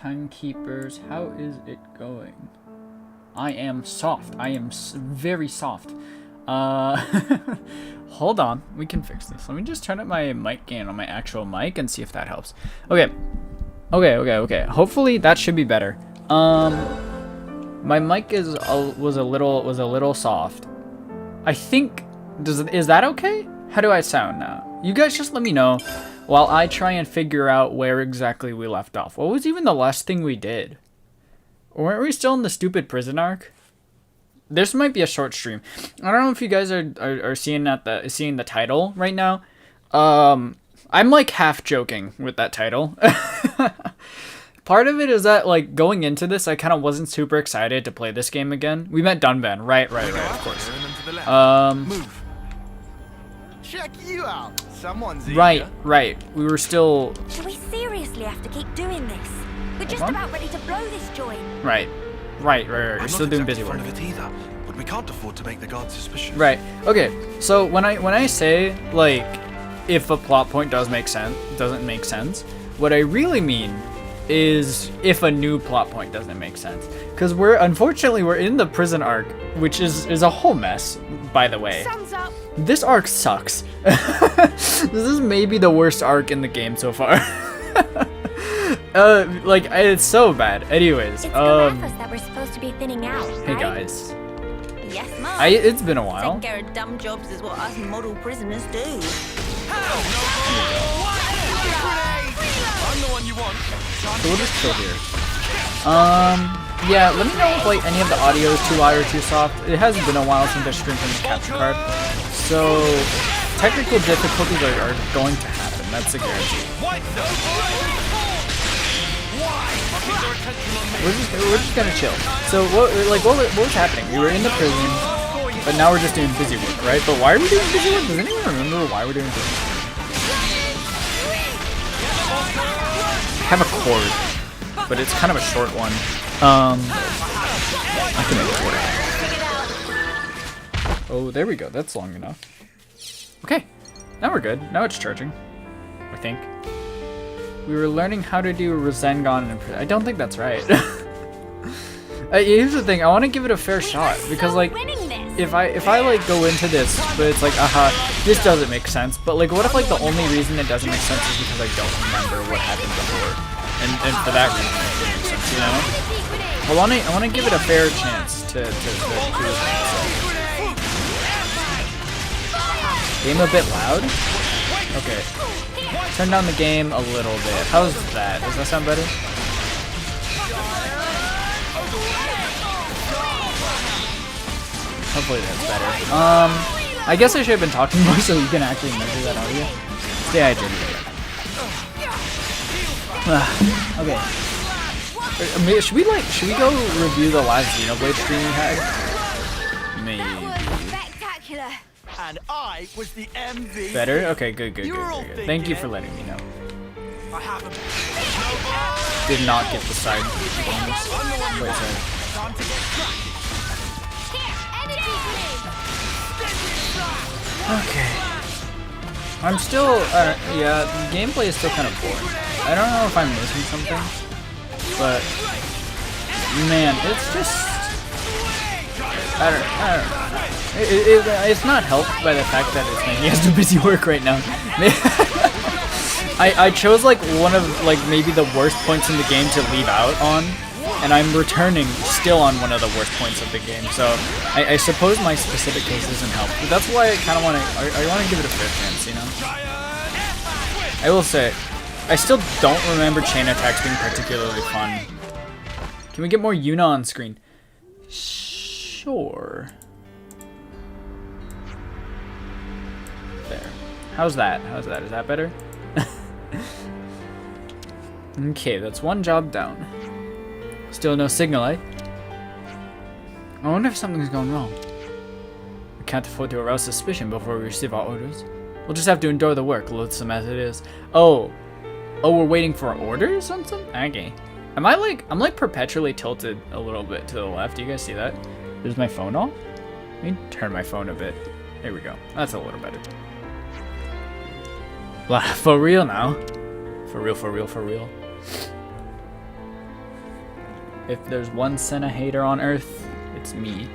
Timekeepers, how is it going? I am soft. I am very soft. Hold on. We can fix this. Let me just turn up my mic gain on my actual mic and see if that helps. Okay. Okay. Hopefully that should be better. My mic was a little soft. I think is that okay? How do I sound now? You guys just let me know while I try and figure out where exactly we left off. What was even the last thing we did? Or weren't we still in the stupid prison arc? This might be a short stream. I don't know if you guys are seeing the title right now. I'm like half joking with that title. Part of it is that like going into this, I kind of wasn't super excited to play this game again. We met Dunban, right, of course. Move. Check you out. Someone's right. We were still. Do we seriously have to keep doing this? We're just about ready to blow this joint. Right. We're still doing busy work. Of it either, but we can't afford to make the guards suspicious. Right. Okay. So when I say like, if a plot point doesn't make sense, what I really mean is if a new plot point doesn't make sense. Because unfortunately we're in the prison arc, which is a whole mess, by the way. Sun's up. This arc sucks. This is maybe the worst arc in the game so far. Like it's so bad. Anyways, it's the rappers that we're supposed to be thinning out. Hey right? guys. Yes, Mom. It's been a while. Taking care of dumb jobs is what us model prisoners do. I'm the one you want. So we'll just chill here. Yeah, let me know if like any of the audio is too loud or too soft. It hasn't been a while since I streamed from the capture card, so technical difficulties are going to happen. That's a guarantee. We're just gonna chill. So what was happening? We were in the prison, but now we're just doing busy work, right? But why are we doing busy work? Does anyone remember why we're doing busy work? I have a cord, but it's kind of a short one. I can make it work. Oh, there we go. That's long enough. Okay, now we're good. Now it's charging, I think. We were learning how to do Rasengan in prison. I don't think that's right. Here's the thing. I want to give it a fair shot because like if I like go into this, but it's like this doesn't make sense. But like, what if like the only reason it doesn't make sense is because I don't remember what happened before, and for that reason it doesn't make sense, you know? I want to give it a fair chance to do it. Game a bit loud. Okay. Turn down the game a little bit. How's that? Does that sound better? Hopefully that's better. I guess I should have been talking more so you can actually measure that audio. Stay hydrated. Okay. Should we go review the last Xenoblade stream we had? Maybe. Spectacular. And I was the MVP. Better? Okay, good. Thank you for letting me know. I haven't. Did not get the side bonus. Wait, sorry. Time to get cracking. Okay. I'm still, yeah, the gameplay is still kind of boring. I don't know if I'm missing something, but man, it's just, I don't know. It's not helped by the fact that it's making us do busy work right now. I chose like one of like maybe the worst points in the game to leave out on, and I'm returning still on one of the worst points of the game. So I suppose my specific case doesn't help, but that's why I kind of want to. I want to give it a fair chance, you know. I will say, I still don't remember chain attacks being particularly fun. Can we get more Yuna on screen? Sure. There. How's that? Is that better? Okay, that's one job down. Still no signal, eh? I wonder if something's going wrong. We can't afford to arouse suspicion before we receive our orders. We'll just have to endure the work, loathsome as it is. Oh, we're waiting for orders on something? Okay. I'm like perpetually tilted a little bit to the left. Do you guys see that? Is my phone off? Let me turn my phone a bit. There we go. That's a little better. For real now. For real. If there's one Senna hater on Earth, it's me.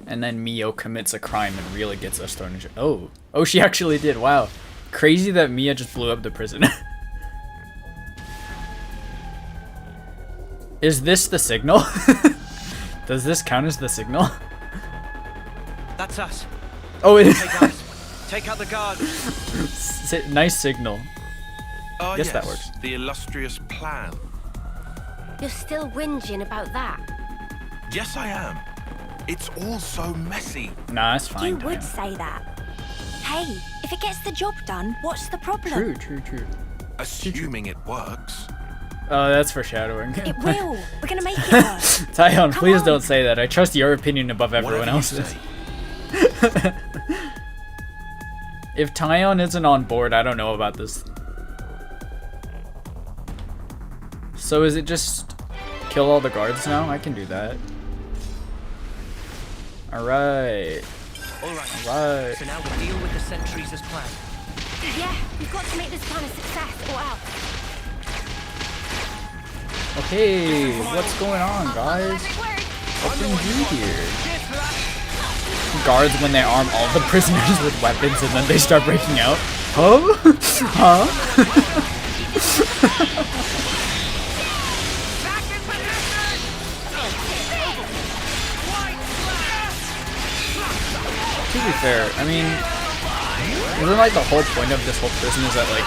And then Mio commits a crime and really gets us thrown in jail. Oh. Oh, she actually did. Wow. Crazy that Mia just blew up the prison. Is this the signal? Does this count as the signal? That's us. Oh, it is. Hey guys, take out the guard. Nice signal. Ah, Yes, that works. The illustrious plan. You're still whinging about that. Yes, I am. It's all so messy. Nah, it's fine. You would Diana. say that. Hey, if it gets the job done, what's the problem? True. Assuming it works. Oh, that's foreshadowing. It will. We're gonna make it work. Tyon, Come please on. don't say that. I trust your opinion above everyone Whatever you else's. say. If Tyon isn't on board, I don't know about this. So is it just kill all the guards now? I can do that. Alright. Alright. Alright. So now we'll deal with the sentries as planned. Yeah, we've got to make this plan a success or else. Okay, what's going on, guys? What can we do here? Guards when they arm all the prisoners with weapons and then they start breaking out. Huh? Huh? To be fair, I mean, isn't like the whole point of this whole prison is that like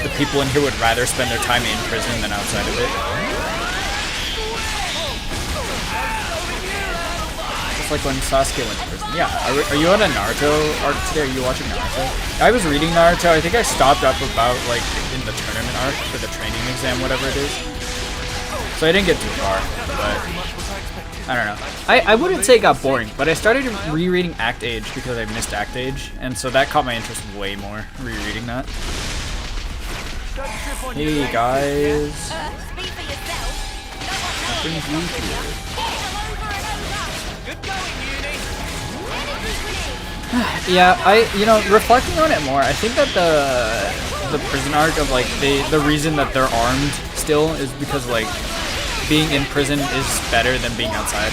the people in here would rather spend their time in prison than outside of it? It's like when Sasuke went to prison. Yeah, are you on a Naruto arc today? Are you watching Naruto? I was reading Naruto. I think I stopped up about like in the tournament arc for the training exam, whatever it is. So I didn't get too far, but I don't know. I wouldn't say it got boring, but I started rereading Act Age because I missed Act Age, and so that caught my interest way more, rereading that. Hey guys. Speak for yourself. What brings you here? Good going, Uni. Yeah, you know, reflecting on it more, I think that the prison arc of like the reason that they're armed still is because like being in prison is better than being outside.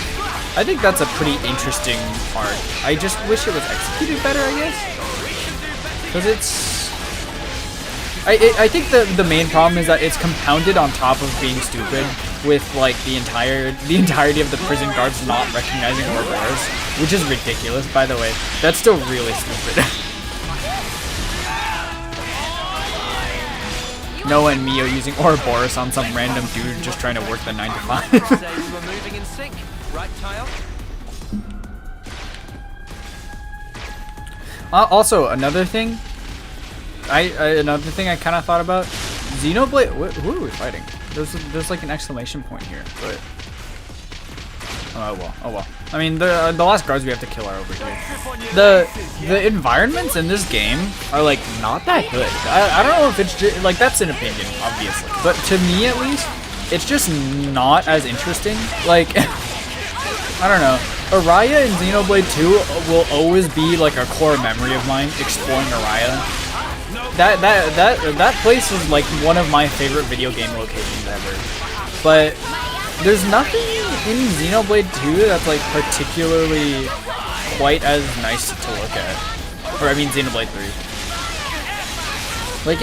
I think that's a pretty interesting arc. I just wish it was executed better, I guess. Because it's... I think the main problem is that it's compounded on top of being stupid with like the entirety of the prison guards not recognizing Ouroboros, which is ridiculous, by the way. That's still really stupid. Noah and Mio using Ouroboros on some random dude just trying to work the 9 to 5. Say we were moving in sync, right, Tile? Also, another thing I kind of thought about, Xenoblade. Who are we fighting? There's like an exclamation point here, but oh well. I mean, the last guards we have to kill are over here. The environments in this game are like not that good. I don't know if it's just, like that's an opinion, obviously, but to me at least, it's just not as interesting. Like I don't know. Araya in Xenoblade 2 will always be like a core memory of mine. Exploring Araya. That place is like one of my favorite video game locations ever. But there's nothing in Xenoblade 2 that's like particularly quite as nice to look at. Or I mean Xenoblade 3. Like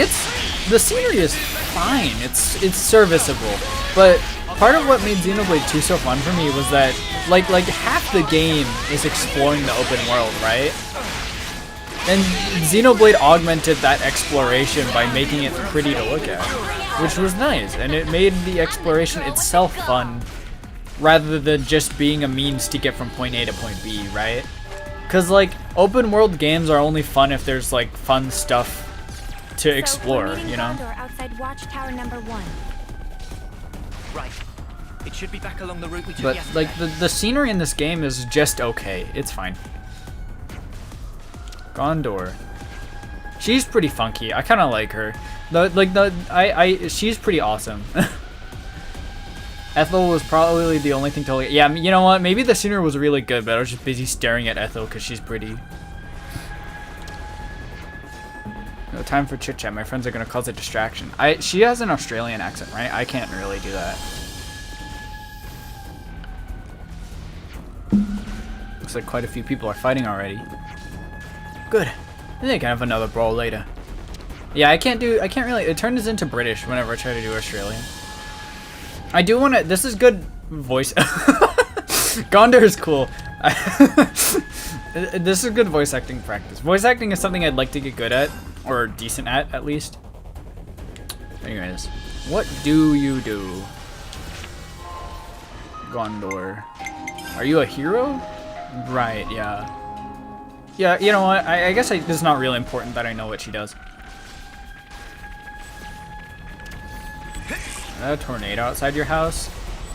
the scenery is fine. It's serviceable. But part of what made Xenoblade 2 so fun for me was that like half the game is exploring the open world, right? And Xenoblade augmented that exploration by making it pretty to look at, which was nice, and it made the exploration itself fun, rather than just being a means to get from point A to point B, right? Because, like, open world games are only fun if there's, like, fun stuff to explore, you know? Outside Watchtower number 1. Right. It should be back along the route we took But, yesterday. like, the scenery in this game is just okay. It's fine. Gondor. She's pretty funky. I kind of like her. She's pretty awesome. Ethel was probably the only thing to like. Yeah, you know what? Maybe the scenery was really good, but I was just busy staring at Ethel because she's pretty. No time for chit chat. My friends are gonna cause a distraction. She has an Australian accent, right? I can't really do that. Looks like quite a few people are fighting already. Good. I think I can have another brawl later. Yeah, I can't really. It turns into British whenever I try to do Australian. I do want to. This is good voice. Gondor is cool. This is good voice acting practice. Voice acting is something I'd like to get good at, or decent at least. Anyways, what do you do? Gondor. Are you a hero? Right, yeah. Yeah, you know what? I guess it's not really important that I know what she does. A tornado outside your house?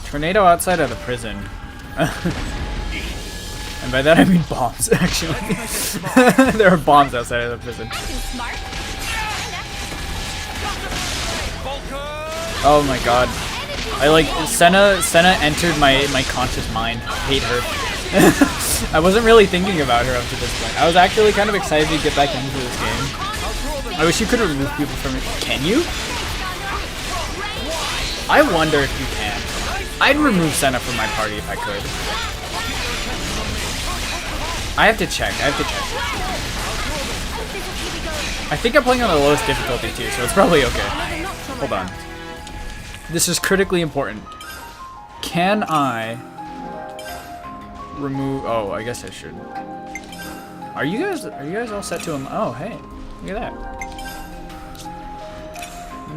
Tornado outside of the prison. And by that I mean bombs, actually. There are bombs outside of the prison. Oh my god. Senna entered my conscious mind. I hate her. I wasn't really thinking about her up to this point. I was actually kind of excited to get back into this game. I wish you could remove people from it. Can you? I wonder if you can. I'd remove Senna from my party if I could. I have to check. I think I'm playing on the lowest difficulty too, so it's probably okay. Hold on. This is critically important. Can I remove? Oh, I guess I should. Are you guys all set to him? Oh, hey, look at that.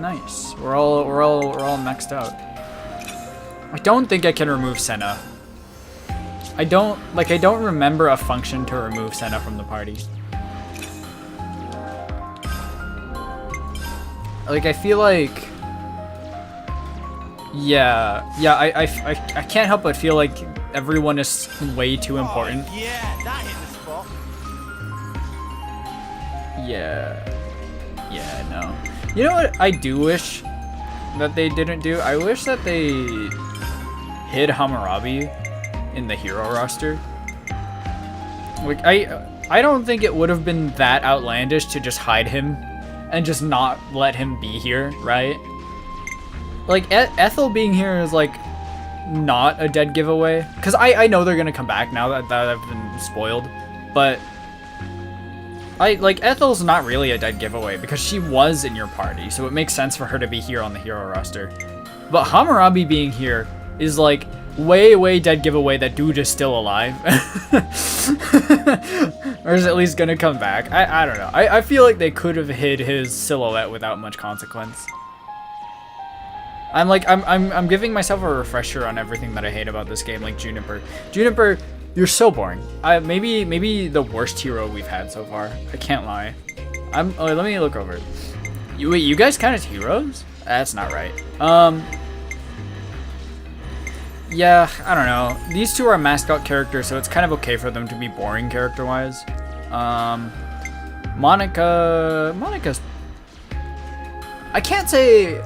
Nice. We're all maxed out. I don't think I can remove Senna. I don't remember a function to remove Senna from the party. Like, I feel like, yeah, I can't help but feel like everyone is way too important. Oh, yeah, that hit the spot. Yeah, no. You know what I do wish that they didn't do? I wish that they hid Hammurabi in the hero roster. Like, I don't think it would have been that outlandish to just hide him and just not let him be here, right? Like, Ethel being here is, like, not a dead giveaway. Because I know they're gonna come back now that I've been spoiled. But like, Ethel's not really a dead giveaway because she was in your party, so it makes sense for her to be here on the hero roster. But Hammurabi being here is, like, way dead giveaway that dude is still alive. Or is at least gonna come back. I don't know. I feel like they could have hid his silhouette without much consequence. I'm giving myself a refresher on everything that I hate about this game, like Juniper. Juniper, you're so boring. Maybe the worst hero we've had so far. I can't lie. Let me look over. Wait, you guys count as heroes? That's not right. Yeah, I don't know. These two are mascot characters, so it's kind of okay for them to be boring character-wise. Monica's... I can't say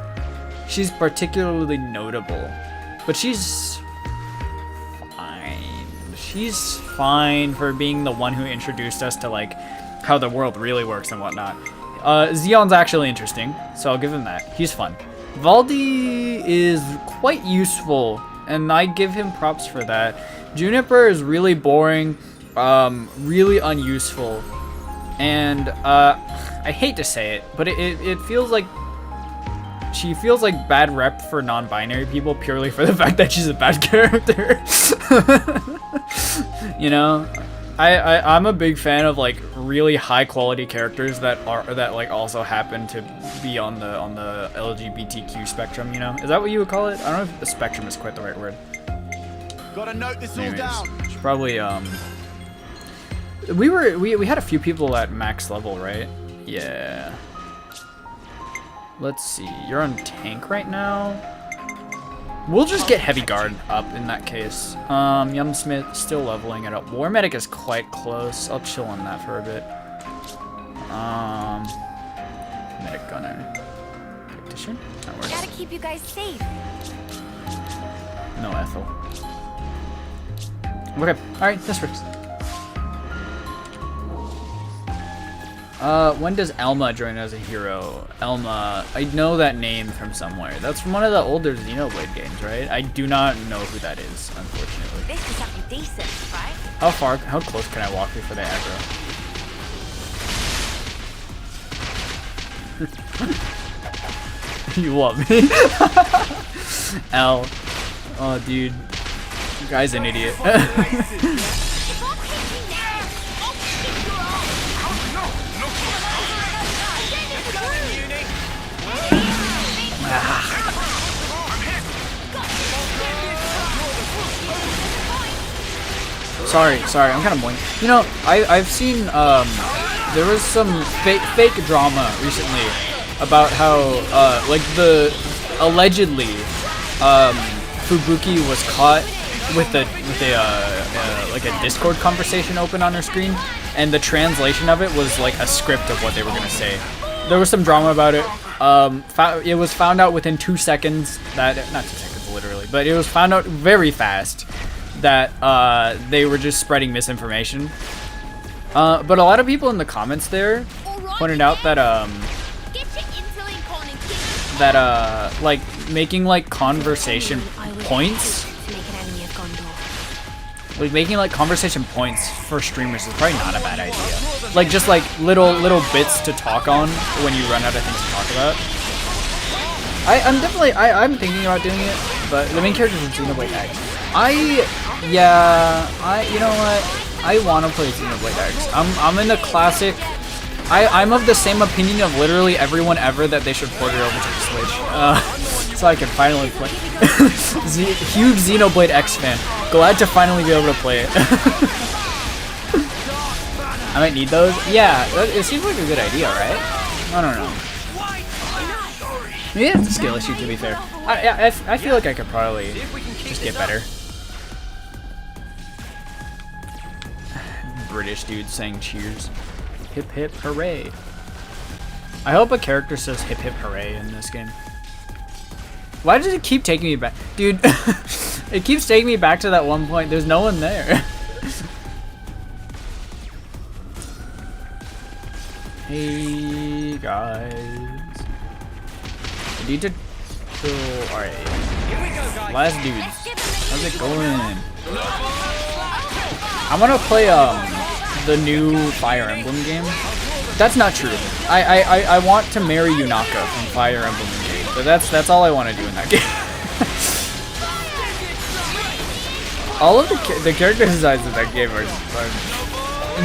she's particularly notable, but she's fine. She's fine for being the one who introduced us to, like, how the world really works and whatnot. Xeon's actually interesting, so I'll give him that. He's fun. Valdi is quite useful, and I give him props for that. Juniper is really boring, really unuseful, and I hate to say it, but it feels like she feels like bad rep for non-binary people purely for the fact that she's a bad character. You know, I'm a big fan of, like, really high quality characters that like also happen to be on the LGBTQ spectrum. You know, is that what you would call it? I don't know if the spectrum is quite the right word. Gotta note this Anyways, all down. should probably we had a few people at max level, right? Yeah. Let's see. You're on tank right now. We'll just get heavy guard up in that case. Yum Smith still leveling it up. War medic is quite close. I'll chill on that for a bit. Medic gunner. Tactician? That works. Gotta keep you guys safe. No Ethel. Okay. Alright, this works. When does Elma join as a hero? Elma, I know that name from somewhere. That's from one of the older Xenoblade games, right? I do not know who that is, unfortunately. This is something decent, right? How close can I walk before they aggro? You want me? L. Oh, dude. The guy's an idiot. Sorry, I'm kind of boring. You know, I've seen there was some fake drama recently about how like allegedly Fubuki was caught with a like a Discord conversation open on her screen, and the translation of it was like a script of what they were gonna say. There was some drama about it. It was found out within 2 seconds that, not 2 seconds literally, but it was found out very fast that they were just spreading misinformation. But a lot of people in the comments there pointed out that like making like conversation points, for streamers is probably not a bad idea. Like just like little bits to talk on when you run out of things to talk about. I'm thinking about doing it, but the main character is Xenoblade X. You know what? I want to play Xenoblade X. I'm in the classic. I'm of the same opinion of literally everyone ever that they should port it over to the Switch, so I can finally play. Huge Xenoblade X fan. Glad to finally be able to play it. I might need those. Yeah, it seems like a good idea, right? I don't know. Maybe it's a skill issue, to be fair. I feel like I could probably just get better. British dude saying cheers. Hip hip hooray. I hope a character says hip hip hooray in this game. Why does it keep taking me back? Dude, it keeps taking me back to that one point. There's no one there. Hey guys. I need to kill. Alright. Last dudes. How's it going? I'm gonna play the new Fire Emblem game. That's not true. I want to marry Yunaka from Fire Emblem Engage, but that's all I want to do in that game. All of the character designs in that game are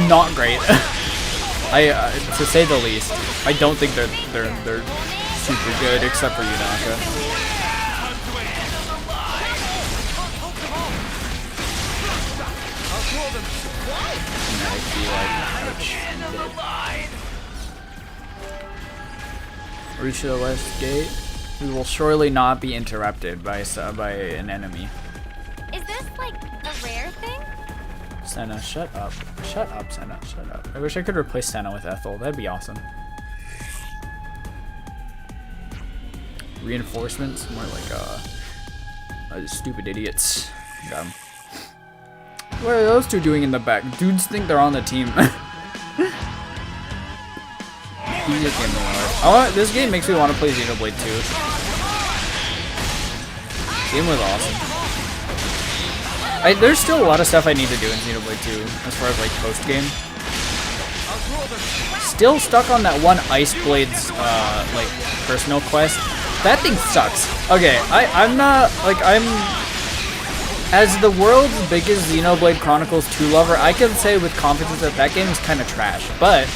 not great. To say the least. I don't think they're super good except for Yunaka. Reach the west gate. We will surely not be interrupted by an enemy. Is this like a rare thing? Senna, shut up. Shut up, Senna. Shut up. I wish I could replace Senna with Ethel. That'd be awesome. Reinforcements? More like stupid idiots. Got 'em. What are those two doing in the back? Dudes think they're on the team. This game makes me want to play Xenoblade 2. Game was awesome. There's still a lot of stuff I need to do in Xenoblade 2 as far as like post game. Still stuck on that one Ice Blades like personal quest. That thing sucks. Okay, I'm as the world's biggest Xenoblade Chronicles 2 lover, I can say with confidence that that game is kind of trash, but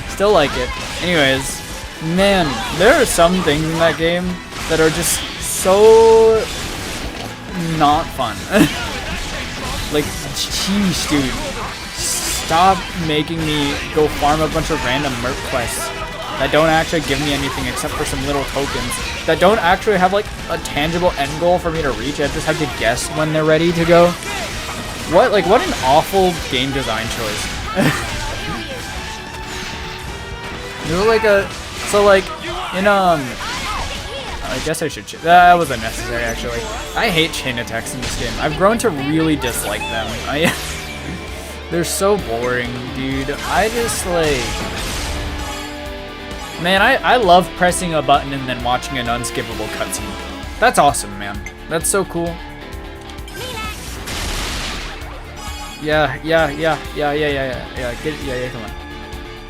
still like it. Anyways, man, there are some things in that game that are just so not fun. Like, sheesh, dude. Stop making me go farm a bunch of random merc quests that don't actually give me anything except for some little tokens that don't actually have like a tangible end goal for me to reach. I just have to guess when they're ready to go. What an awful game design choice. There's like I guess I should that was unnecessary actually. I hate chain attacks in this game. I've grown to really dislike them. They're so boring, dude. I just like... Man, I love pressing a button and then watching an unskippable cutscene. That's awesome, man. That's so cool. Yeah, come on.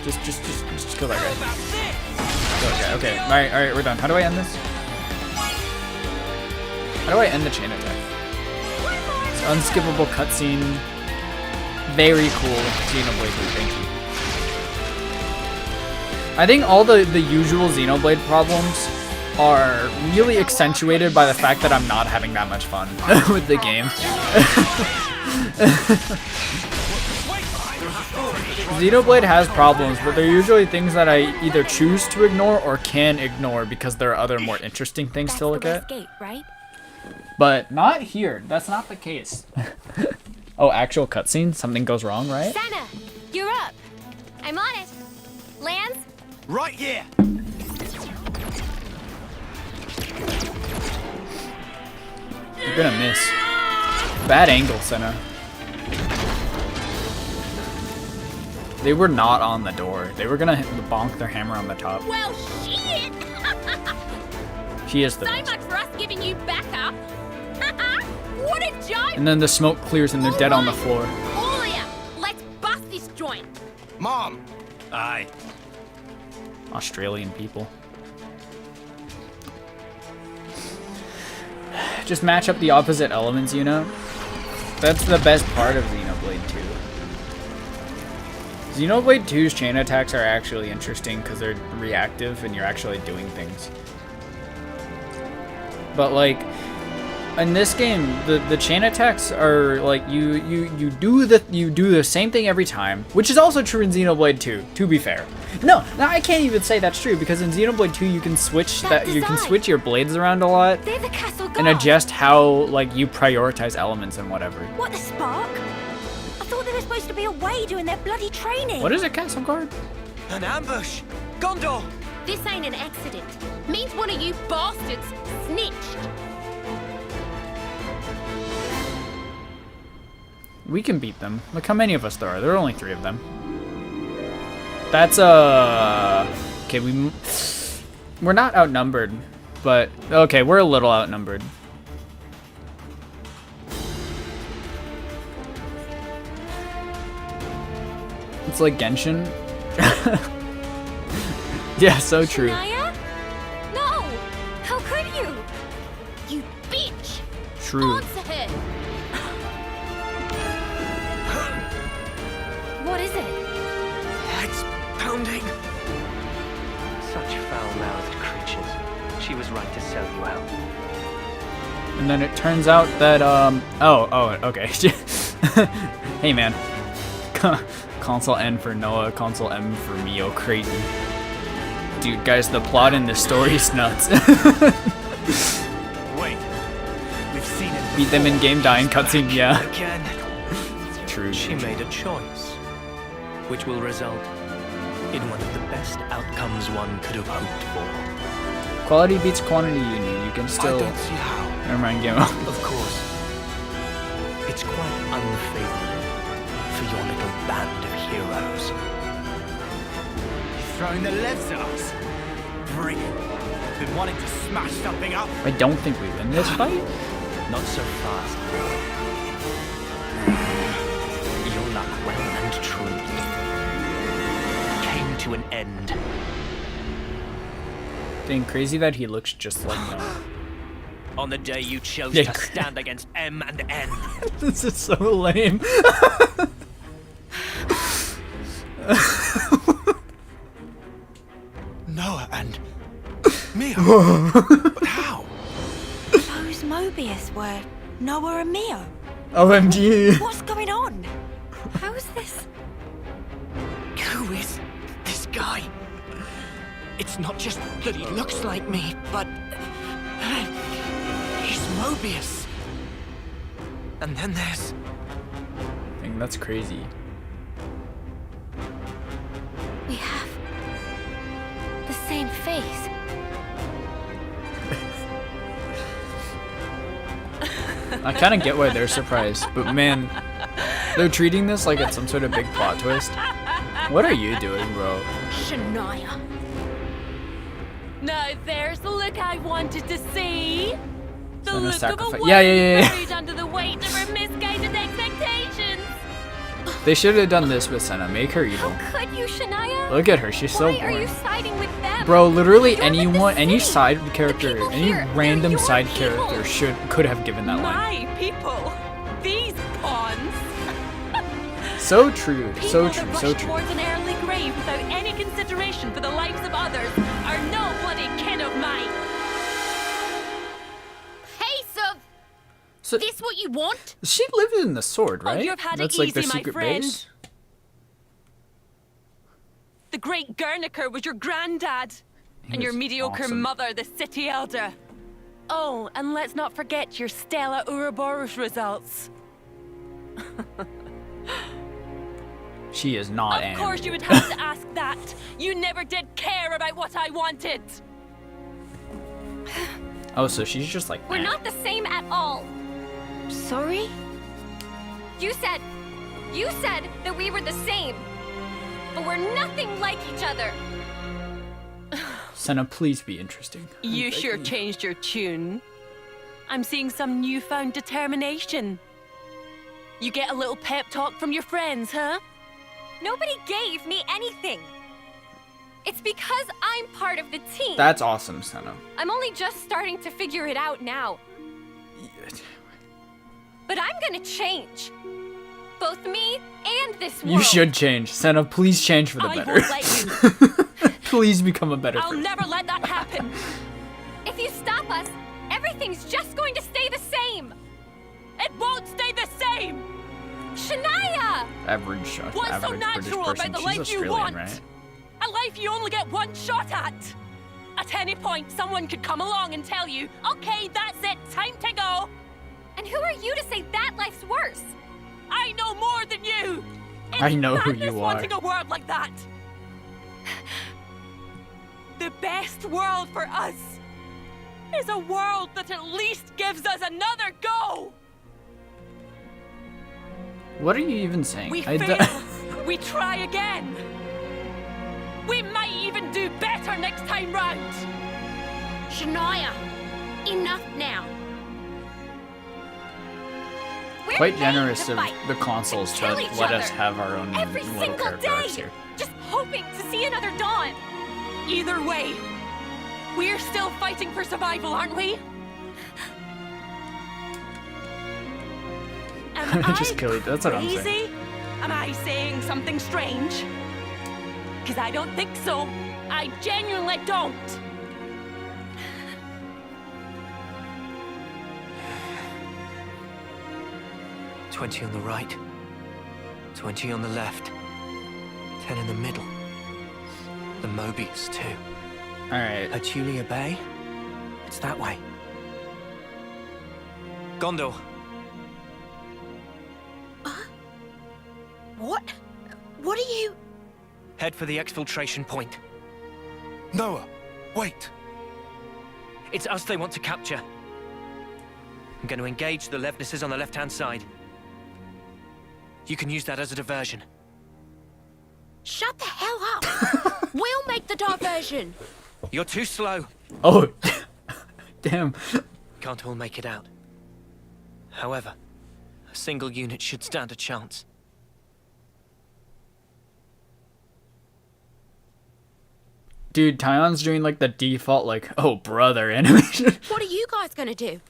Just kill that guy. Okay. Alright, we're done. How do I end this? How do I end the chain attack? It's unskippable cutscene. Very cool. Xenoblade 3, thank you. I think all the usual Xenoblade problems are really accentuated by the fact that I'm not having that much fun with the game. Xenoblade has problems, but they're usually things that I either choose to ignore or can ignore because there are other more interesting things to look at. Gate, right? But not here. That's not the case. Oh, actual cutscene? Something goes wrong, right? Santa, you're up. I'm on it. Lance? Right here. You're gonna miss. Bad angle, Senna. They were not on the door. They were gonna bonk their hammer on the top. Well, shit! She is the So best. much for us giving you backup. What a joke! And then the smoke clears and they're dead on the floor. All of ya, let's bust this joint. Mom. Aye. Australian people. Just match up the opposite elements, you know? That's the best part of Xenoblade 2. Xenoblade 2's chain attacks are actually interesting because they're reactive and you're actually doing things. But like, in this game, the chain attacks are like you do the same thing every time, which is also true in Xenoblade 2. To be fair, no, I can't even say that's true because in Xenoblade 2 you can switch your blades around a lot They're the castle guards. and adjust how like you prioritize elements and whatever. What, the spark? I thought they were supposed to be away doing their bloody training. What is a castle guard? An ambush. Gondor. This ain't an accident. Means one of you bastards snitched. We can beat them. Look how many of us there are. There are only 3 of them. That's okay. We're not outnumbered, but okay, we're a little outnumbered. It's like Genshin. Yeah, so true. Yunayo? No! How could you? You bitch! True. Answer her! What is it? Heads pounding. Such foul-mouthed creatures. She was right to sell you out. And then it turns out that oh, okay. Hey man. Console N for Noah, console M for Mio, crazy. Dude, guys, the plot in this story is nuts. Wait. We've seen it. Beat them in game, dying cutscene, yeah. Again. True. She made a choice, which will result in one of the best outcomes one could have hoped for. Quality beats quantity, you can still... I don't see how. Never mind, game. Of course, it's quite unfavorable for your little band of heroes. Throwing the levs at us. Brilliant. Been wanting to smash something up. I don't think we win this fight. Not so fast. Your luck well and truly came to an end. Dang, crazy that he looks just like me. On the day you chose Yeah. to stand against M and N. This is so lame. Noah and Mia. But how? Those Mobius were Noah and Mio. OMG. What's going on? How is this? Who is this guy? It's not just that he looks like me, but he's Mobius. And then there's Dang, that's crazy. We have the same face. I kind of get why they're surprised, but man, They're treating this like it's some sort of big plot twist. What are you doing, bro? Shania. Now there's the look I wanted to see. The Son of look of a sacrifice. woman Yeah. buried under the weight of her misguided expectations. They should have done this with Senna. Make her evil. How could you, Shania? Look at her. She's so Why are you boring. siding with them? Bro, literally You're with anyone, the any city. side The character, people any here, they're random your side people. character could have given that line. My people, these pawns. So true. People So that true. rush So true. towards an early grave without any consideration for the lives of others are no bloody kin of mine. Hey, Sub! So This what you want? she lived in the sword, right? you've had it That's like their easy, my secret friend. base. The great Guernica was your granddad, He and your was mediocre awesome. mother, the city elder. Oh, and let's not forget your Stella Ouroboros results. She is not Of course animated. you would have to ask that. You never did care about what I wanted. Oh, so she's just like. We're eh. not the same at all. Sorry? You said that we were the same. But we're nothing like each other. Senna, please be interesting. You sure changed your tune. I'm seeing some newfound determination. You get a little pep talk from your friends, huh? Nobody gave me anything. It's because I'm part of the team. That's awesome, Senna. I'm only just starting to figure it out now. But I'm gonna change. Both me and this world. You should change. Senna, please change for the I better. won't let you. Please become a better I'll person. never let that happen. If you stop us, everything's just going to stay the same. It won't stay the same. Shania! Average shot. What's so Average British natural person. about the She's life you Australian, want? right? A life you only get one shot at. At any point, someone could come along and tell you, okay, that's it, time to go. And who are you to say that life's worse? I know more than you. It's I know who madness you are. wanting a world like that. The best world for us is a world that at least gives us another go. What are you even saying? We I fail. don't- We try again. We might even do better next time round. Shania, enough now. We're Quite made generous to of fight the consoles and to kill each let us other. have our own Every little single character arcs day, here. just hoping to see another dawn. Either way, we're still fighting for survival, aren't we? Am Just I kill it. That's what I'm saying. crazy? Am I saying something strange? Because I don't think so. I genuinely don't. "20 on the right, 20 on the left, 10 in the middle. The Mobius, too. Alright. At Julia Bay? It's that way. Gondor, What? What are you... head for the exfiltration point. Noah, wait. It's us they want to capture. I'm going to engage the Levnesses on the left-hand side. You can use that as a diversion. Shut the hell up! We'll make the diversion. You're too slow. Oh, damn. Can't all make it out. However, a single unit should stand a chance. Dude, Tyon's doing like the default, like, oh brother animation. What are you guys gonna do?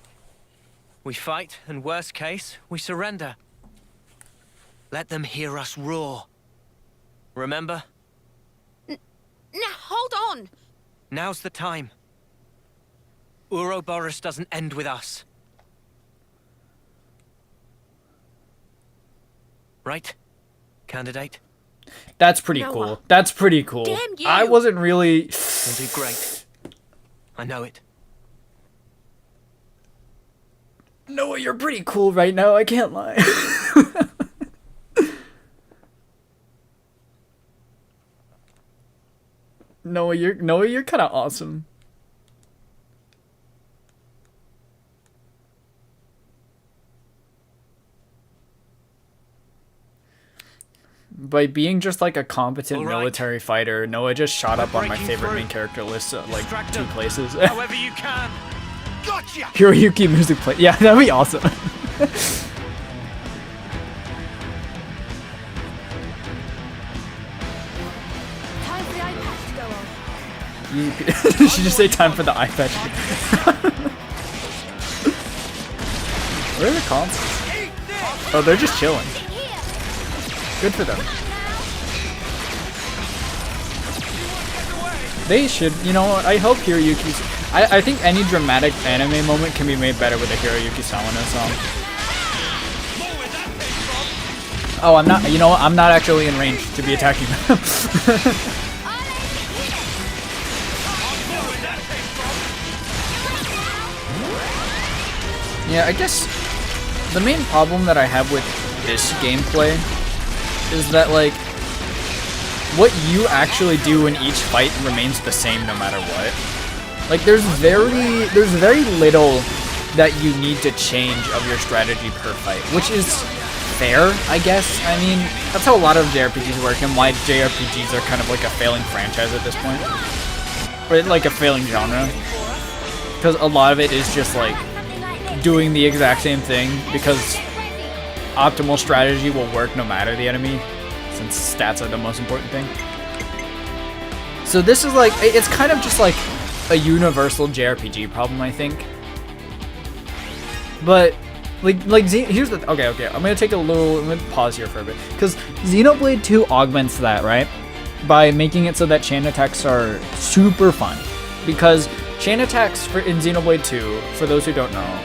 We fight, and worst case, we surrender. Let them hear us roar. Remember? Now, hold on. Now's the time. Ouroboros doesn't end with us. Right, candidate? That's pretty Noah. cool. That's pretty cool. Damn you. I wasn't really. You'll do great. I know it. Noah, you're pretty cool right now. I can't lie. Noah, you're kind of awesome. by being just like a competent All right. military fighter, Noah just shot up on my breaking favorite through. main character list at like Distract 2 them. places. However you can. Gotcha! Hiroyuki music play. Yeah, that'd be awesome. Time for the iPad to go on. Did she just say time for the iPad? Where are the consoles? Oh, they're just chilling. Good for them. They should, you know what, I hope Hiroyuki's... I think any dramatic anime moment can be made better with a Hiroyuki Sawano song. Oh, I'm not, you know what, I'm not actually in range to be attacking them. Yeah, I guess the main problem that I have with this gameplay is that, like, what you actually do in each fight remains the same no matter what. Like, there's very little that you need to change of your strategy per fight, which is fair, I guess. I mean, that's how a lot of JRPGs work and why JRPGs are kind of like a failing franchise at this point. Or like a failing genre. Because a lot of it is just like doing the exact same thing because optimal strategy will work no matter the enemy, since stats are the most important thing. So this is like, it's kind of just like a universal JRPG problem, I think. But here's the okay, I'm gonna pause here for a bit, because Xenoblade 2 augments that, right, by making it so that chain attacks are super fun. Because chain attacks in Xenoblade 2, for those who don't know,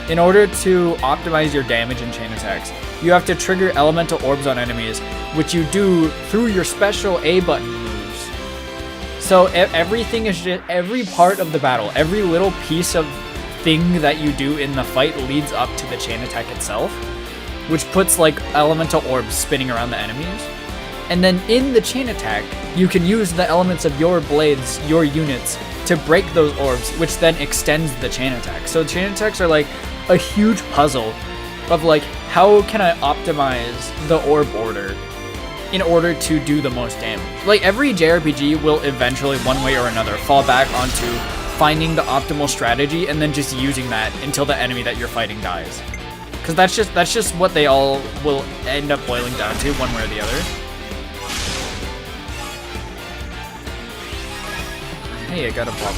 in order to optimize your damage in chain attacks, you have to trigger elemental orbs on enemies, which you do through your special A button moves. So everything is just, every part of the battle, every little piece of thing that you do in the fight leads up to the chain attack itself, which puts like elemental orbs spinning around the enemies. And then in the chain attack, you can use the elements of your blades, your units, to break those orbs, which then extends the chain attack. So chain attacks are like a huge puzzle of like, how can I optimize the orb order in order to do the most damage? Like, every JRPG will eventually, one way or another, fall back onto finding the optimal strategy and then just using that until the enemy that you're fighting dies. Because that's just what they all will end up boiling down to, one way or the other. Hey, I got a bubble.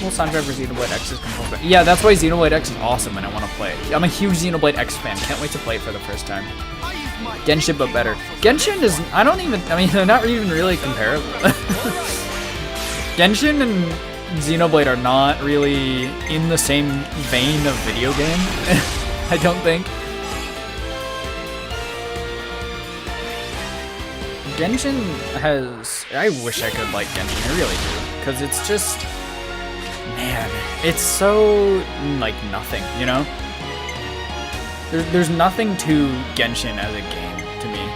Well, soundtrack for Xenoblade X is composed. Yeah, that's why Xenoblade X is awesome and I want to play it. I'm a huge Xenoblade X fan. Can't wait to play it for the first time. Genshin, but better. Genshin is, I mean, they're not even really comparable. Genshin and Xenoblade are not really in the same vein of video game. I don't think. Genshin has, I wish I could like Genshin, I really do. Because it's just, man, it's so, like, nothing, you know? There's nothing to Genshin as a game, to me.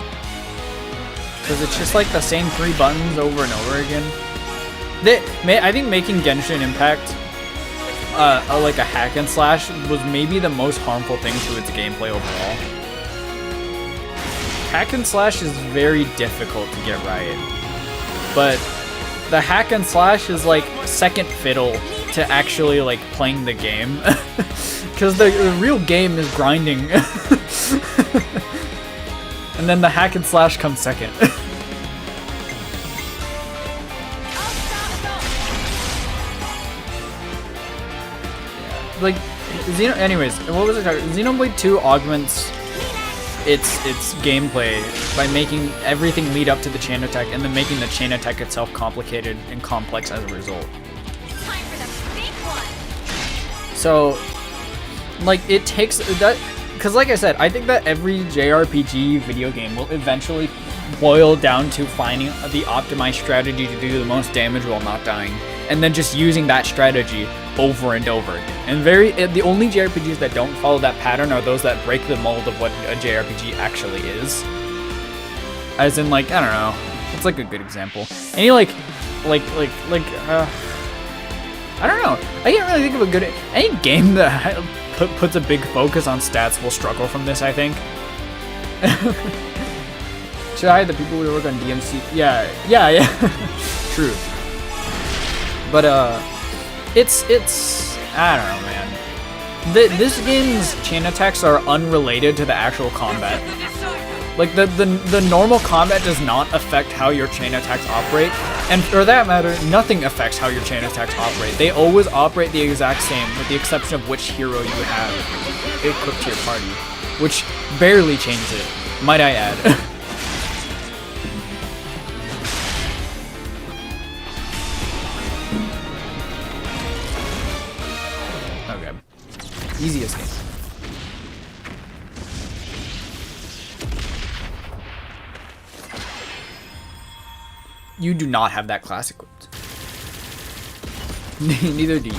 Because it's just like the same 3 buttons over and over again. I think making Genshin Impact like a hack and slash was maybe the most harmful thing to its gameplay overall. Hack and slash is very difficult to get right. But the hack and slash is like second fiddle to actually like playing the game. Because the real game is grinding. And then the hack and slash comes second. Like, anyways, what was it called? Xenoblade 2 augments its gameplay by making everything lead up to the chain attack and then making the chain attack itself complicated and complex as a result. It's time for the big one. So, like, it takes that, because like I said, I think that every JRPG video game will eventually boil down to finding the optimized strategy to do the most damage while not dying, and then just using that strategy over and over again. And the only JRPGs that don't follow that pattern are those that break the mold of what a JRPG actually is. As in, like, I don't know, it's like a good example. Any I don't know, I can't really think of a good, any game that puts a big focus on stats will struggle from this, I think. Should I hire the people who work on DMC? Yeah. True. But it's I don't know, man. This game's chain attacks are unrelated to the actual combat. Like the normal combat does not affect how your chain attacks operate, and for that matter, nothing affects how your chain attacks operate. They always operate the exact same, with the exception of which hero you have equipped to your party, which barely changes it, might I add. Okay, easy escape. You do not have that class equipped. Neither do you.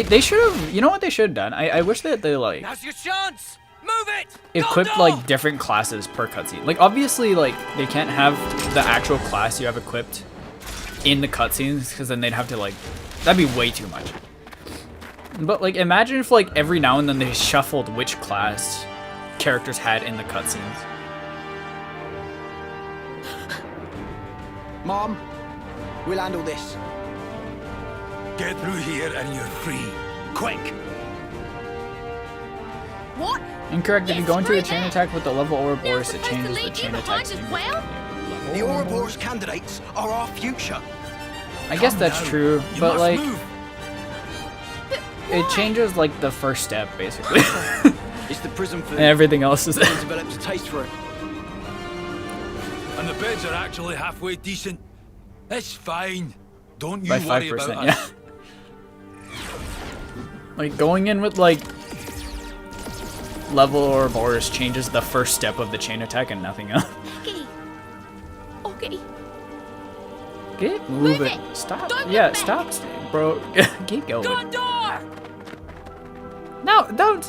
They should have. You know what they should have done? I wish that they like. Now's your chance. Move it. Equipped like different classes per cutscene. Like obviously, like they can't have the actual class you have equipped in the cutscenes because then they'd have to like. That'd be way too much. But like, imagine if like every now and then they shuffled which class characters had in the cutscenes. Mom, we'll handle this. Get through here and you're free. Quick! What? Incorrect. If you Yes, go into a right chain there. attack with the level Ouroboros, it supposed to changes the lead you chain behind attack. as well? The Ouroboros candidates are our future. I guess Calm that's down. true, You but must like move. it changes like the first step basically, It's the prison food. and everything else is. Developed a taste for it. And the beds are actually halfway decent. It's fine. Don't you By worry 5%, about yeah. us. Like going in with like level Ouroboros changes the first step of the chain attack and nothing else. Okay. Get Move moving. it. Stop. Don't Yeah, look back. stop, bro. Keep going. Gondor! No, don't.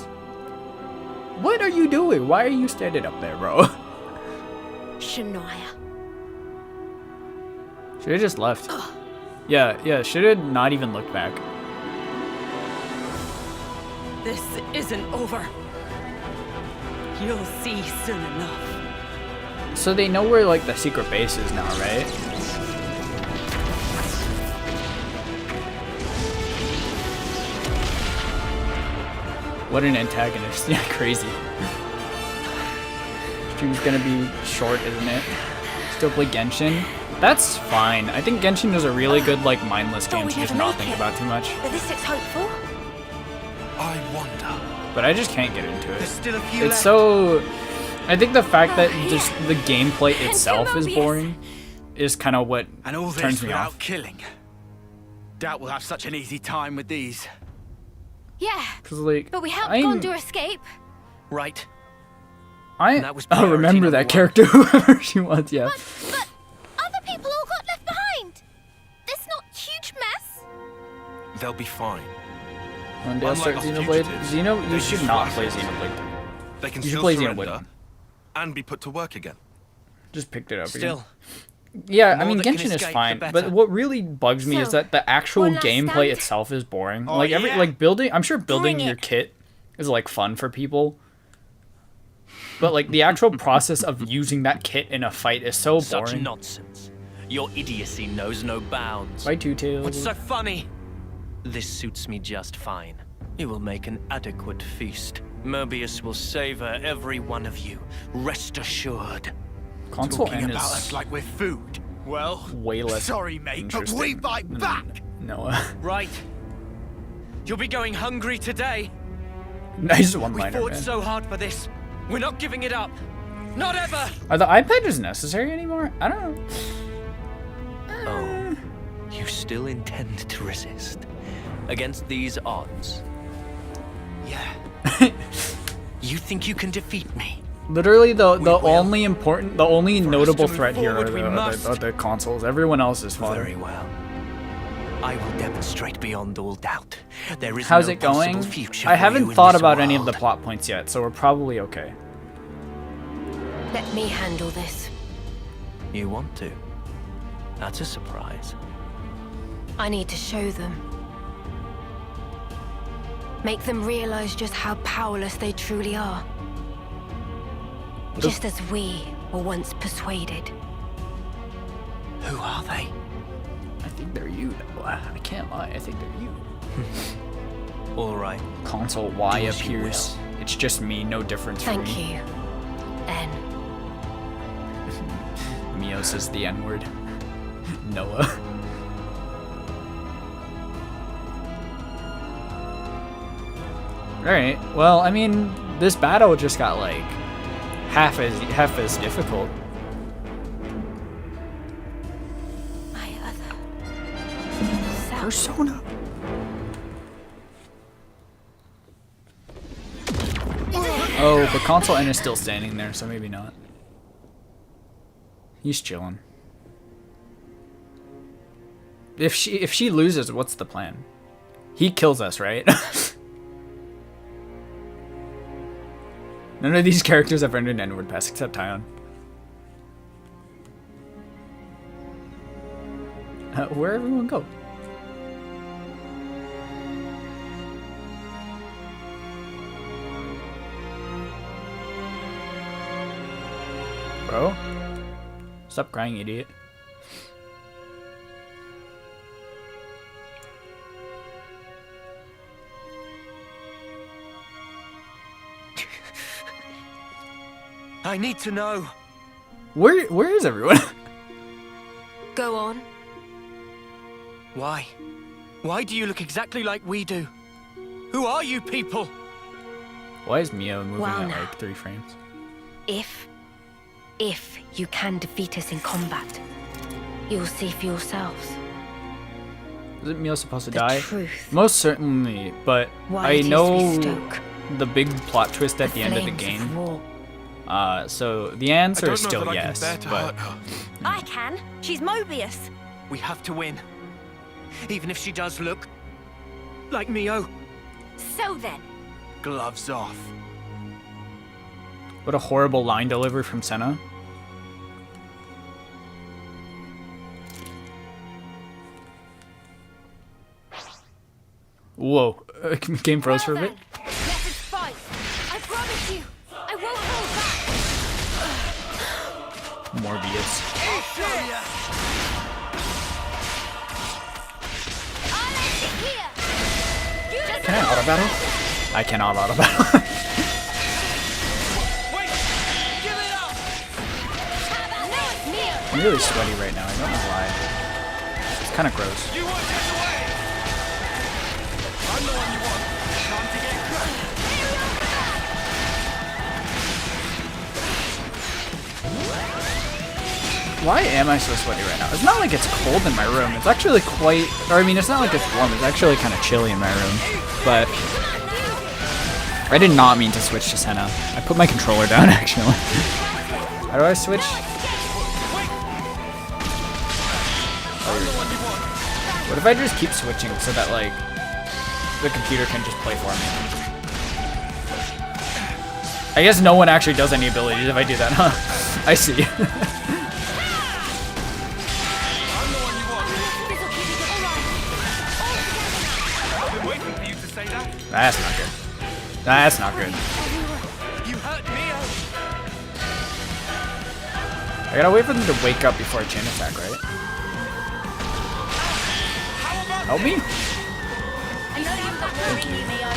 What are you doing? Why are you standing up there, bro? Shania. Should have just left. Yeah, should have not even looked back. This isn't over. You'll see soon enough. So they know where like the secret base is now, right? What an antagonist. Yeah, crazy. Stream's gonna be short, isn't it? Still play Genshin? That's fine. I think Genshin is a really good like mindless game we'd to just never not make think it. about too much. But this looks hopeful. I wonder. But I just can't get into There's it. still a few It's left. so... I think the fact that Oh, yeah. just the gameplay And itself is Mobius. boring is kind of what And all turns this me without off. killing. Doubt we'll have such an easy time with these. Yeah. Cause like, But we helped I'm- Gondor escape. Right. I that was oh, priority remember number that one. character, whoever she was, yeah. But other people all got left behind. This not huge mess. They'll be fine. One day I'll Unlike start us Xenoblade. fugitives, You should they're used not for play assets. Xenoblade. They can You should still play surrender Xenoblade. and be put to work again. Just picked it up again. Still, Yeah, the I more mean that can Genshin is escape, the fine, better. but what really bugs me is So, that the actual one last gameplay stand? itself is boring. Oh, like yeah? like building, I'm sure building Bring your it. kit is like fun for people. But like the actual process of using that kit in a fight is so such boring. nonsense. Your idiocy knows no bounds. Bye, Two Tails. What's so funny? This suits me just fine. It will make an adequate feast. Mobius will savor every one of you. Rest assured. Console Talking N about is us like we're food. Well, way less sorry, mate, but we interesting fight than back. Noah. Right. You'll be going hungry today. Nice We one-liner, fought man. so hard for this. We're not giving it up. Not ever. Are the iPads necessary anymore? I don't know. Oh, you still intend to resist against these odds? Yeah. You think you can defeat me? Literally, the will. only important, the only For us notable to move threat here forward, we are must. the consoles. Everyone else is Very fine. well. I will demonstrate beyond all doubt. There is How's no it going? possible future I for you haven't in thought this about any of the world. plot points yet, so we're probably okay. Let me handle this. You want to? That's a surprise. I need to show them. Make them realize just how powerless they truly are. Just as we were once persuaded. Who are they? I think they're you. I can't lie. I think they're you. All right. Console Y Do as you appears. It's just me. No difference for Thank me. you, N. Mio says the N-word. Noah. Alright, well, I mean, this battle just got, like, half as difficult. My other self. Persona. Oh, but console N is still standing there, so maybe not. He's chilling. If she loses, what's the plan? He kills us, right? None of these characters have earned an N-word pass except Tyon. Where'd everyone go? Bro? Stop crying, idiot. I need to know. Where is everyone? Go on. Why? Why do you look exactly like we do? Who are you people? Why is Mio moving Well, at now. like 3 frames? If you can defeat us in combat, you'll see for yourselves. Isn't Mio supposed to The die? truth. Most certainly, but Why I it is we know stoke the big plot twist at the end of the flames game. war. So the answer is still yes, but I can. She's Mobius. We have to win. Even if she does look like Mio. So then, Gloves off. what a horrible line delivery from Senna. Whoa, game froze for a bit. Let us fight. I promise you, I won't hold back. Morbius. I'll end it here. You Can I auto battle? I cannot auto battle. How about now it's Mio? I'm really sweaty right now. I don't know why. It's kind of gross. You won't get away! I'm the one you want. Time to get crushed. Why am I so sweaty right now? It's not like it's cold in my room. It's actually quite... Or, I mean, it's not like it's warm. It's actually kind of chilly in my room. But... I did not mean to switch to Senna. I put my controller down, actually. How do I switch? What if I just keep switching so that, like, the computer can just play for me? I guess no one actually does any abilities if I do that, huh? I see. That's not good. That's not good. You hurt Mio. I gotta wait for them to wake up before I chain attack, right? Help me? I know you've got worrying you, Mio.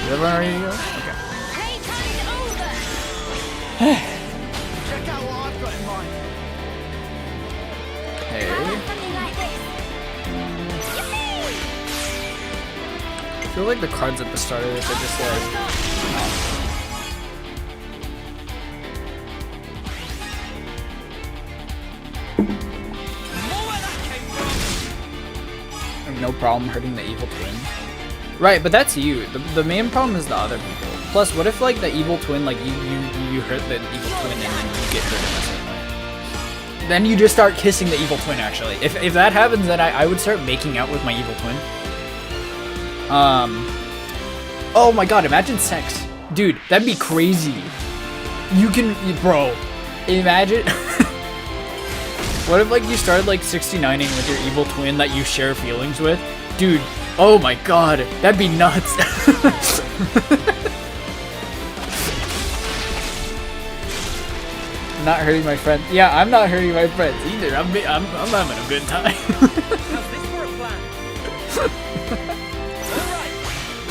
Is everyone ready to go? Okay. Playtime's over. Check out what I've got in mind. Hey. Something like this. I feel like the cards at the start of this are just like... I have no problem hurting the evil twin. Right, but that's you. The main problem is the other people. Plus, what if like the evil twin, like you hurt the evil twin and then you get hurt in the same way? Then you just start kissing the evil twin, actually. If that happens, then I would start making out with my evil twin. Oh my god, imagine sex. Dude, that'd be crazy. You can, bro, imagine. What if like you started like 69ing with your evil twin that you share feelings with? Dude, Oh my god, that'd be nuts. Not hurting my friends. Yeah, I'm not hurting my friends either. I'm having a good time. How's this for a plan?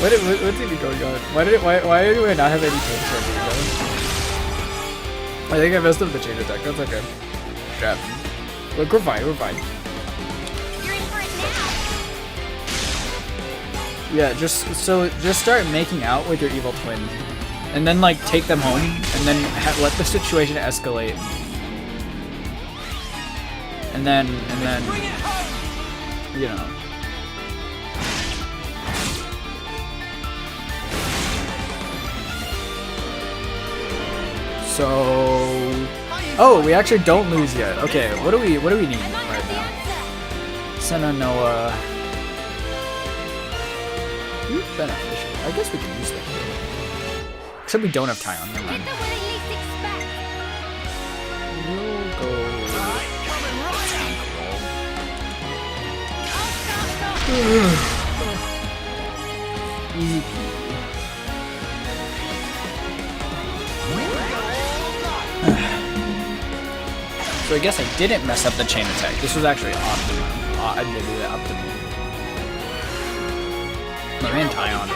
What's even going on? Why do I not have any chain attack? I think I messed up the chain attack. That's okay. Crap. Look, we're fine. We're fine. You're in for it now. Yeah, just start making out with your evil twin, and then like take them home, and then let the situation escalate, and then you know. So, oh, we actually don't lose yet. Okay, what do we need right now? Senna beneficial. I guess we can use that. Except we don't have Tyon. Never mind. Get the one I least expect. We'll go. Easy peasy. So I guess I didn't mess up the chain attack. This was actually optimum. Admittedly optimum. My man Tyon.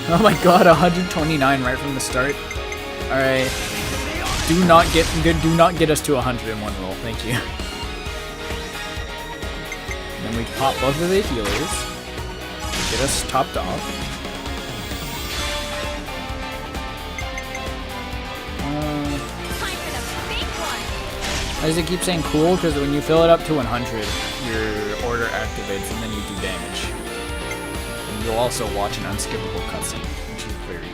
Oh my god, 129 right from the start. Alright. Do not get us to 100 in one roll, thank you. Then we pop both of the healers. Get us topped off. Time for the big one. Why does it keep saying cool? Because when you fill it up to 100, your order activates and then you do damage. And you'll also watch an unskippable cutscene, which is very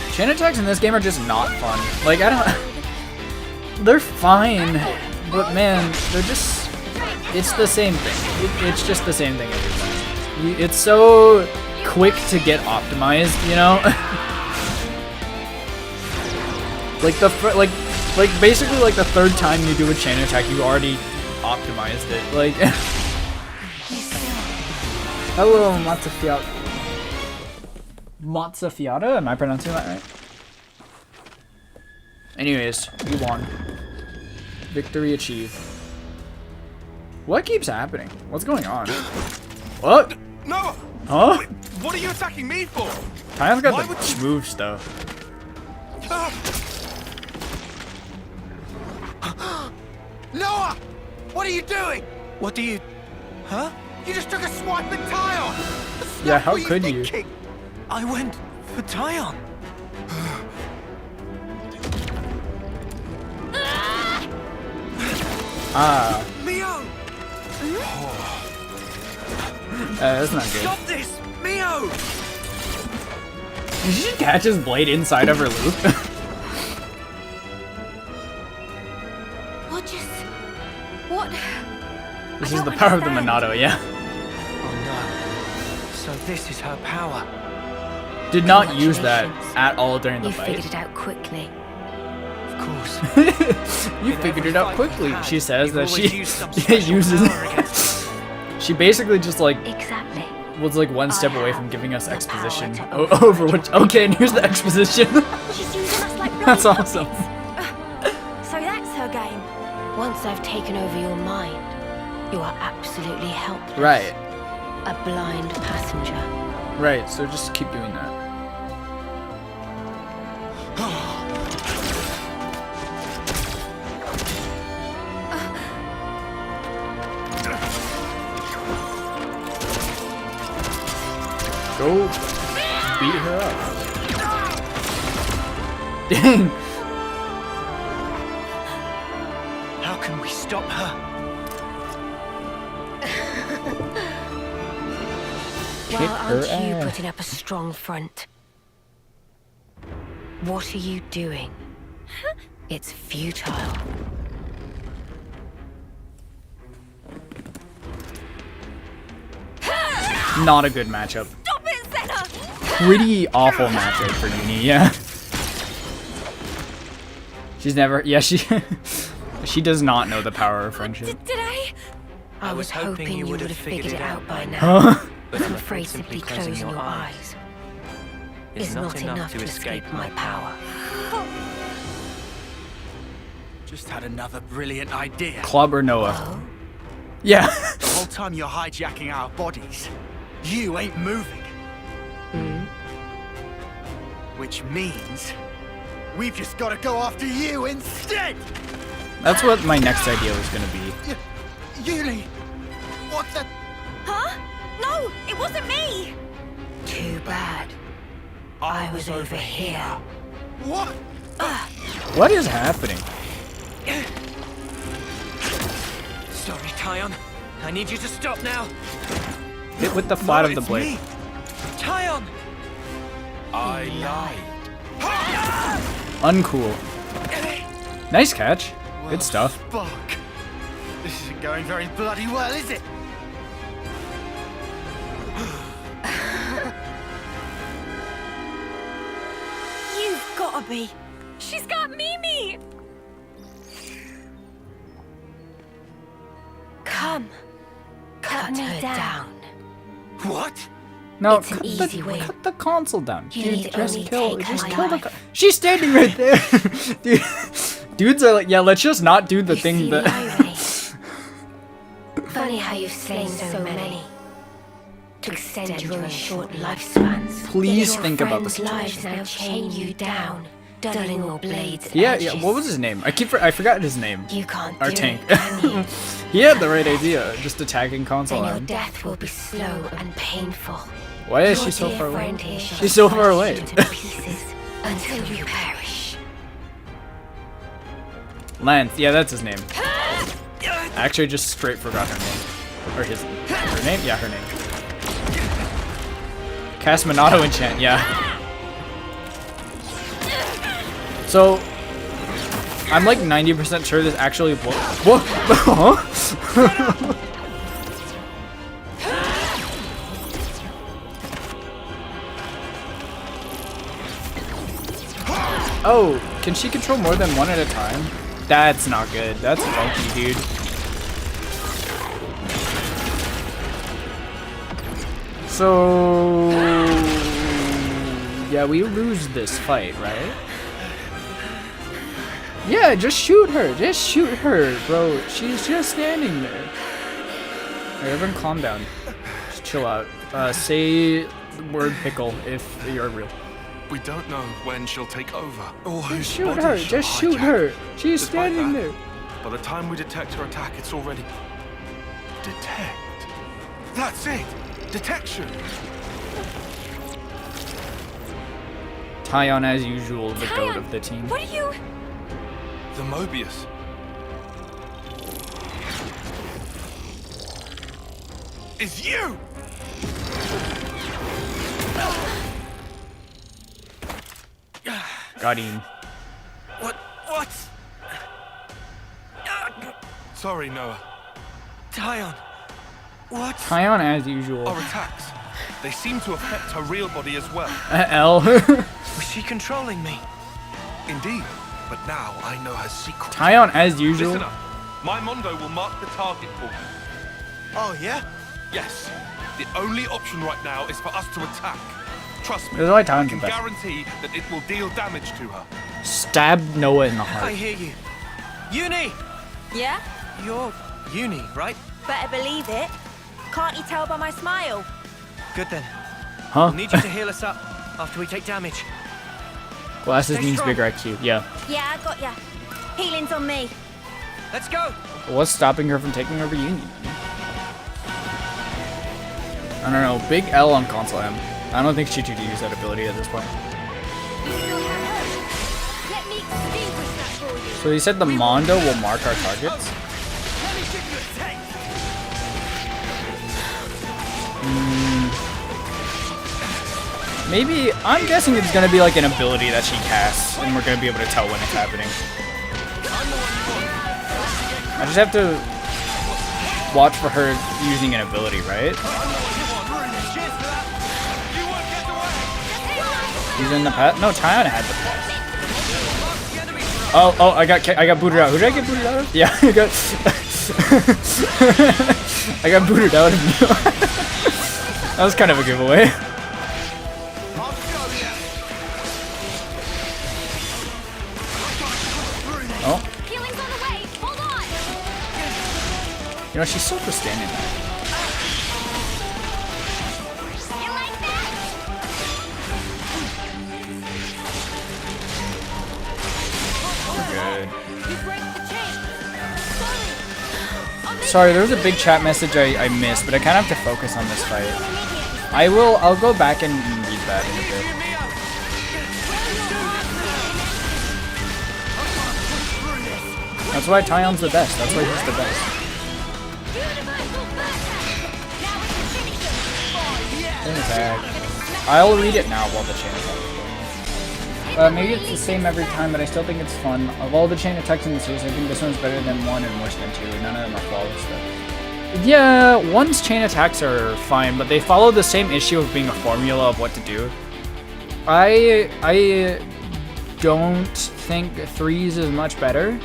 cool. Chain attacks in this game are just not fun. Like, I don't... They're fine, but man, they're just... It's the same thing. It's just the same thing every time. It's so quick to get optimized, you know? Like basically like the third time you do a chain attack, you already optimized it. Like, hello, Mazzafiata. Mazzafiata? Am I pronouncing that right? Anyways, we won. Victory achieved. What keeps happening? What's going on? What? No! Huh? Wait, what are you attacking me for? Tyon's got Why the would you- smooth stuff. Noah! What are you doing? What do you... Huh? You just took a swipe at Tyon! That's Yeah, not how what could you? thinking. I went for Tyon. Ah, Mio! that's not good. Stop this! Mio! Did she just catch his blade inside of her loop? What? This I is don't the power of the understand. Monado, yeah. Oh no. So this is her power. Did not use that at all during the You figured fight. it out quickly. Of course. You figured it out quickly, she says that she Used some special uses power against She basically just like Exactly. was like one step I away have from giving us the exposition power to over which. Okay, and here's the exposition. She's using us like That's bloody awesome. puppets. So that's her game. Once I've taken over your mind, you are absolutely helpless. Right, A blind passenger. right. So just keep doing that. Go beat her up. Dang. How can we stop her? Kick Well, her aren't you ass. putting up a strong front? What are you doing? It's futile. Not a good matchup. Stop it, Senna! Pretty awful matchup for Uni, yeah. She's never, yeah, she, She does not know the power of friendship. Did I? I was hoping you would have figured it out by now. Huh? But I'm afraid simply closing your eyes is not enough to escape my power. Just had another brilliant idea. Club or Noah? Yeah. The whole time you're hijacking our bodies, you ain't moving. Which means we've just got to go after you instead. That's what my next idea was gonna be. Yuli, what the? Huh? No, it wasn't me. Too bad. I was over here. What? What is happening? Sorry, Tyon. I need you to stop now. Hit with the flat No, of the it's blade. me. Tyon! I lied. Uncool. Nice catch. Good stuff. Fuck. This isn't going very bloody well, is it? You've gotta be. She's got Mimi. Come. Cut me down. What? No, It's an cut easy the, way. cut the console down. You Dude, need just only kill take just my kill the life. She's standing right there. Dude, dudes are like, yeah, let's just not do the You thing see that the irony? Funny how you've slain so many. To extend your own short lifespans. Please Your think about the friends' lives now chain you down, dulling your blades. Yeah, edges. yeah, what was his name? I forgot his name. You can't Our do tank. it, can you? He had the right idea, just attacking console Then your arm. death will be slow and painful. Why is Your she so dear far away? friend here shall She's so far smash away. you to pieces until you perish. Lance, yeah, that's his name. I actually just straight forgot her name. Or her name? Yeah, her name. Cast Monado enchant, yeah. So, I'm like 90% sure this actually what? Huh? Oh, can she control more than one at a time? That's not good. That's funky, dude. So, yeah, we lose this fight, right? Yeah, just shoot her. Just shoot her, bro. She's just standing there. Alright, everyone calm down. Just chill out. Say the word pickle if you're real. We don't know when she'll take over, or Just whose shoot body her. she'll Just shoot hijack. her. She's Despite standing that, there. By the time we detect her attack, it's already... Detect? That's it! Detection! Tyon, as usual, the goat of the team. What are you? The Mobius. Is you! Got him. What? Sorry, Noah. Tyon! What? Tyon, as usual. Our attacks. They seem to affect her real body as well. L. Was she controlling me? Indeed. But now I know her secret. Tyon, as usual. Listen up. My Mondo will mark the target for you. Oh yeah? Yes. The only option right now is for us to attack. Trust me. That's why I Tyon's can the best. guarantee that it will deal damage to her. Stab Noah in the I heart. hear you. Uni! Yeah? You're Uni, right? Better believe it. Can't you tell by my smile? Good then. Huh? We'll need you to heal us up after we take damage. Glasses Stay means strong. bigger IQ. Yeah. Yeah, I got ya. Healing's on me. Let's go! What's stopping her from taking over Union? I don't know. Big L on console M. I don't think she should use that ability at this point. Let me extinguish that for you. So he said the Mondo will mark our targets. Let me give you a taste. Maybe, I'm guessing it's gonna be like an ability that she casts, and we're gonna be able to tell when it's happening. I just have to watch for her using an ability, right? He's in the pet? No, Tyon had the pet. Oh, I got booted out. Who did I get booted out of? Yeah, I got I got booted out of you. That was kind of a giveaway. Oh. Healing's on the way. Hold on. You know, she's so for standing there. You like that? Good. You break the chain. Sorry, there was a big chat message I missed, but I kind of have to focus on this fight. I'll go back and read that in a bit. That's why Tyon's the best. That's why he's the best. Chain attack. I'll read it now while the chain attack is going. Maybe it's the same every time, but I still think it's fun. Of all the chain attacks in the series, I think this one's better than 1 and worse than 2. None of them are flawless though. Yeah, 1's chain attacks are fine, but they follow the same issue of being a formula of what to do. I don't think 3's is much better.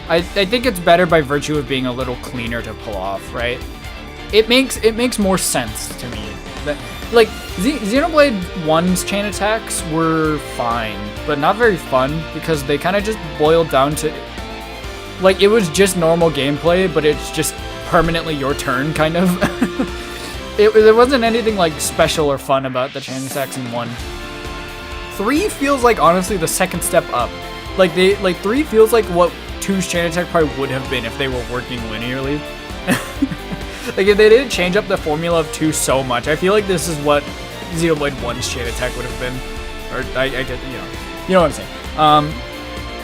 I think it's better by virtue of being a little cleaner to pull off, right? It makes more sense to me. That, like, Xenoblade 1's chain attacks were fine, but not very fun because they kind of just boiled down to, like, it was just normal gameplay, but it's just permanently your turn, kind of. There wasn't anything, like, special or fun about the chain attacks in 1. 3 feels like, honestly, the second step up. Like, 3 feels like what 2's chain attack probably would have been if they were working linearly. Like, if they didn't change up the formula of 2 so much, I feel like this is what Xenoblade 1's chain attack would have been. Or, I get, you know what I'm saying.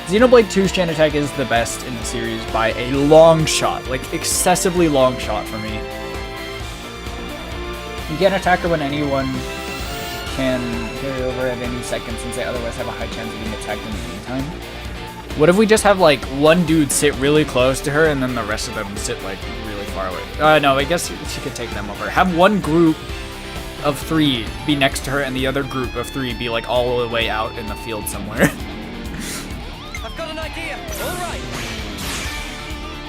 Xenoblade 2's chain attack is the best in the series by a long shot. Like, excessively long shot for me. You can't attack her when anyone can carry over at any second since they otherwise have a high chance of being attacked in the meantime. What if we just have, like, one dude sit really close to her and then the rest of them sit, like, really far away? No, I guess she could take them over. Have one group of 3 be next to her and the other group of 3 be, like, all the way out in the field somewhere. I've got an idea. All right.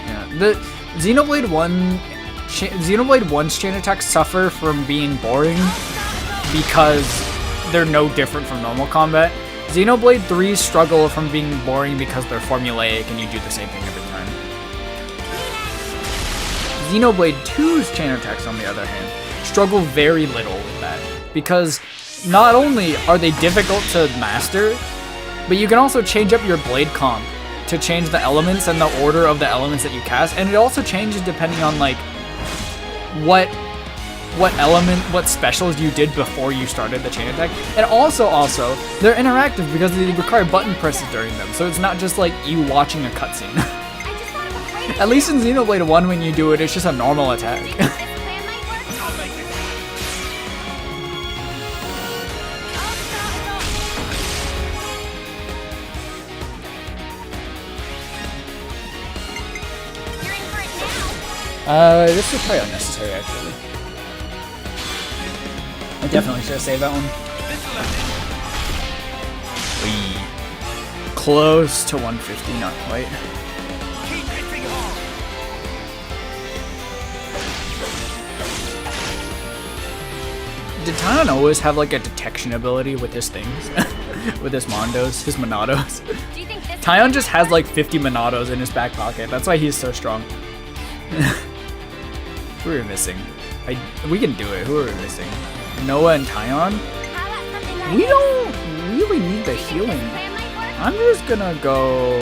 Yeah, the Xenoblade 1's chain attacks suffer from being boring because they're no different from normal combat. Xenoblade 3's struggle from being boring because they're formulaic and you do the same thing every time. Xenoblade 2's chain attacks, on the other hand, struggle very little with that because not only are they difficult to master, but you can also change up your blade comp to change the elements and the order of the elements that you cast, and it also changes depending on, like, what specials you did before you started the chain attack. And also, they're interactive because they require button presses during them, so it's not just like you watching a cutscene. At least in Xenoblade 1, when you do it, it's just a normal attack. This is probably unnecessary, actually. I definitely should have saved that one. Wee. Close to 150, not quite. Did Tyon always have, like, a detection ability with his things? With his Mondos, his Monados? Tyon just has, like, 50 Monados in his back pocket. That's why he's so strong. Who are we missing? We can do it. Who are we missing? Noah and Tyon? We don't really need the healing. I'm just gonna go...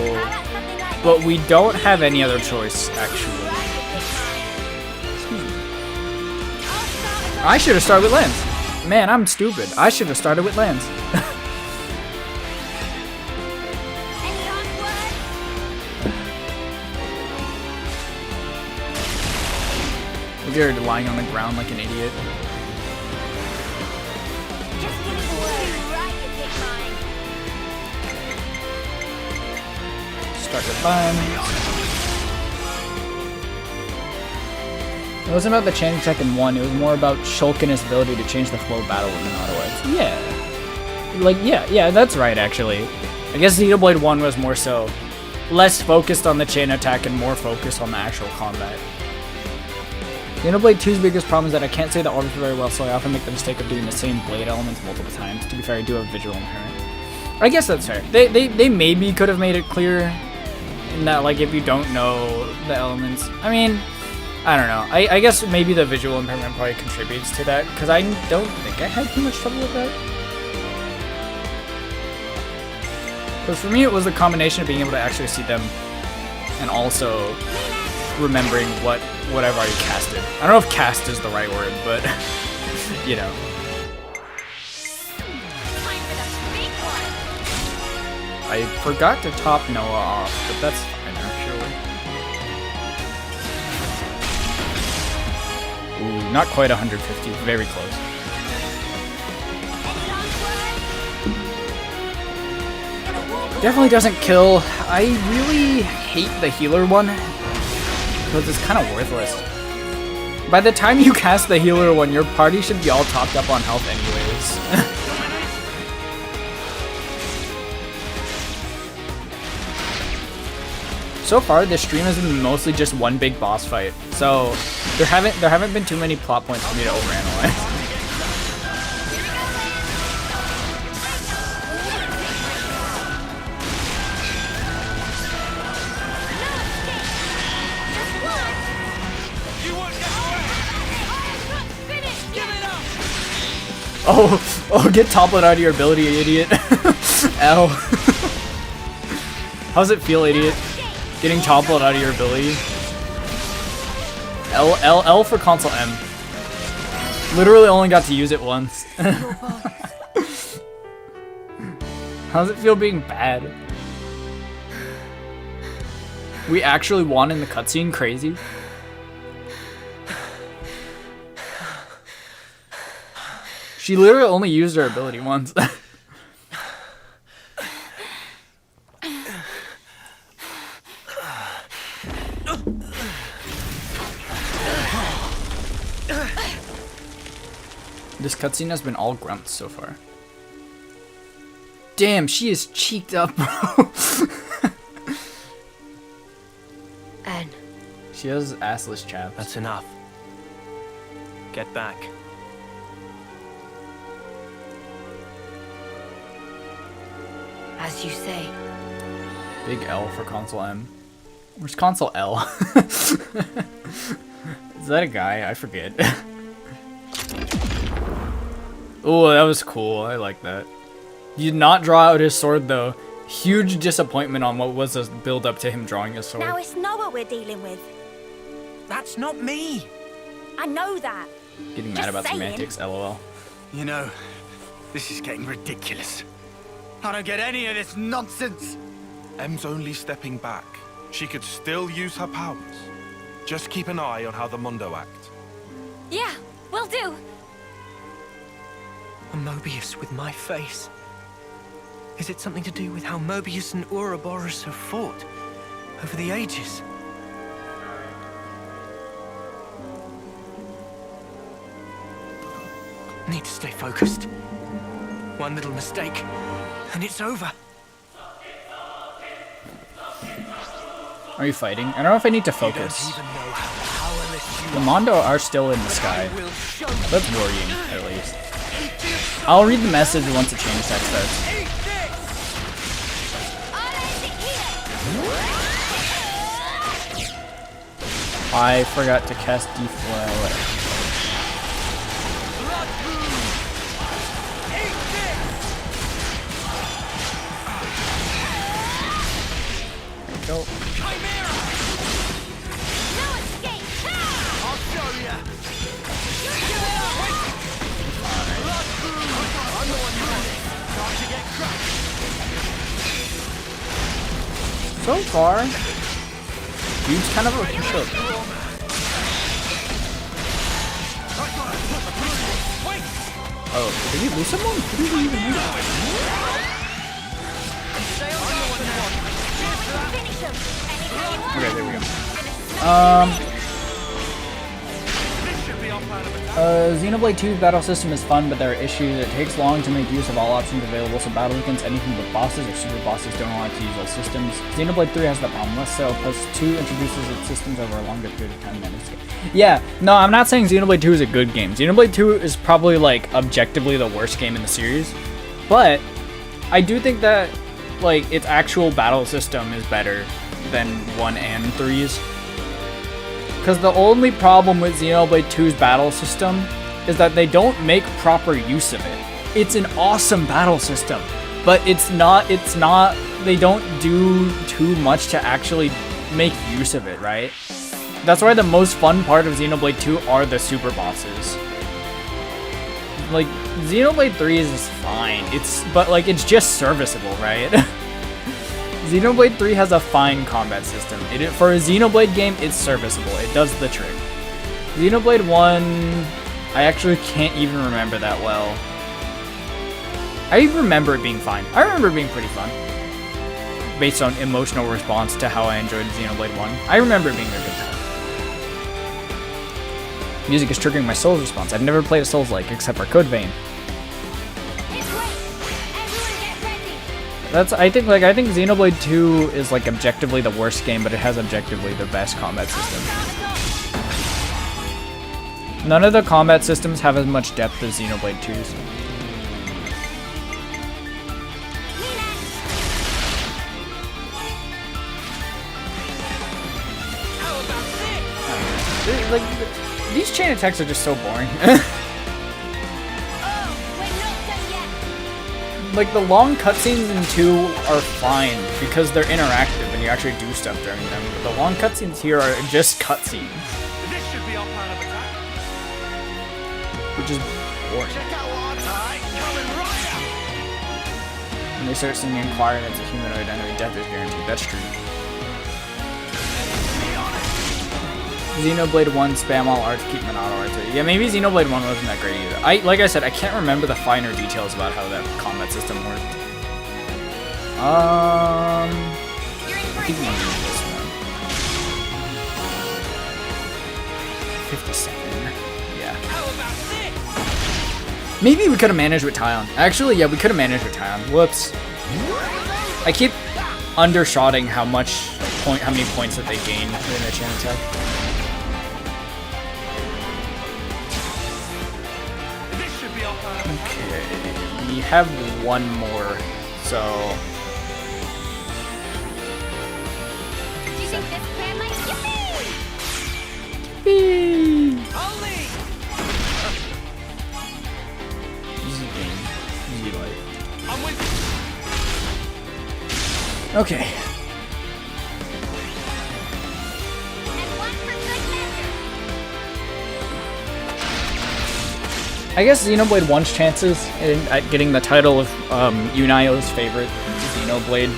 But we don't have any other choice, actually. Excuse me. I should have started with Lance. Man, I'm stupid. I should have started with Lance. You're lying on the ground like an idiot. Just give me the word. Right, you take mine. Start the fun. It wasn't about the chain attack in 1, it was more about Shulk and his ability to change the flow of battle with Minato. Yeah. Like, yeah, that's right, actually. I guess Xenoblade 1 was more so less focused on the chain attack and more focused on the actual combat. Xenoblade 2's biggest problem is that I can't say the orbs very well, so I often make the mistake of doing the same blade elements multiple times. To be fair, I do have visual impairment. I guess that's fair. They maybe could have made it clear in that, like, if you don't know the elements. I mean, I don't know. I guess maybe the visual impairment probably contributes to that, because I don't think I had too much trouble with that. Because for me, it was a combination of being able to actually see them and also remembering what I've already casted. I don't know if cast is the right word, but, you know. I forgot to top Noah off, but that's fine, actually. Ooh, not quite 150, very close. Definitely doesn't kill. I really hate the healer one, because it's kind of worthless. By the time you cast the healer one, your party should be all topped up on health anyways. So far, this stream has been mostly just one big boss fight, so there haven't been too many plot points for me to overanalyze. Oh, get toppled out of your ability, you idiot. Ow. How's it feel, idiot? Getting toppled out of your ability. L for console M. Literally only got to use it once. How's it feel being bad? We actually won in the cutscene? Crazy. She literally only used her ability once. This cutscene has been all grunts so far. Damn, she is cheeked up, bro. Anne. She has assless chaps. That's enough. Get back. As you say. Big L for console M. Where's console L? Is that a guy? I forget. Oh, that was cool. I like that. He did not draw out his sword, though. Huge disappointment on what was a build up to him drawing his sword. Now it's Noah we're dealing with. That's not me! I know that. Getting mad Just about saying. semantics, lol. You know, this is getting ridiculous. I don't get any of this nonsense. M's only stepping back. She could still use her powers. Just keep an eye on how the Mundo act. Yeah, will do. A Mobius with my face. Is it something to do with how Mobius and Ouroboros have fought over the ages? Need to stay focused. One little mistake, and it's over. Are you fighting? I don't know if I need to focus. The Mondo are still in the sky. That's worrying, at least. I'll read the message once the chain attack starts. I forgot to cast deflower. Go. So far, dude's kind of a push-up. Oh, did he lose someone? Who did he even lose? Okay, there we go. Xenoblade 2's battle system is fun, but there are issues. It takes long to make use of all options available, so battles against anything but bosses or super bosses don't allow to use those systems. Xenoblade 3 has the problem, less so, plus 2 introduces its systems over a longer period of time than its game. Yeah, no, I'm not saying Xenoblade 2 is a good game. Xenoblade 2 is probably, like, objectively the worst game in the series, but I do think that, like, its actual battle system is better than 1 and 3's. Because the only problem with Xenoblade 2's battle system is that they don't make proper use of it. It's an awesome battle system, but they don't do too much to actually make use of it, right? That's why the most fun part of Xenoblade 2 are the super bosses. Like, Xenoblade 3 is fine, but like, it's just serviceable, right? Xenoblade 3 has a fine combat system. For a Xenoblade game, it's serviceable. It does the trick. Xenoblade 1, I actually can't even remember that well. I remember it being fine. I remember it being pretty fun. Based on emotional response to how I enjoyed Xenoblade 1. I remember it being a good time. Music is triggering my Souls response. I've never played a Souls-like except for Code Vein. I think Xenoblade 2 is like objectively the worst game, but it has objectively the best combat system. None of the combat systems have as much depth as Xenoblade 2's. Like, these chain attacks are just so boring. Like, the long cutscenes in 2 are fine because they're interactive and you actually do stuff during them. But the long cutscenes here are just cutscenes. This should be our plan of attack. Which is boring. Check out our tie coming right out. When they start singing choir and it's a humanoid enemy, death is guaranteed. That's true. Xenoblade 1 spam all arts, keep an auto arts. Yeah, maybe Xenoblade 1 wasn't that great either. Like I said, I can't remember the finer details about how that combat system worked. I think we need this one. 57. Yeah. Maybe we could have managed with Tyon. Actually, yeah, we could have managed with Tyon. Whoops. I keep undershotting how many points that they gain in the chain attack. Okay, we have one more, so... Do you think this plan might Easy game. Easy life. I'm with you. Okay. And one for good measure. I guess Xenoblade 1's chances at getting the title of Yunayo's favorite Xenoblade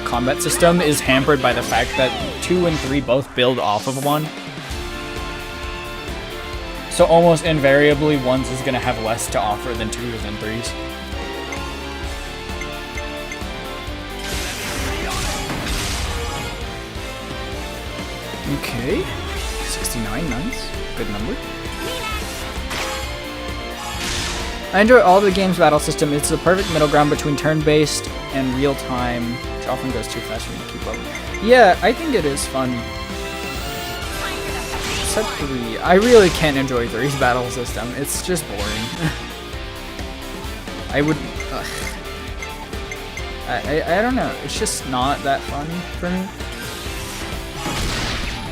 combat system is hampered by the fact that 2 and 3 both build off of 1. So almost invariably 1's is going to have less to offer than 2's and 3's. Okay. 69, nice. Good number. I enjoy all the game's battle system. It's the perfect middle ground between turn-based and real-time, which often goes too fast for me to keep up. Yeah, I think it is fun. Except 3. I really can't enjoy 3's battle system. It's just boring. I would... I don't know. It's just not that fun for me.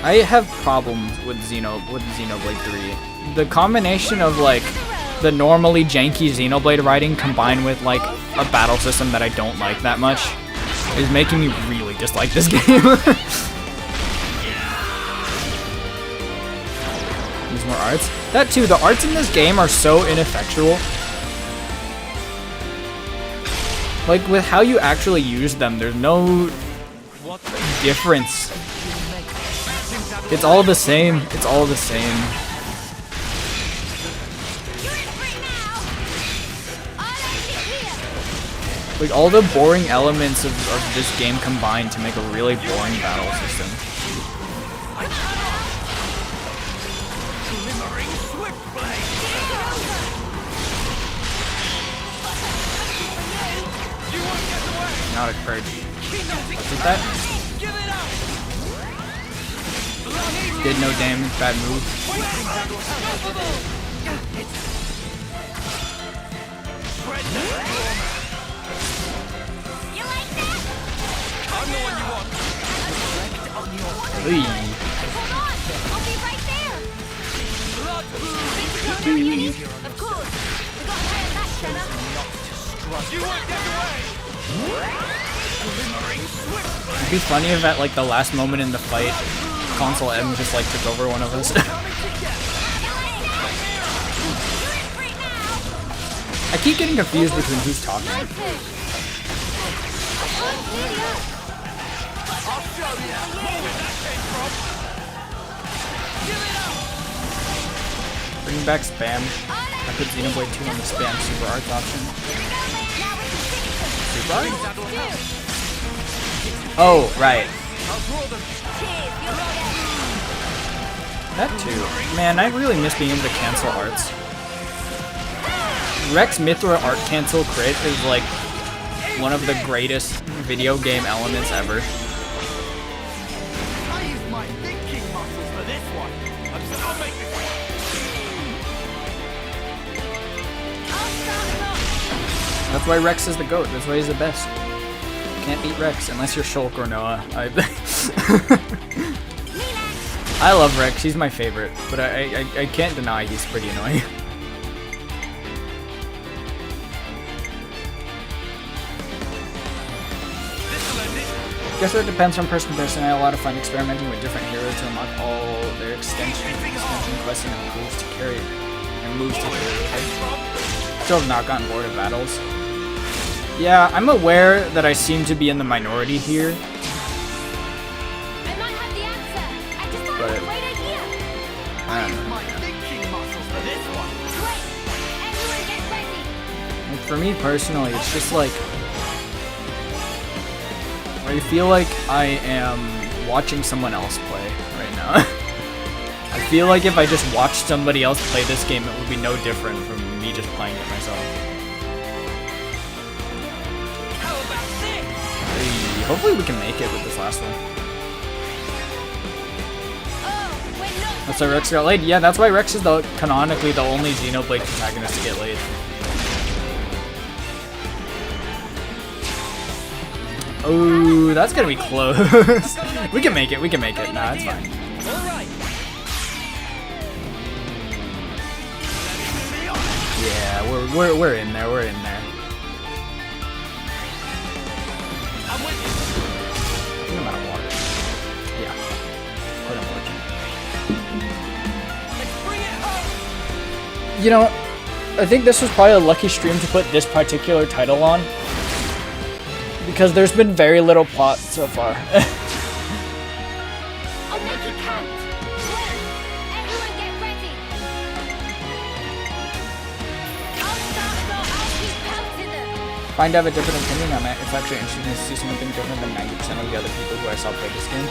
I have problems with Xenoblade 3. The combination of, like, the normally janky Xenoblade writing combined with, like, a battle system that I don't like that much is making me really dislike this game. There's more arts. That too, the arts in this game are so ineffectual. Like, with how you actually use them, there's no difference. It's all the same. It's all the same. Like, all the boring elements of this game combined to make a really boring battle system. hypnotic purge. Did that? Did no damage, bad move. You like that? I'm the one you want. Oy. Hold on! I'll be right there! Blood Of course! We got higher back, Shanna! You won't get away! Glimmering swift. It'd be funny if at like the last moment in the fight, Console M just like took over one of us. I keep getting confused between who's talking. I'll show you where that came from. Give it up! Bring back spam. I put Xenoblade 2 on the spam super arts option. Super art? Oh, right. That too. Man, I really miss being able to cancel arts. Rex Mithra art cancel crit is like one of the greatest video game elements ever. I use my thinking muscles for this one. I'll make this. That's why Rex is the GOAT. That's why he's the best. Can't beat Rex unless you're Shulk or Noah. I love Rex. He's my favorite, but I can't deny he's pretty annoying. Guess that depends from person to person. I had a lot of fun experimenting with different heroes to unlock all their extension quests and moves to carry and moves to carry. Okay? Still have not gotten bored of battles. Yeah, I'm aware that I seem to be in the minority here. I might have the answer. I just thought But of a great idea. I don't know. My thinking muscles for this one. Great. Everyone get ready. Like, for me personally, it's just like I feel like I am watching someone else play right now. I feel like if I just watched somebody else play this game, it would be no different from me just playing it myself. How about this? Hey, hopefully we can make it with this last one. Oh, wait, no. That's why Rex got laid. Yeah, that's why Rex is canonically the only Xenoblade protagonist to get laid. Oh, that's gonna be close. We can make it. We can make it. Nah, it's fine. All right. Yeah, we're in there. We're in there. I'm with you. I think I'm out of water. Yeah. Quite unfortunate. Let's bring it home. You know, I think this was probably a lucky stream to put this particular title on. Because there's been very little plot so far. I'll make it count. Wait. Everyone get ready. I'll start, so I'll keep counting them. Find I have a different opinion on it. It's actually interesting to see something different than 90% of the other people who I saw play this game.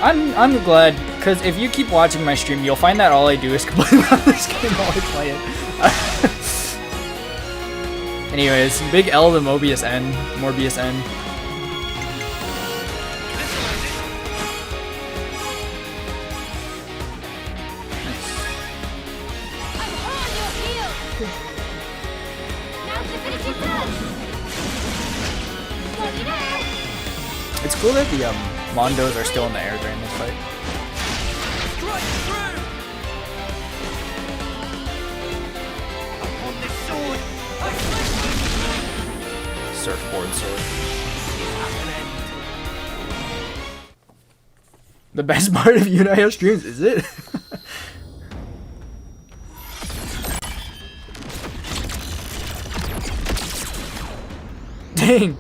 I'm glad, because if you keep watching my stream, you'll find that all I do is complain about this game while I play it. Anyways, big L to Morbius N. I'm on your heels. Now to finish it touch. Slow down. It's cool that the Mondos are still in the air during this fight. Strike through. I want this sword. Surfboard sword. The best part of Yunayo streams, is it? Dang!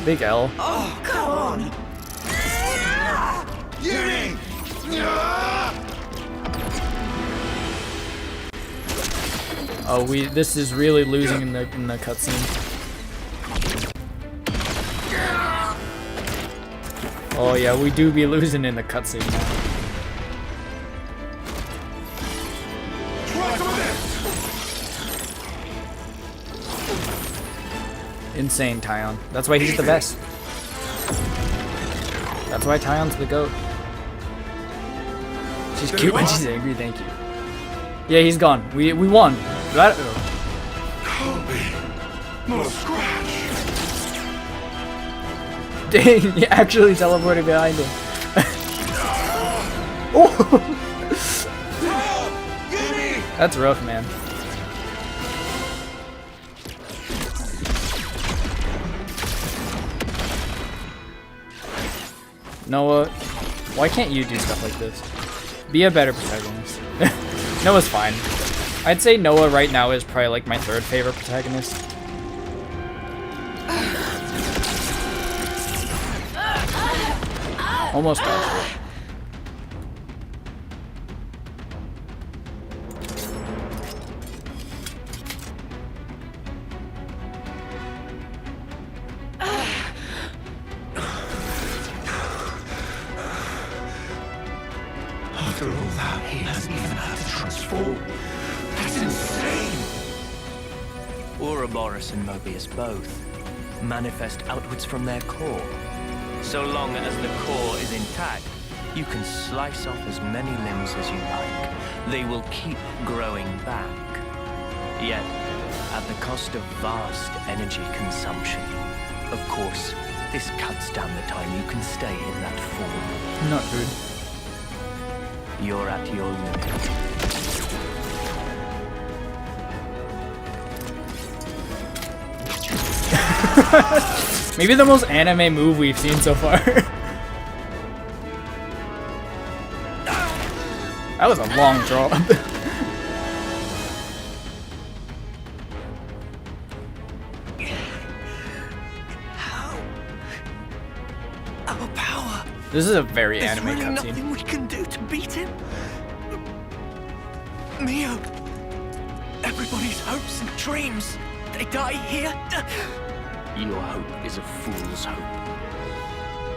Big L. Oh, come on. Yuri! Oh, this is really losing in the cutscene. Oh yeah, we do be losing in the cutscene now. Insane, Tyon. That's why he's the best. That's why Tyon's the GOAT. She's cute when she's angry, thank you. Yeah, he's gone. We won. That, dang, he actually teleported behind him. Oh! That's rough, man. Noah, why can't you do stuff like this? Be a better protagonist. Noah's fine. I'd say Noah right now is probably like my third favorite protagonist. Almost got it. After all that, he hasn't even had to transform. That's insane! Ouroboros and Mobius both manifest outwards from their core. So long as the core is intact, you can slice off as many limbs as you like. They will keep growing back. Yet, at the cost of vast energy consumption. Of course, this cuts down the time you can stay in that form. Not good. You're at your limit. Maybe the most anime move we've seen so far. That was a long draw. Our power. This is a very There's anime really cutscene. nothing we can do to beat him. Mio. Everybody's hopes and dreams. They die here. Your hope is a fool's hope.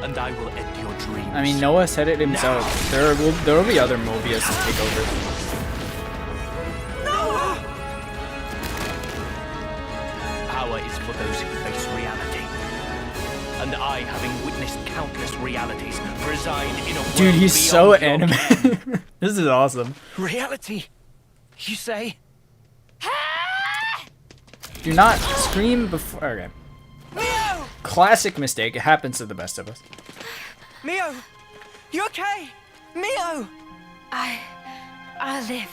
And I will end your dreams. I mean, Noah said it himself. There will be other Mobius to take over. Power is for those who face reality. And I, having witnessed countless realities, reside in a world Dude, he's so beyond your anime. ken. This is awesome. Reality, you say? Do not scream before. Okay. Mio! Classic mistake. It happens to the best of us. Mio! You okay? Mio! I'll live.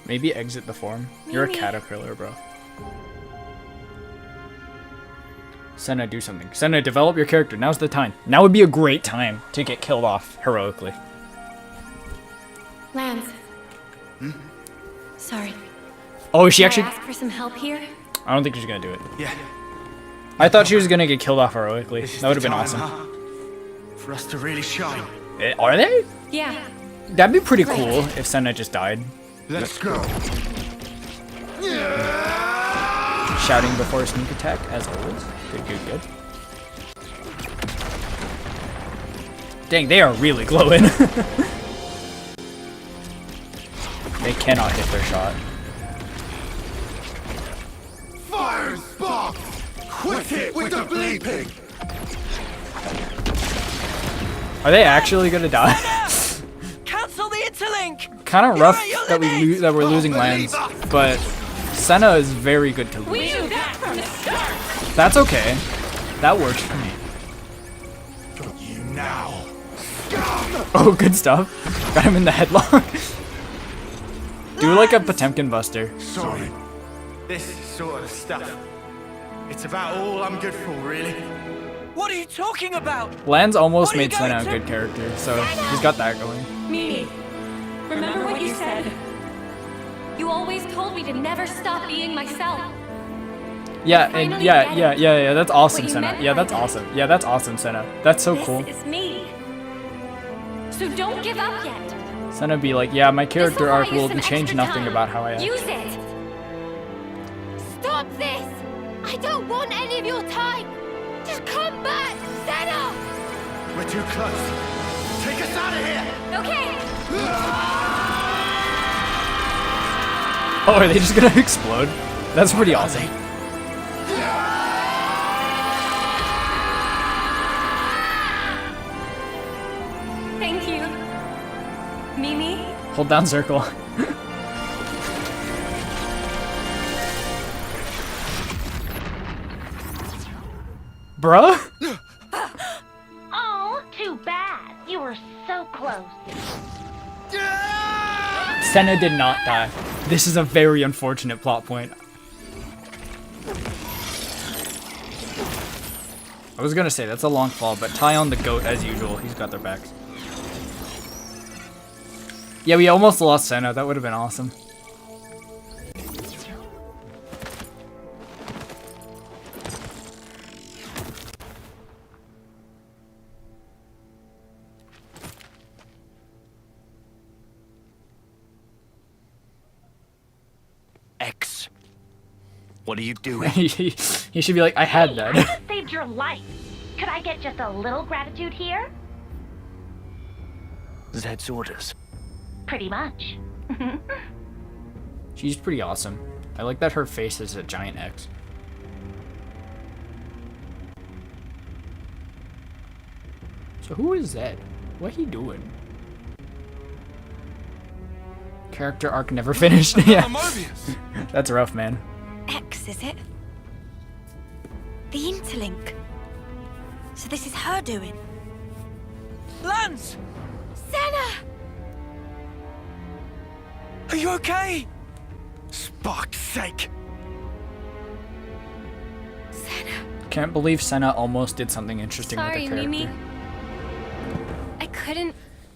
Maybe exit the form. You're a caterpillar, bro. Senna, do something. Senna, develop your character. Now's the time. Now would be a great time to get killed off heroically. Lance. Sorry. Oh, is she Can actually? I ask for some help here? I don't think she's gonna do it. Yeah. I thought she was gonna get killed off heroically. This is That would have the been time, awesome. huh? For us to really shine. Are they? Yeah. That'd be pretty cool if Senna just died. Let's go. Shouting before a sneak attack, as always. Good, good, good. Dang, they are really glowing. They cannot hit their shot. Fire spark! Quit it with the bleeping! Are they actually gonna die? Cancel the interlink! Kind of rough You're that we're losing lands, but Senna is very good to lose. We knew that from the start. That's okay. That works for me. You now! Oh, good stuff. Got him in the headlock. Do like a Potemkin Buster. Sorry. This sort of stuff. It's about all I'm good for, really. What are you talking about? Lands almost What are you made Senna a going to- good character, so he's got that going. Mimi, remember what you said? You always told me to never stop being myself. Yeah, and finally yeah, get yeah, it. yeah, that's awesome, What you Senna. meant Yeah, by that's that. awesome. Yeah, that's awesome, Senna. That's so This cool. is me. So don't give up yet. Senna be like, yeah, my character This'll buy arc you will some change extra nothing time. about how I am. Use it. Stop this. I don't want any of your time. Just come back, Senna. We're too close. Take us out of here! Okay! Oh, are they just gonna explode? That's pretty awesome. Thank you. Mimi? Hold down circle. Bruh? Oh, too bad. You were so close. Senna did not die. This is a very unfortunate plot point. I was gonna say, that's a long fall, but tie on the goat as usual. He's got their backs. Yeah, we almost lost Senna. That would have been awesome. X. What are you doing? He should be like, I had I that. just saved your life. Could I get just a little gratitude here? Zed's orders. Pretty much. She's pretty awesome. I like that her face is a giant X. So who is Zed? What he doing? Character arc never finished. Yeah, Mobius! that's rough, man. X, is it? The interlink. So this is her doing. Lance! Senna! Are you okay? Spark's sake! Senna. Can't believe Senna almost did something interesting Sorry, with the character. Mimi. I couldn't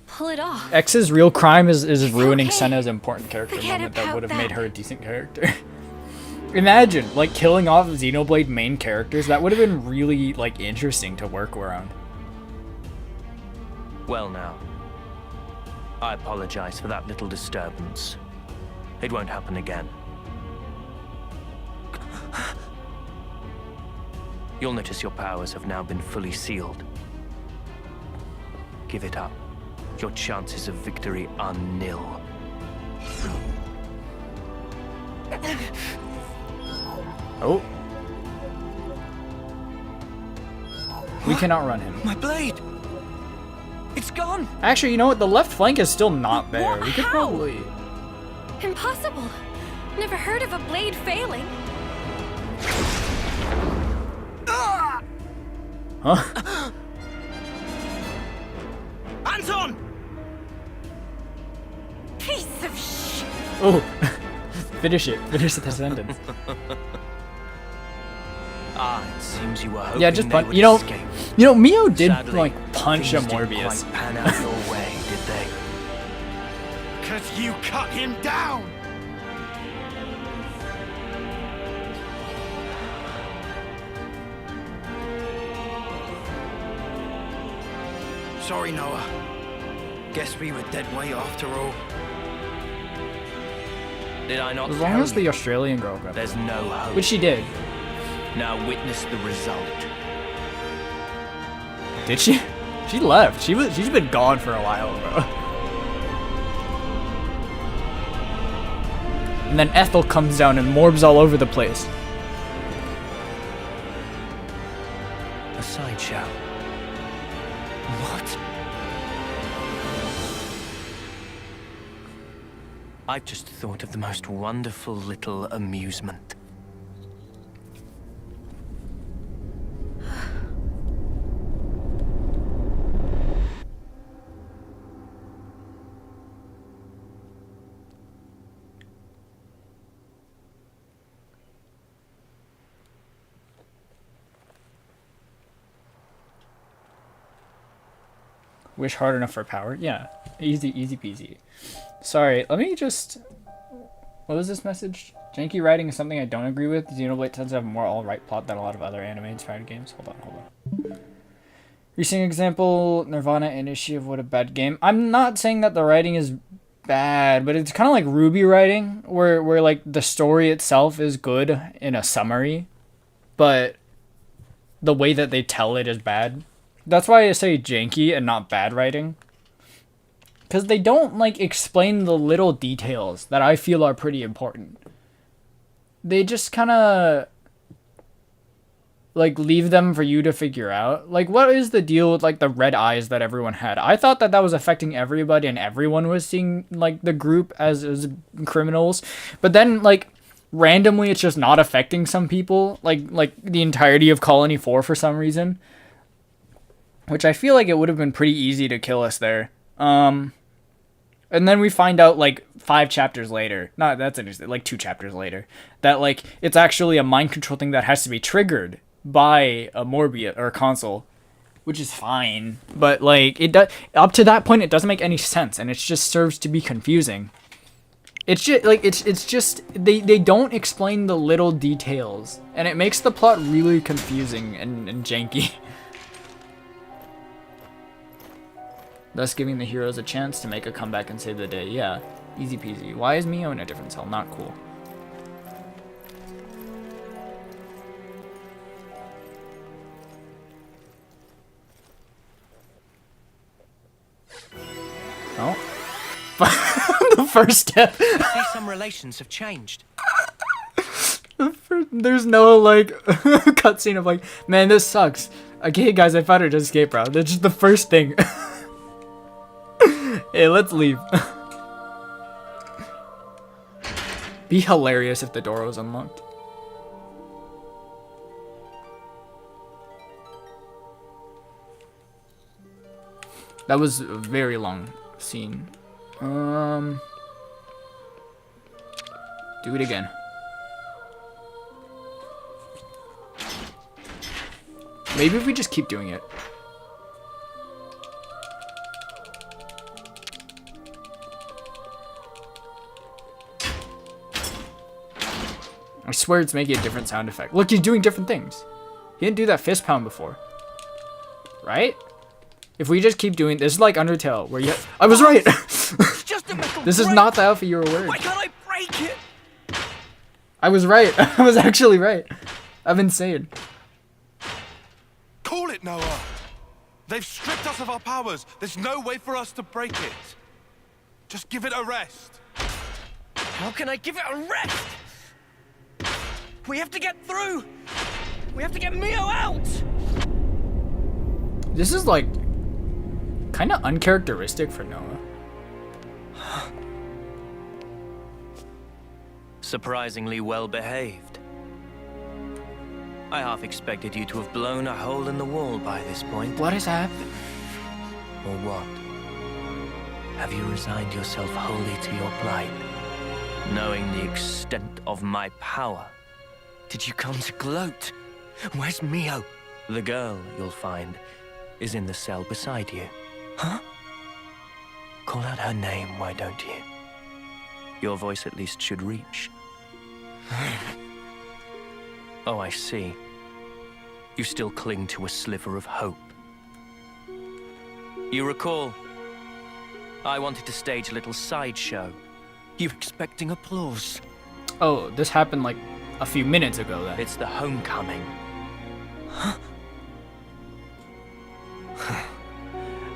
pull it off. X's real crime is ruining okay. Senna's important character Forget moment that about would have made that. her a decent character. Imagine, like, killing off Xenoblade main characters. That would have been really, like, interesting to work around. Well now. I apologize for that little disturbance. It won't happen again. You'll notice your powers have now been fully sealed. Give it up. Your chances of victory are nil. Oh. We cannot run him. My blade! It's gone! Actually, you know what? The left flank is still not there. What? We could How? probably... Impossible. Never heard of a blade failing. Huh? Anton! Piece of sh. Oh. Finish it. Finish the sentence. It seems you were hoping Yeah, just they punch. would You know, escape. Mio did, Sadly, like, punch a things didn't Morbius. quite pan out your way, did they? Cause you cut him down! Sorry, Noah. Guess we were dead weight after all. Did I not As tell long as the you? Australian girl got There's no hope. Which she did. Now witness the result. Did she? She left. She's been gone for a while, bro. And then Ethel comes down and morbs all over the place. A sideshow. What? I've just thought of the most wonderful little amusement. Wish hard enough for power. Yeah, easy peasy. Sorry, let me just... What was this message? Janky writing is something I don't agree with. Xenoblade tends to have a more all-right plot than a lot of other anime-inspired games. Hold on. Recent example, Nirvana Initiative, what a bad game. I'm not saying that the writing is bad, but it's kind of like Ruby writing, where like the story itself is good in a summary, but the way that they tell it is bad. That's why I say janky and not bad writing. Because they don't, like, explain the little details that I feel are pretty important. They just kind of, like, leave them for you to figure out. Like, what is the deal with, like, the red eyes that everyone had? I thought that that was affecting everybody and everyone was seeing, like, the group as criminals. But then, like, randomly it's just not affecting some people. Like the entirety of Colony 4 for some reason. Which I feel like it would have been pretty easy to kill us there. And then we find out, like, 5 chapters later, not, that's interesting, like 2 chapters later, that, like, it's actually a mind control thing that has to be triggered by a Morbius, or a console, which is fine, but, like, it does, up to that point, it doesn't make any sense, and it just serves to be confusing. It's just, like, it's just, they don't explain the little details, and it makes the plot really confusing and janky. Thus giving the heroes a chance to make a comeback and save the day. Yeah, easy peasy. Why is Mio in a different cell? Not cool. Oh. The first step. I see some relations have changed. There's no, like, cutscene of, like, man, this sucks. Okay, guys, I found her to escape route. That's just the first thing. Hey, let's leave. Be hilarious if the door was unlocked. That was a very long scene. Do it again. Maybe if we just keep doing it. I swear it's making a different sound effect. Look, he's doing different things. He didn't do that fist pound before. Right? If we just keep doing this, is like Undertale, where you I was right! This is not the outfit you were wearing. Why can't I break it? I was right. I was actually right. I'm insane. Call it, Noah. They've stripped us of our powers. There's no way for us to break it. Just give it a rest. How can I give it a rest? We have to get through. We have to get Mio out. This is like kind of uncharacteristic for Noah. Surprisingly well behaved. I half expected you to have blown a hole in the wall by this point. What has happened? Or what? Have you resigned yourself wholly to your plight? Knowing the extent of my power, did you come to gloat? Where's Mio? The girl, you'll find, is in the cell beside you. Huh? Call out her name, why don't you? Your voice at least should reach. Oh, I see. You still cling to a sliver of hope. You recall, I wanted to stage a little sideshow. You expecting applause? Oh, this happened like a few minutes ago then. It's the homecoming. Huh?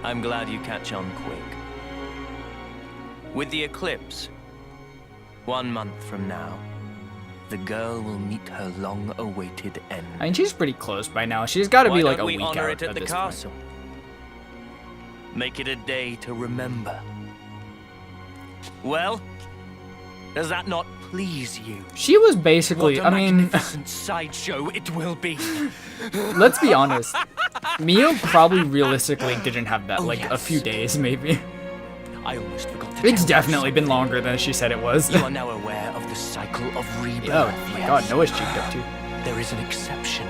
I'm glad you catch on quick. With the eclipse, 1 month from now, the girl will meet her long-awaited end. I mean, she's pretty close by now. She's got to be like a week out honor it at the this castle? point. Make it a day to remember. Well, does that not please you? She was basically, What a I mean, magnificent sideshow it will be. let's be honest. Mio probably realistically didn't have that, Oh, like, a yes. few days, maybe. I almost forgot to It's tell definitely you. been longer than she said it was. You are now aware of the cycle of rebirth. Oh my yes. god, Noah's cheeked up too. There is an exception.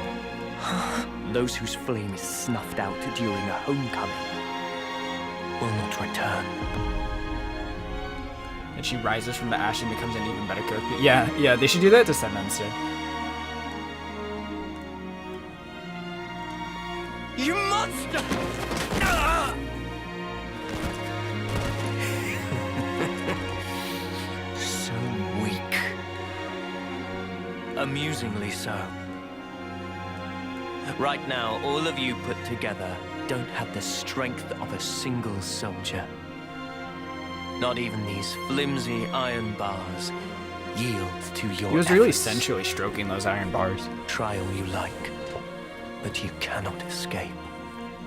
Those whose flame is snuffed out during a homecoming will not return. And she rises from the ash and becomes an even better character. Yeah, they should do that to Senna instead. You monster! Ah! So weak. Amusingly so. Right now, all of you put together don't have the strength of a single soldier. Not even these flimsy iron bars yield to your He was really efforts. sensually stroking those iron bars. Try all you like, but you cannot escape.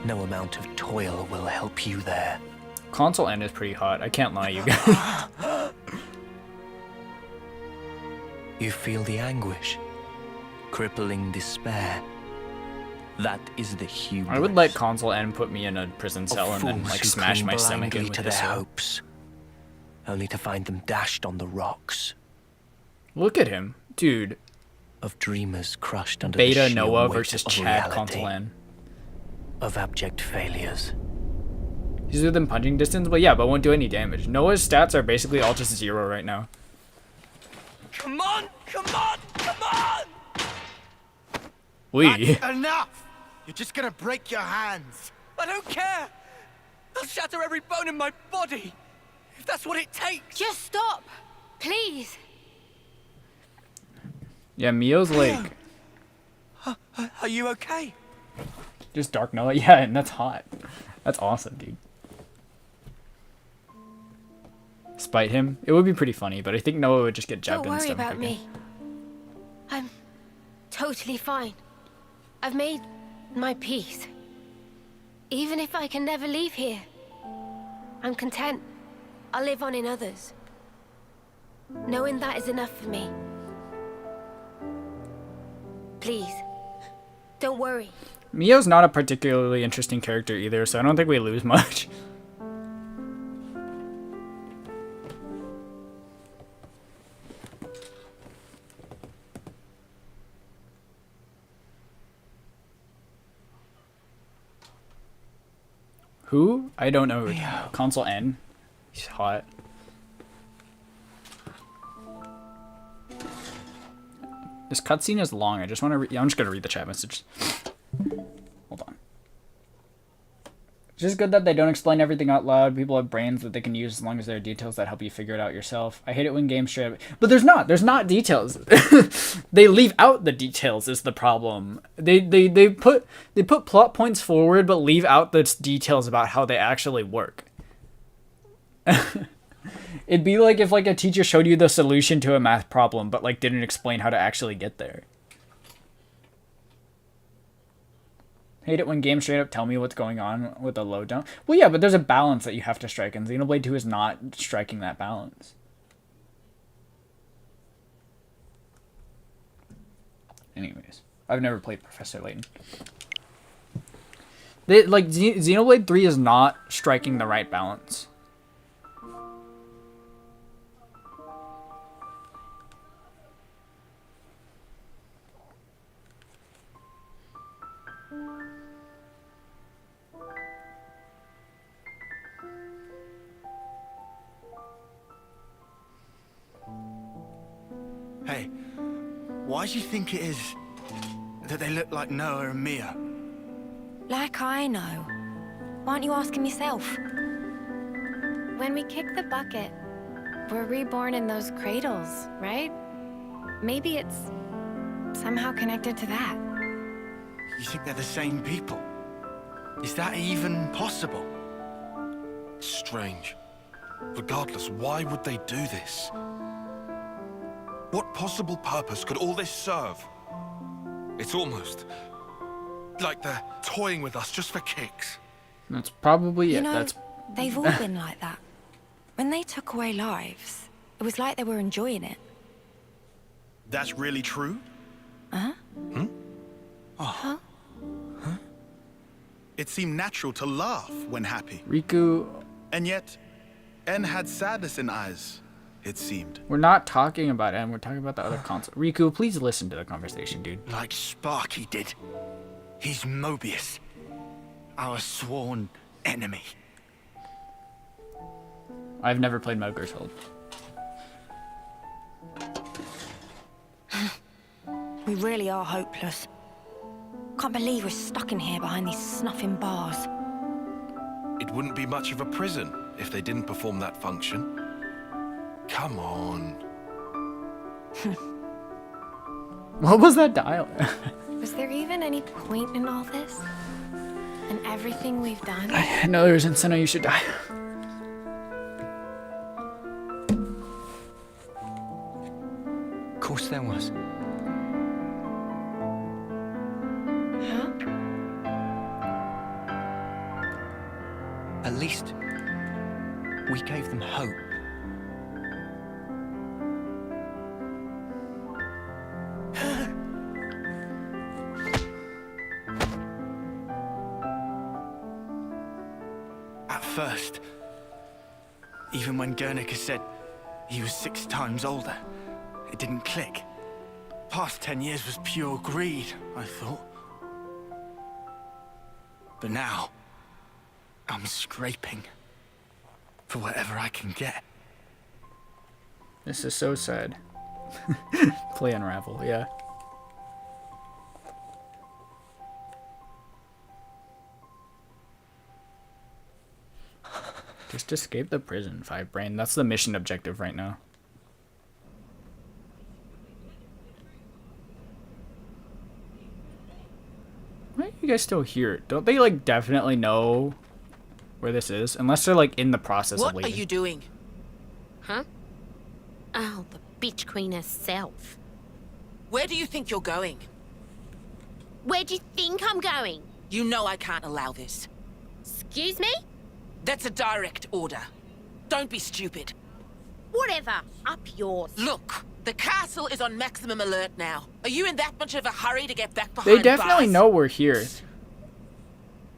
No amount of toil will help you there. Console end is pretty hot. I can't lie, you guys. You feel the anguish, crippling despair. That is the hubris. I would let console end put me in a prison cell and then fools like who smash cling my stomach blindly in with to this their sword. hopes, only to find them dashed on the rocks. Look at him, dude. Of dreamers crushed under the Beta sheer Noah weight versus of Chad reality. console end. Of abject failures. He's within punching distance, but yeah, but won't do any damage. Noah's stats are basically all just 0 right now. Come on! Come on! Come on! We. Enough! You're just gonna break your hands. I don't care! I'll shatter every bone in my body! If that's what it takes! Just stop! Please! Yeah, Mio's like Are you okay? just Dark Noah. Yeah, and that's hot. That's awesome, dude. Spite him. It would be pretty funny, but I think Noah would just get jabbed Don't in the worry stomach about again. me. I'm totally fine. I've made my peace. Even if I can never leave here, I'm content. I'll live on in others. Knowing that is enough for me. Please, don't worry. Mio's not a particularly interesting character either, so I don't think we lose much. Who? I don't know. Console N. He's hot. This cutscene is long. I just want to. I'm just gonna read the chat message. Hold on. It's just good that they don't explain everything out loud. People have brains that they can use as long as there are details that help you figure it out yourself. I hate it when games straight up. But there's not. There's not details. They leave out the details is the problem. They put plot points forward but leave out the details about how they actually work. It'd be like if like a teacher showed you the solution to a math problem but like didn't explain how to actually get there. Hate it when games straight up tell me what's going on with the load down. Well, yeah, but there's a balance that you have to strike, and Xenoblade 2 is not striking that balance. Anyways, I've never played Professor Layton. Xenoblade 3 is not striking the right balance. Hey, why do you think it is that they look like Noah and Mia? Like I know. Why aren't you asking yourself? When we kick the bucket, we're reborn in those cradles, right? Maybe it's somehow connected to that. You think they're the same people? Is that even possible? Strange. Regardless, why would they do this? What possible purpose could all this serve? It's almost like they're toying with us just for kicks. That's probably You it. know, That's they've all been like that. When they took away lives, it was like they were enjoying it. That's really true? Uh-huh. Oh. Huh? It seemed natural to laugh when happy. Riku. And yet, N had sadness in eyes, it seemed. We're not talking about N. We're talking about the other console. Riku, please listen to the conversation, dude. Like Sparky did. He's Mobius, our sworn enemy. I've never played Metal Gear Solid. We really are hopeless. Can't believe we're stuck in here behind these snuffing bars. It wouldn't be much of a prison if they didn't perform that function. Come on. What was that dialogue? Was there even any point in all this? And everything we've done. I had no reason to know you should die. Of course there was. Huh? At least we gave them hope. At first, even when Guernica said he was 6 times older, it didn't click. Past 10 years was pure greed, I thought. But now, I'm scraping for whatever I can get. This is so sad. Play Unravel, yeah. Just escape the prison, 5 brain. That's the mission objective right now. Why are you guys still here? Don't they, like, definitely know where this is? Unless they're, like, in the process of What leaving. are you doing? Huh? Oh, the bitch queen herself. Where do you think you're going? Where do you think I'm going? You know I can't allow this. Excuse me? That's a direct order. Don't be stupid. Whatever. Up yours. Look, the castle is on maximum alert now. Are you in that much of a hurry to get back behind They definitely bars? know we're here.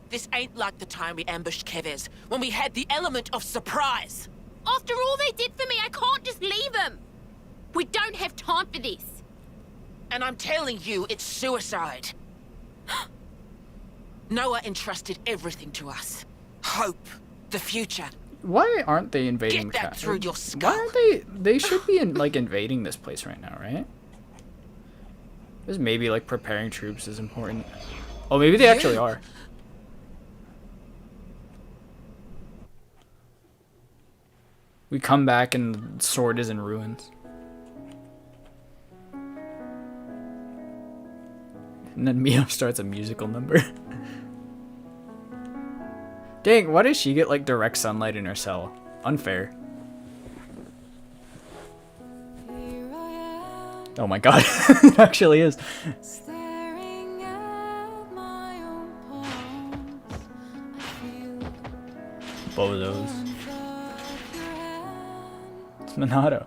This ain't like the time we ambushed Keves, when we had the element of surprise. After all they did for me, I can't just leave them. We don't have time for this. And I'm telling you, it's suicide. Noah entrusted everything to us. Hope. The future. Why aren't they invading Get that the through your skull. Why aren't they? They should be like invading this place right now, right? Because maybe like preparing troops is important. Oh, maybe they actually are. We come back and the sword is in ruins. And then Mio starts a musical number. Dang, why does she get like direct sunlight in her cell? Unfair. Oh my god, it actually is. Bozos. It's Minato.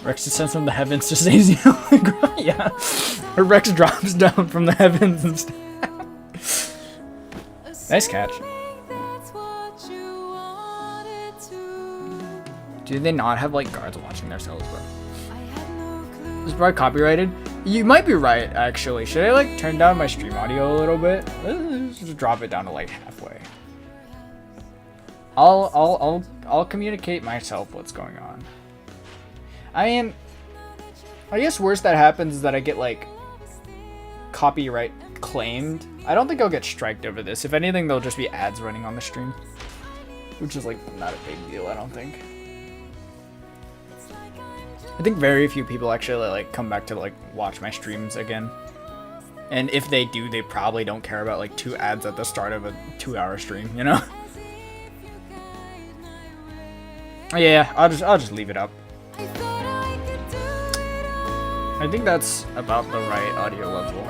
Rex descends from the heavens to save you. Yeah. Or Rex drops down from the heavens instead. Nice catch. Do they not have like guards watching their cells, bro? Is probably copyrighted. You might be right, actually. Should I like turn down my stream audio a little bit? Let's just drop it down to like halfway. I'll communicate myself what's going on. I mean, I guess worst that happens is that I get like copyright claimed. I don't think I'll get striked over this. If anything, there'll just be ads running on the stream, which is like not a big deal, I don't think. I think very few people actually like come back to like watch my streams again. And if they do, they probably don't care about like 2 ads at the start of a 2-hour stream, you know? Yeah, I'll just leave it up. I think that's about the right audio level.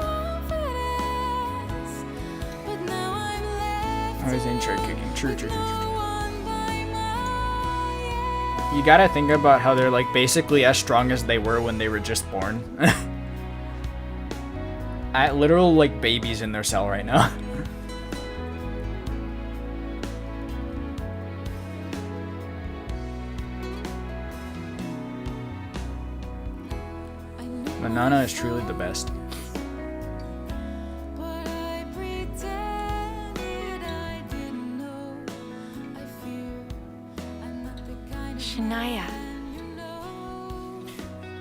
I was in church cooking. True. You gotta think about how they're like basically as strong as they were when they were just born. At literal like babies in their cell right now. Manana is truly the best. Shania.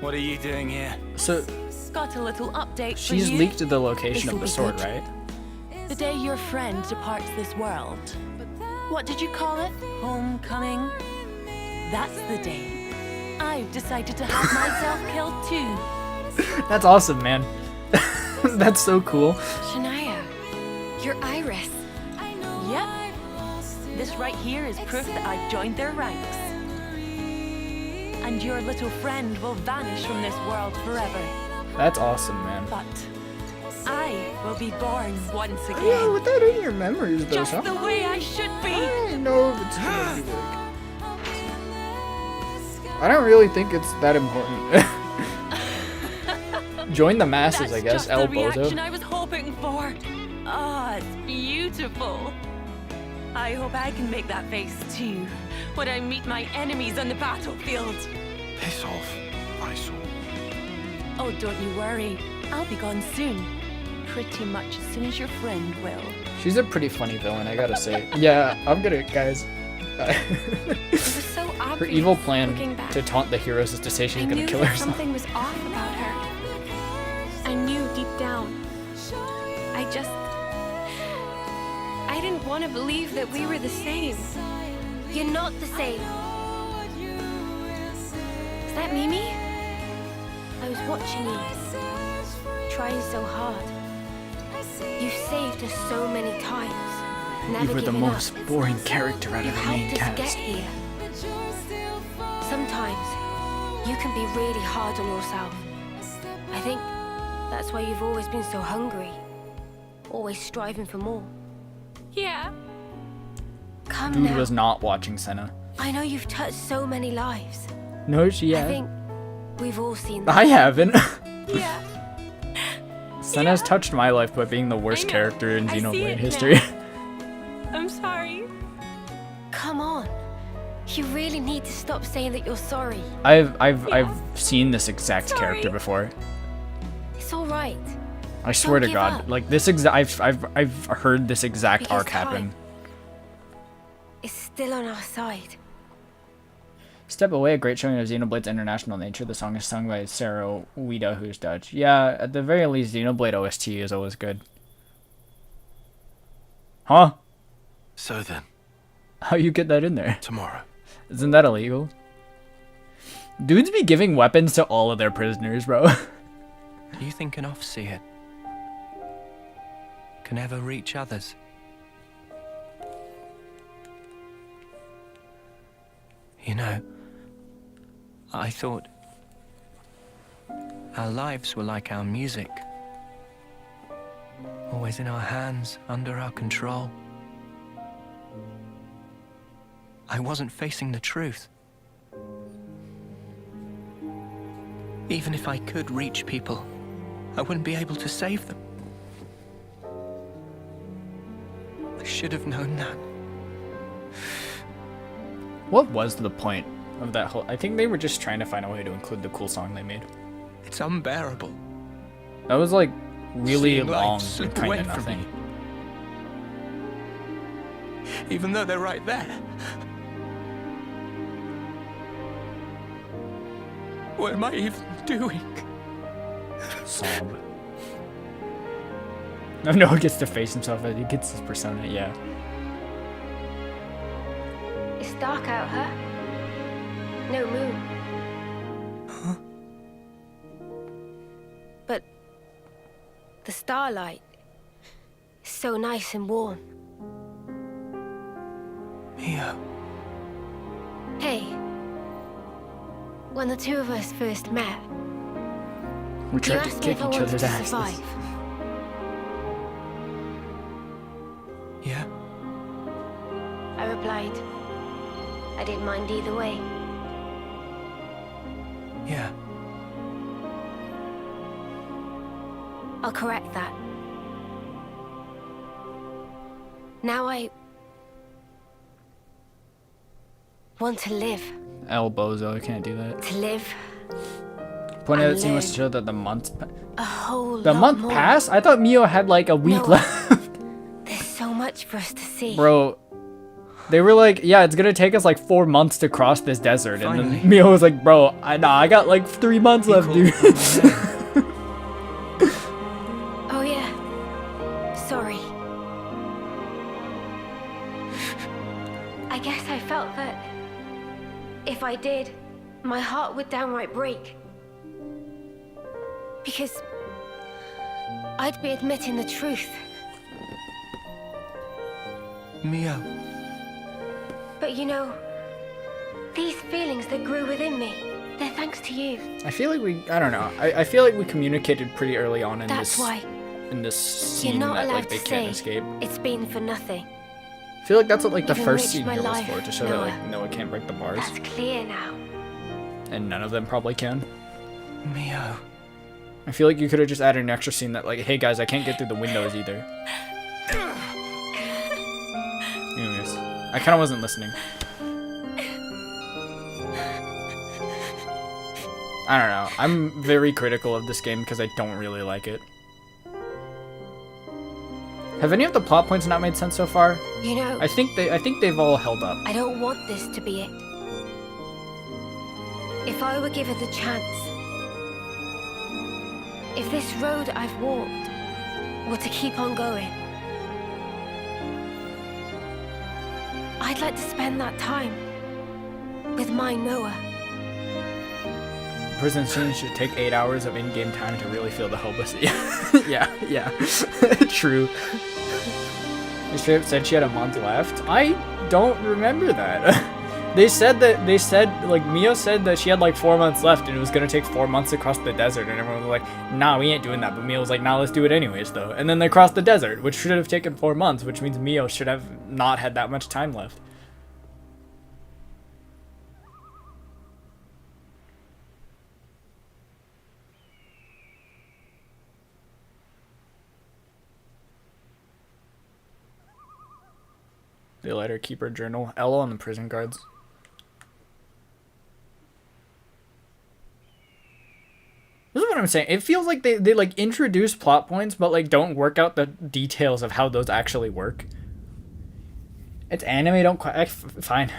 What are you doing here? So Got a little update she's for you. leaked the location This'll of the be sword, good. right? The day your friend departs this world. What did you call it? Homecoming? That's the day. I've decided to have myself killed too. That's awesome, man. That's so cool. Shania. Your iris. right here is proof that I've joined their ranks. And your little friend will vanish from this world forever. That's awesome, man. But I will be born once again. Yeah, with that in your memories, though. Just the way I should be. I don't know if it's gonna be like. I don't really think it's that important. Join the masses, I guess. That's El just the reaction Bozo. I was hoping for. Ah, it's beautiful. I hope I can make that face too when I meet my enemies on the battlefield. Piss off, Isil. Oh, don't you worry. I'll be gone soon. Pretty much as soon as your friend will. She's a pretty funny villain, I gotta say. Yeah, I'm gonna, guys. It was so obvious. Her evil plan looking back. to taunt the heroes is to say she's I gonna knew kill that herself. something was off about her. I knew deep down. I didn't want to believe that we were the same. You're not the same. Is that Mimi? I was watching you, trying so hard. You saved us so many times. Never You were the giving most up. boring character out You of the main helped us get cast. here. Sometimes you can be really hard on yourself. I think that's why you've always been so hungry, always striving for more. Yeah. Come Dude now. was not watching Senna. I know you've touched so many lives. No, she I has. think we've all seen that. I haven't. Yeah. Senna's touched my life by being the worst know. character in I see Xenoblade it history. I'm sorry. Come on. You really need to stop saying that you're sorry. I've seen this exact character before. It's all right. I swear to give God, up. like this I've heard this exact Because arc happen. It's still on our side. Step Away, a great showing of Xenoblade's international nature. The song is sung by Sarah Wida, who's Dutch. Yeah, at the very least, Xenoblade OST is always good. Huh? So then, How you get that in there? tomorrow. Isn't that illegal? Dudes be giving weapons to all of their prisoners, bro. Do you think an off-seer can ever reach others? You know, I thought our lives were like our music. Always in our hands, under our control. I wasn't facing the truth. Even if I could reach people, I wouldn't be able to save them. I should have known that. What was the point of that whole... I think they were just trying to find a way to include the cool song they made. It's unbearable. That was like really Seeing life long slip and kind away of from nothing. me. Even though they're right there. What am I even doing? Sob. No, Noah gets to face himself as he gets his persona, yeah. It's dark out, huh? No moon. Huh? But the starlight is so nice and warm. Mio. Hey, when the two of us first met, We you tried to asked me kick if I each wanted other's to asses. survive. Yeah? I replied, I didn't mind either way. Yeah. I'll correct that. Now I want to live. El Bozo, I can't do that. To live Point out and that scene was to learn show that the months... a whole The lot month more. passed? I thought Mio had like a week No. left. There's so much for us to see. Bro, they were like, yeah, it's gonna take us like 4 months to cross this desert. And Finally. then Mio was like, bro, I got like 3 months left, dude. Oh yeah. Sorry. I guess I felt that if I did, my heart would downright break. Because I'd be admitting the truth. Mio. But you know, these feelings that grew within me, they're thanks to you. I feel like I don't know. I feel like we communicated pretty early on in That's why in this scene you're not that allowed like they to can't say escape. it's been for nothing. I feel like that's what like the You've first enriched scene my was life, for, to show that Noah. like Noah can't break the bars, That's clear now. and none of them probably can. Mio. I feel like you could have just added an extra scene that like, hey guys, I can't get through the windows either. Anyways, I kind of wasn't listening. I don't know. I'm very critical of this game because I don't really like it. Have any of the plot points not made sense so far? You know, I think they've all held up. I don't want this to be it. If I were given the chance, if this road I've walked were to keep on going, I'd like to spend that time with my Noah. Prison scene should take 8 hours of in-game time to really feel the hopelessness. yeah. True. They straight up said she had a month left. I don't remember that. They said like Mio said that she had like 4 months left and it was gonna take 4 months to cross the desert, and everyone was like, nah, we ain't doing that. But Mio was like, nah, let's do it anyways though. And then they crossed the desert, which should have taken 4 months, which means Mio should have not had that much time left. They let her keep her journal. Ella on the prison guards. This is what I'm saying. It feels like they like introduce plot points, but like don't work out the details of how those actually work. It's anime, don't quite. Fine.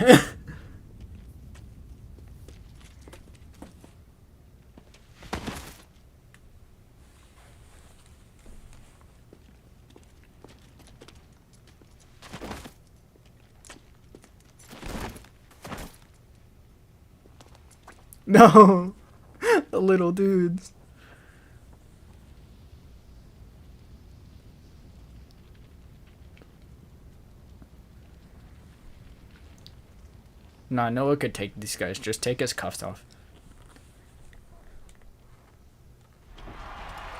No, the little dudes. Nah, Noah could take these guys. Just take his cuffs off.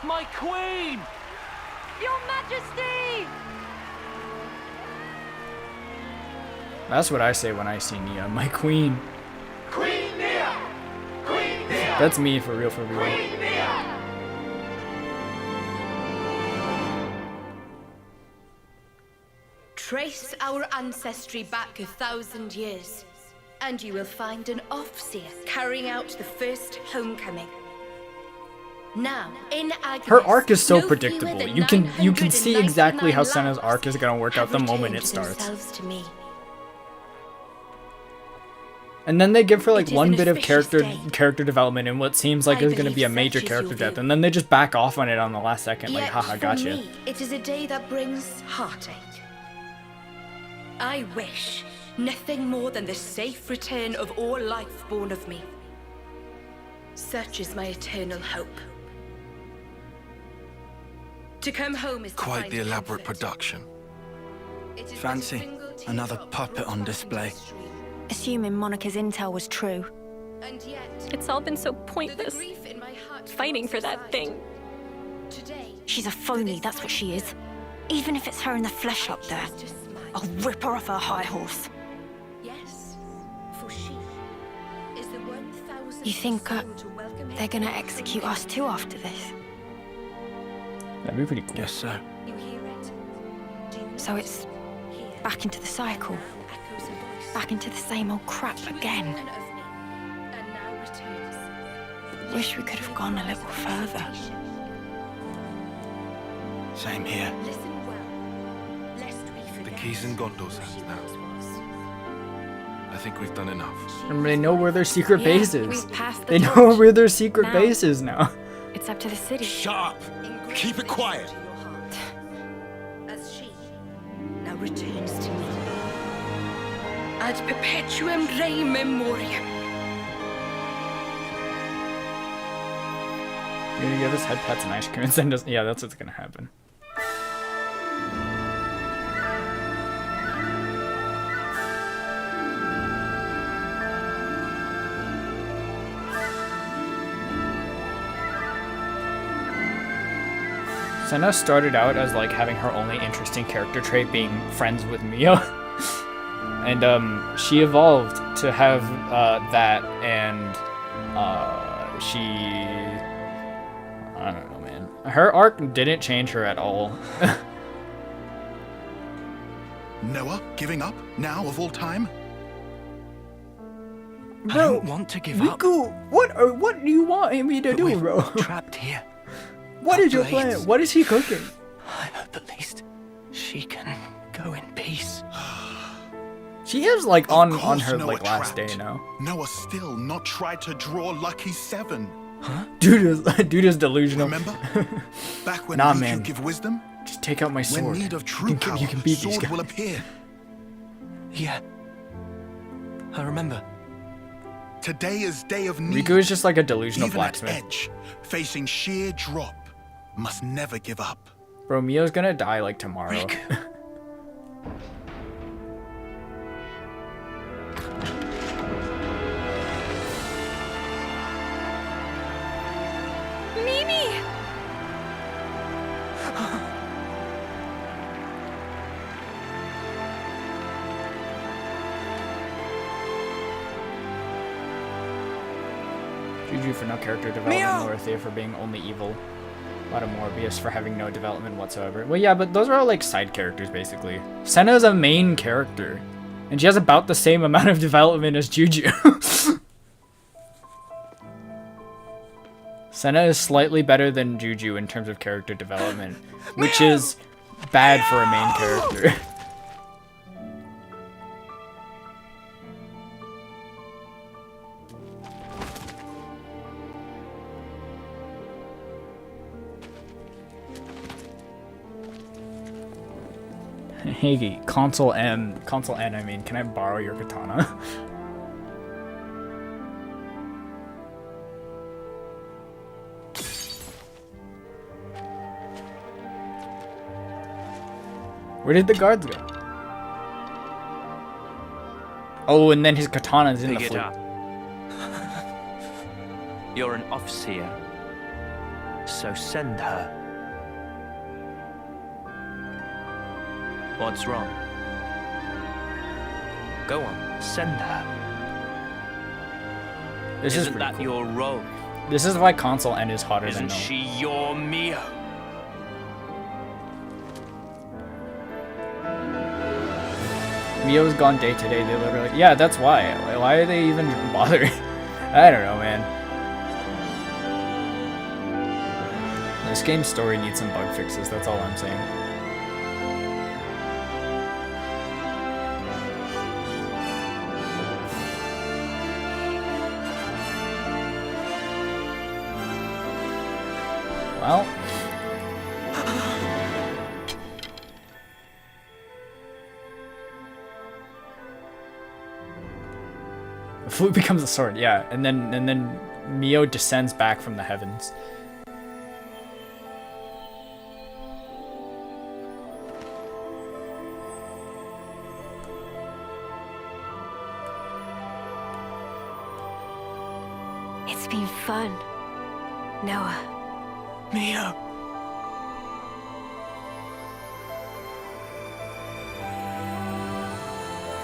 My queen! Your Majesty! That's what I say when I see Nia. My queen. Queen Nia! Queen Nia! That's me for real, for real. Queen Nia! Trace our ancestry back 1,000 years, and you will find an Offseer carrying out the first homecoming. Now, in Agnes, Her arc is so no predictable. fewer than You can see exactly how 999 Senna's arc is gonna work out the have moment it returned starts. themselves to me. And then they give her like It is one an bit of auspicious character development in what seems like I is going to be a believe major such is character your death, view. and then they just back off on it on the last second, like, Yet haha, for gotcha. me, it is a day that brings heartache. I wish nothing more than the safe return of all life born of me. Such is my eternal hope. To come home is to Quite find the elaborate comfort. production. It is but a Fancy single tear another drop puppet on from display. the stream. Assuming Monica's intel was true. And yet, It's all been so though the pointless, grief in my heart fighting for that subsides, thing. today, She's a phony, that's what she is. Even if it's her in the flesh up there, choose to smile. I'll rip her off her high horse. Yes, for she is the 1,000th You think soul to welcome they're her gonna home execute from us too after this? That'd be pretty cool. Yes, sir. You hear it? Do you So not it's hear? back into the cycle. Now echoes a voice. Back into the same old crap She was again. born of me, and now returns. Wish we could have gone a little further. Same here. Listen well, lest we The forget key's in Gondor's who hands she now. once was. I think we've done enough. And they know where their secret Yeah, base is. we've passed the They know torch. where their secret Now- base is now. It's up to the city. Shut up! Keep it quiet! To your heart, as she now returns to me. Ad perpetuum rei memoriam. You're gonna give us head pets and ice cream and send us. Yeah, that's what's gonna happen. Senna started out as like having her only interesting character trait being friends with Mio. And she evolved to have that, and she, I don't know, man. Her arc didn't change her at all. Noah giving up now of all time? I don't want to give up. Riku, what do you want me to do, bro? Trapped here. What is your plan? What is he cooking? I hope at least she can go in peace. She is like on her Noah like last trapped. day now. Noah still not tried to draw Lucky 7. Huh? Dude is delusional. Remember? Back when Nah, he man. could give wisdom? Just take out my sword. When need of true power, you can beat these sword guys. will appear. Yeah. I remember. Today is day of need. Riku is just like a delusional Even at blacksmith. edge, facing sheer drop, must never give up. Bro, Mio's gonna die like tomorrow. Mimi! Juju for no character development, Dorothea for being only evil. A lot of Morbius for having no development whatsoever. Well, yeah, but those are all like side characters, basically. Senna is a main character, and she has about the same amount of development as Juju. Senna is slightly better than Juju in terms of character development, which is bad for a main character. Hey, console N, I mean, can I borrow your katana? Where did the guards go? Oh, and then his katana's in the Pick it flute. up. You're an Offseer, so send her. What's wrong? Go on, send her. This is Isn't pretty that cool. your role? This is why console N is hotter than Isn't no. she your Mio? Mio's gone day to day. They literally, yeah, that's why. Why are they even bothering? I don't know, man. This game's story needs some bug fixes. That's all I'm saying. Well. The flute becomes a sword, yeah, and then Mio descends back from the heavens. It's been fun, Noah. Mio.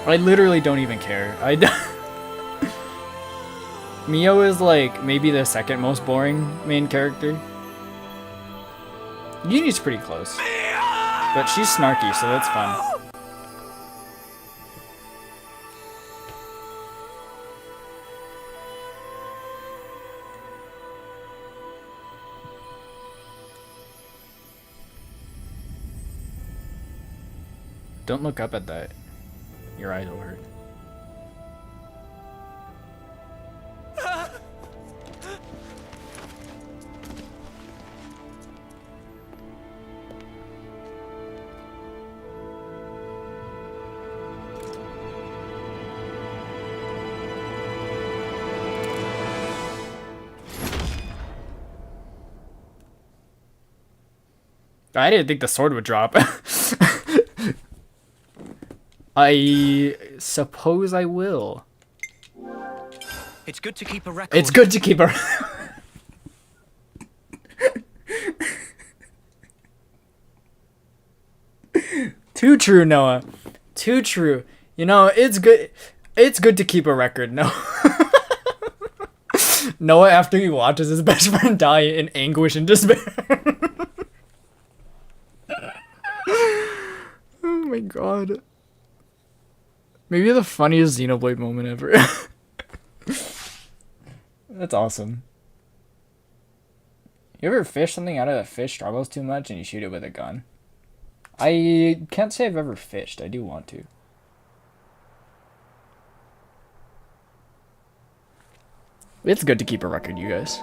I literally don't even care. Mio is like maybe the second most boring main character. Uni's pretty close. But she's snarky, so that's fun. Don't look up at that. Your eyes will hurt. I didn't think the sword would drop. I suppose I will. It's good to keep a record. It's good to keep a... Too true, Noah. Too true. You know, it's good. It's good to keep a record, no. Noah, after he watches his best friend die in anguish and despair. Oh my god. Maybe the funniest Xenoblade moment ever. That's awesome. You ever fish something out of a fish struggles too much and you shoot it with a gun? I can't say I've ever fished. I do want to. It's good to keep a record, you guys.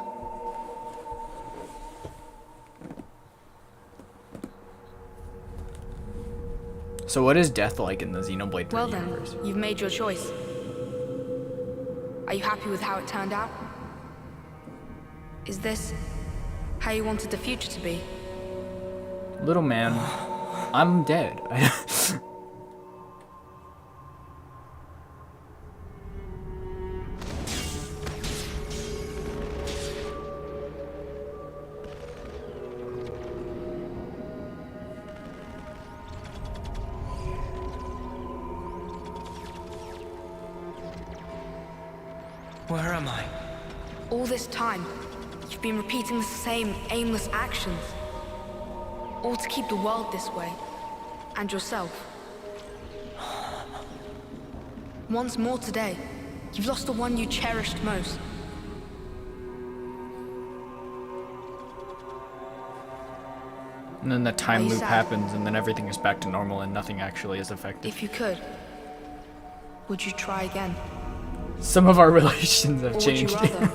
So what is death like in the Xenoblade 3 Well then, universe? you've made your choice. Are you happy with how it turned out? Is this how you wanted the future to be? Little man, I'm dead. Where am I? All this time, you've been repeating the same aimless actions. All to keep the world this way. And yourself. Once more today, you've lost the one you cherished most. And then the time Are you loop sad? happens and then everything is back to normal and nothing actually is affected. If you could, would you try again? Some of our relations have Or would you changed. rather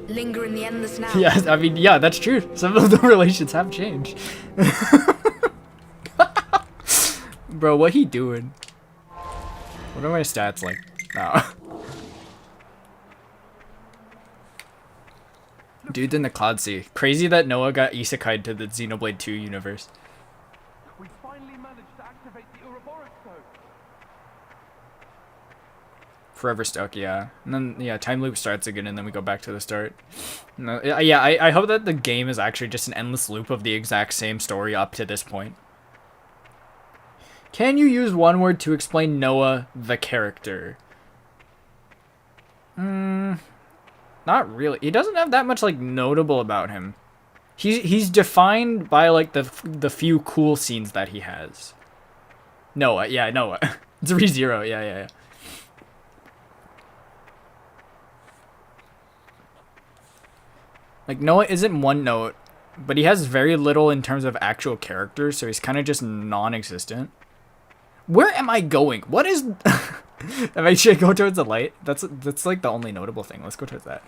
linger in the endless now? Yeah, I mean, yeah, that's true. Some of the relations have changed. Bro, what he doing? What are my stats like now? Dude's in the Cloud Sea. Crazy that Noah got isekai'd to the Xenoblade 2 universe. We finally managed to activate the Ouroboros stone. Forever stuck, yeah. And then, yeah, time loop starts again and then we go back to the start. No, yeah, I hope that the game is actually just an endless loop of the exact same story up to this point. Can you use one word to explain Noah, the character? Not really. He doesn't have that much, like, notable about him. He's defined by, like, the few cool scenes that he has. Noah, yeah, Noah. It's ReZero, yeah. Like, Noah isn't one note, but he has very little in terms of actual character, so he's kind of just non-existent. Where am I going? What is... Should I go towards the light? That's like the only notable thing. Let's go towards that.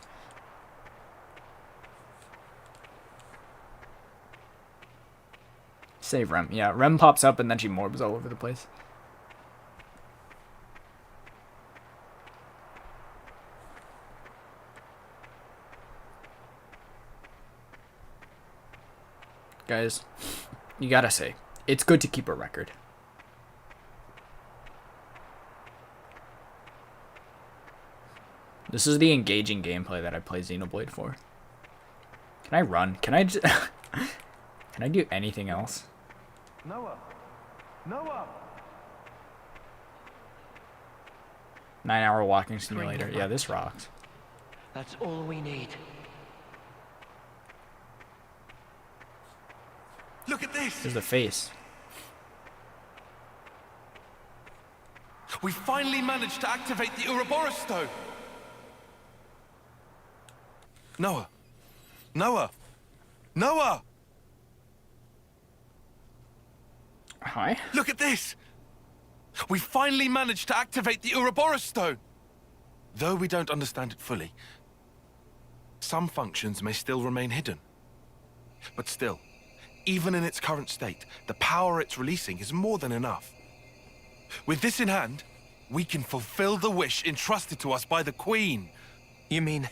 Save Rem. Yeah, Rem pops up and then she morbs all over the place. Guys, you gotta say, it's good to keep a record. This is the engaging gameplay that I play Xenoblade for. Can I run? Can I just... Can I do anything else? Noah! Noah! 9-hour walking simulator. Yeah, this rocks. That's all we need. Look at this! There's the face. We finally managed to activate the Ouroboros stone! Noah! Noah! Noah! Hi? Look at this! We finally managed to activate the Ouroboros stone! Though we don't understand it fully, some functions may still remain hidden. But still, even in its current state, the power it's releasing is more than enough. With this in hand, we can fulfill the wish entrusted to us by the Queen. You mean,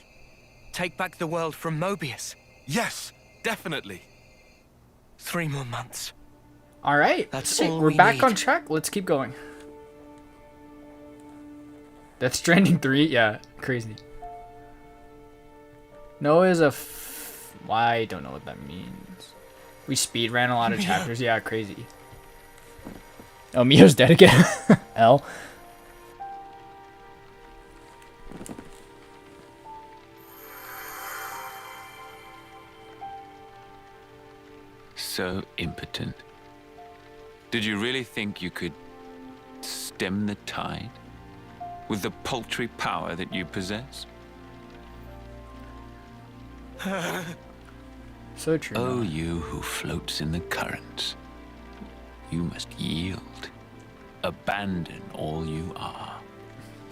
take back the world from Mobius? Yes, definitely. 3 more months. Alright, That's sick. all We're we back need. on track. Let's keep going. Death Stranding 3? Yeah, crazy. Noah is a I don't know what that means. We speed ran a lot of chapters. Yeah, crazy. Oh, Mio's dead again. L. So impotent. Did you really think you could stem the tide with the paltry power that you possess? So true. Oh, you who floats in the currents, you must yield, abandon all you are.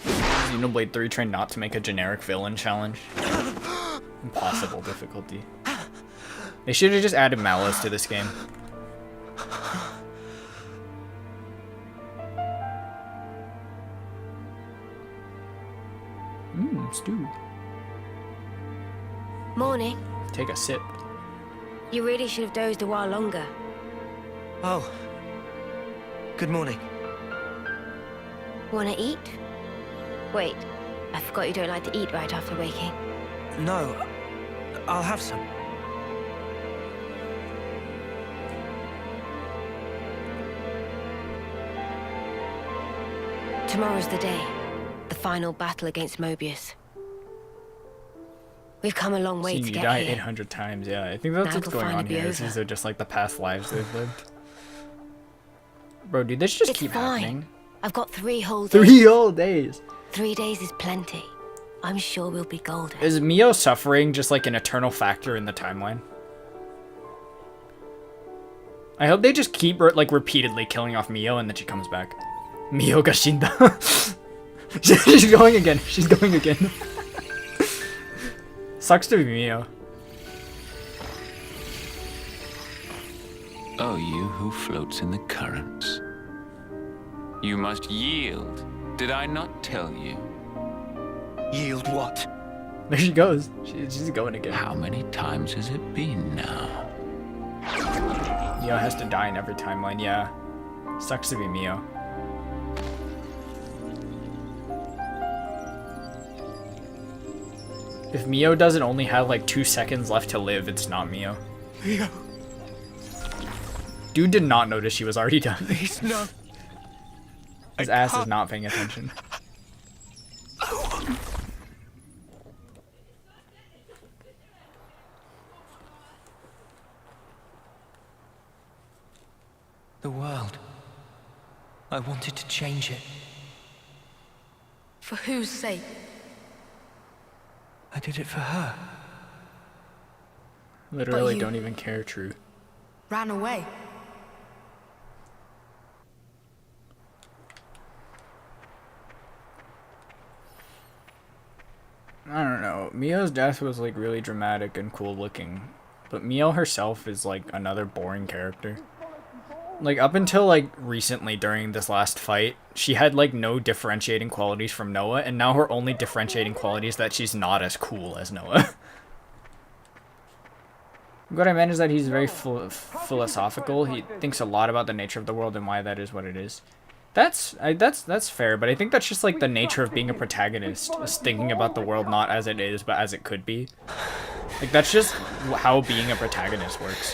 Xenoblade 3 trying not to make a generic villain challenge. Impossible difficulty. They should have just added malice to this game. Stew. Morning. Take a sip. You really should have dozed a while longer. Oh. Good morning. Wanna eat? Wait, I forgot you don't like to eat right after waking. No, I'll have some. Tomorrow's the day. The final battle against Mobius. We've come a long way to You get die here. 800 times, yeah. I think that's Now what's it'll going on finally be here. over. These are just like the past lives they've lived. Bro, dude, this just It's keep fine. happening. I've got 3 whole days. 3 whole days. 3 days is plenty. I'm sure we'll be golden. Is Mio suffering just like an eternal factor in the timeline? I hope they just keep like repeatedly killing off Mio and then she comes back. Mio Gashinda. She's going again. She's going again. Sucks to be Mio. Oh, you who floats in the currents. You must yield. Did I not tell you? Yield what? There she goes. She's going again. How many times has it been now? Mio has to die in every timeline, yeah. Sucks to be Mio. If Mio doesn't only have like 2 seconds left to live, it's not Mio. Mio. Dude did not notice she was already done. Please, no. His ass is not paying attention. The world. I wanted to change it. For whose sake? I did it for her. Literally you- don't even care, true. Ran away. I don't know. Mio's death was like really dramatic and cool looking. But Mio herself is like another boring character. Like up until like recently during this last fight, she had like no differentiating qualities from Noah, and now her only differentiating quality is that she's not as cool as Noah. What I meant is that he's very philosophical. He thinks a lot about the nature of the world and why that is what it is. That's fair, but I think that's just like the nature of being a protagonist, is thinking about the world not as it is, but as it could be. Like that's just how being a protagonist works.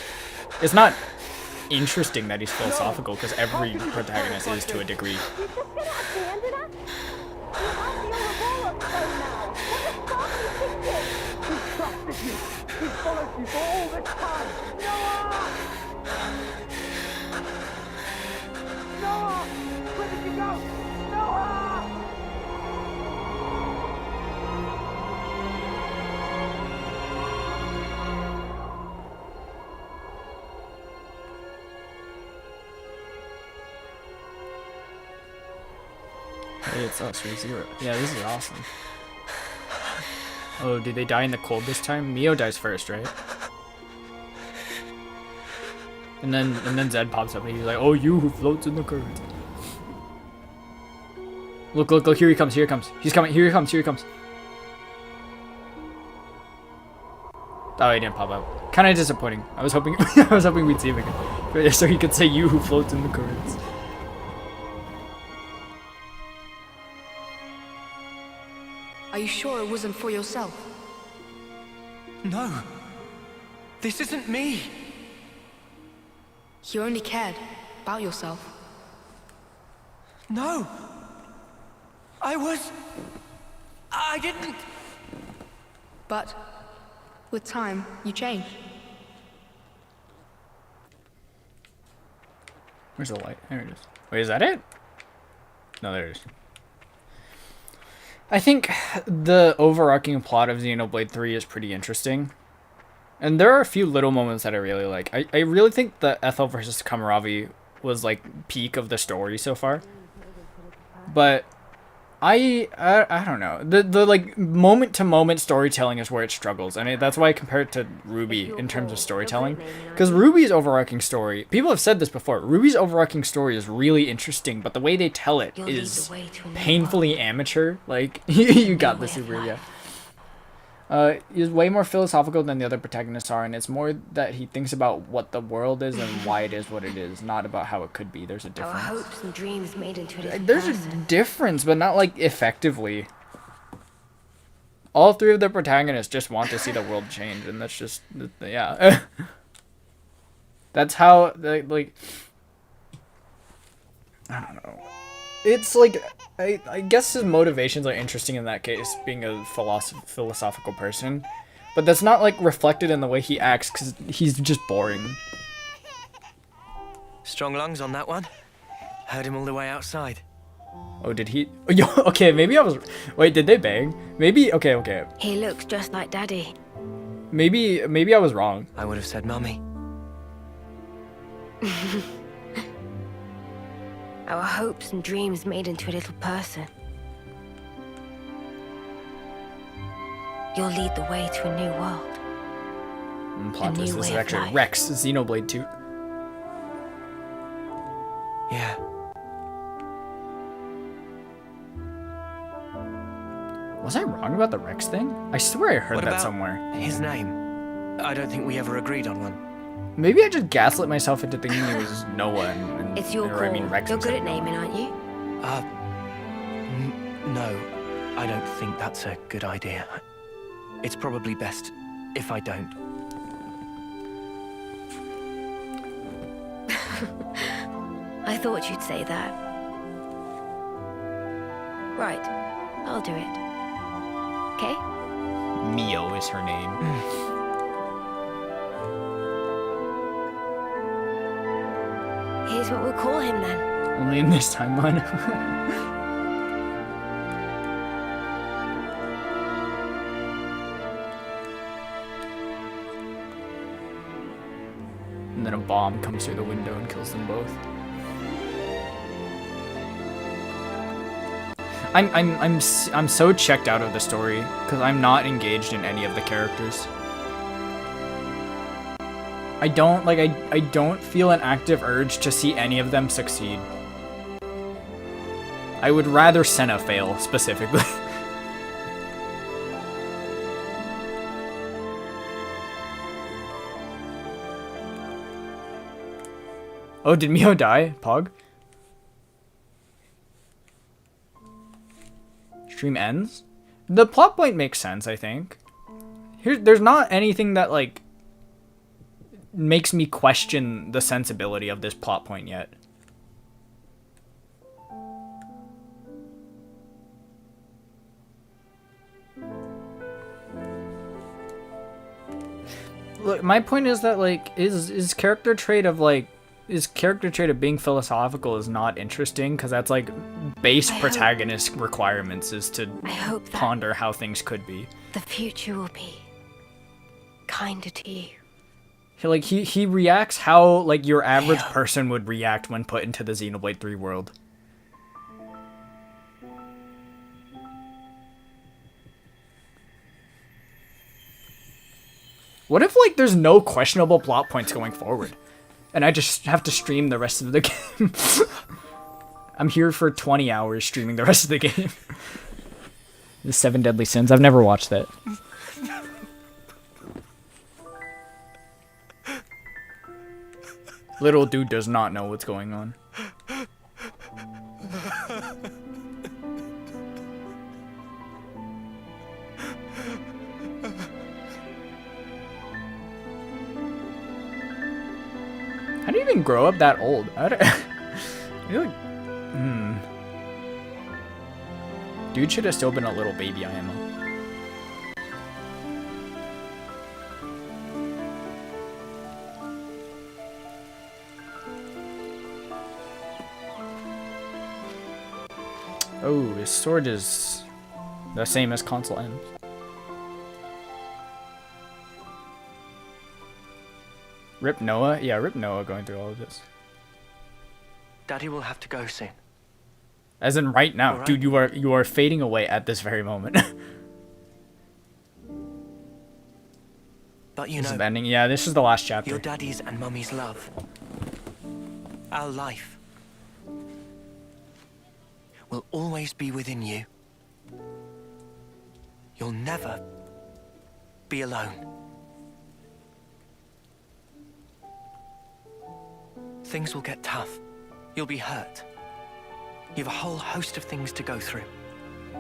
It's not interesting that he's philosophical, because every protagonist is to a degree. Hey, it's us, we're 0. Yeah, this is awesome. Oh, did they die in the cold this time? Mio dies first, right? And then Zed pops up and he's like, "Oh, you who floats in the current." Look, look, look, here he comes, here he comes. He's coming, here he comes, here he comes. Oh, he didn't pop up. Kinda disappointing. I was hoping I was hoping we'd see him again. So he could say, "You who floats in the currents." Are you sure it wasn't for yourself? No. This isn't me. You only cared about yourself. No. I didn't. But with time, you change. Where's the light? There it is. Wait, is that it? No, there it is. I think the overarching plot of Xenoblade 3 is pretty interesting. And there are a few little moments that I really like. I really think the Ethel versus Kamaravi was like peak of the story so far. But I don't know. The like moment to moment storytelling is where it struggles. I mean, that's why I compare it to Ruby in terms of storytelling. Because Ruby's overarching story, people have said this before, Ruby's overarching story is really interesting, but the way they tell it is painfully amateur. Like, you got this, Super, yeah. He's way more philosophical than the other protagonists are, and it's more that he thinks about what the world is and why it is what it is, not about how it could be. There's a difference. Our hopes and dreams made into a little There's a difference, but not like effectively. All three of the protagonists just want to see the world change, and that's just, yeah. That's how, like, I don't know. It's like, I guess his motivations are interesting in that case, being a philosophical person. But that's not, like, reflected in the way he acts, because he's just boring. Strong lungs on that one. Heard him all the way outside. Oh, did he? Okay, maybe I was... Wait, did they bang? Maybe... Okay. He looks just like Daddy. Maybe I was wrong. I would have said Mummy. Our hopes and dreams made into a little person. You'll lead the way to a new world. Plot twist, this is actually Rex, Xenoblade 2. Yeah. Was I wrong about the Rex thing? I swear I heard What that about somewhere. his name? I don't think we ever agreed on one. Maybe I just gaslit myself into thinking it was Noah and It's your or, call. I mean, Rex You're good at instead of naming, aren't you? No. I don't think that's a good idea. It's probably best if I don't. I thought you'd say that. Right. I'll do it. Okay? Noah. Mio is her name. Here's what we'll call him then. Only in this timeline. And then a bomb comes through the window and kills them both. I'm so checked out of the story because I'm not engaged in any of the characters. I don't feel an active urge to see any of them succeed. I would rather Senna fail, specifically. Oh, did Mio die? Pog? Stream ends? The plot point makes sense, I think. There's not anything that, like, makes me question the sensibility of this plot point yet. Look, my point is that, like, is character trait of being philosophical is not interesting, because that's like base protagonist requirements is to ponder how things could be. The future will be kinder to you. Like, he reacts how, like, your average person would react when put into the Xenoblade 3 world. What if, like, there's no questionable plot points going forward? And I just have to stream the rest of the game? I'm here for 20 hours streaming the rest of the game. The 7 Deadly Sins. I've never watched that. Little dude does not know what's going on. How do you even grow up that old? I don't, you're like, Dude should have still been a little baby IMO. Oh, his sword is the same as console M's. Rip Noah? Yeah, rip Noah going through all of this. Daddy will have to go soon. As in right now. Right. Dude, you are fading away at this very moment. But you This is know, the ending. Yeah, this is the last chapter. your daddy's and mummy's love. Our life will always be within you. You'll never be alone. Things will get tough. You'll be hurt. You have a whole host of things to go through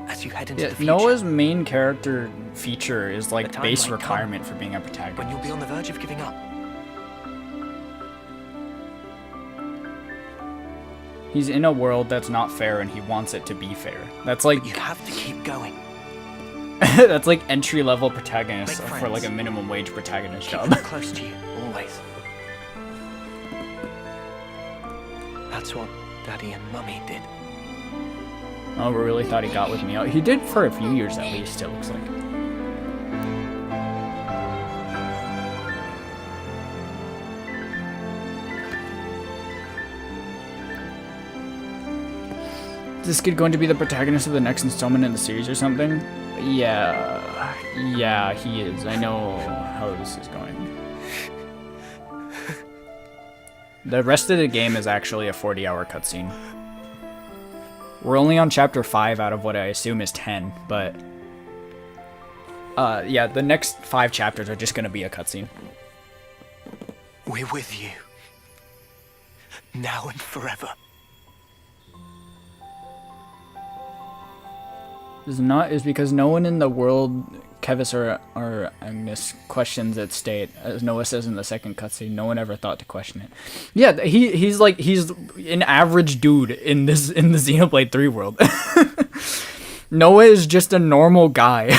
as you head into the future. Noah's main character feature is like time base might come requirement for being a protagonist. when you'll be on the verge of giving up. He's in a world that's not fair and he wants it to be fair. That's like You have to keep going. that's like entry level protagonist Make for like friends. a minimum wage protagonist Keep job. them close to you, always. That's what Daddy and Mummy did. Oh, we really thought he got with me. He did for a few years at least, it looks like. Is this kid going to be the protagonist of the next installment in the series or something? Yeah, he is. I know how this is going. The rest of the game is actually a 40-hour cutscene. We're only on chapter 5 out of what I assume is 10, but yeah, the next 5 chapters are just gonna be a cutscene. We're with you. Now and forever. Is because no one in the world, Kevis or Agnes, questions its state. As Noah says in the second cutscene, no one ever thought to question it. Yeah, he's an average dude in the Xenoblade 3 world. Noah is just a normal guy.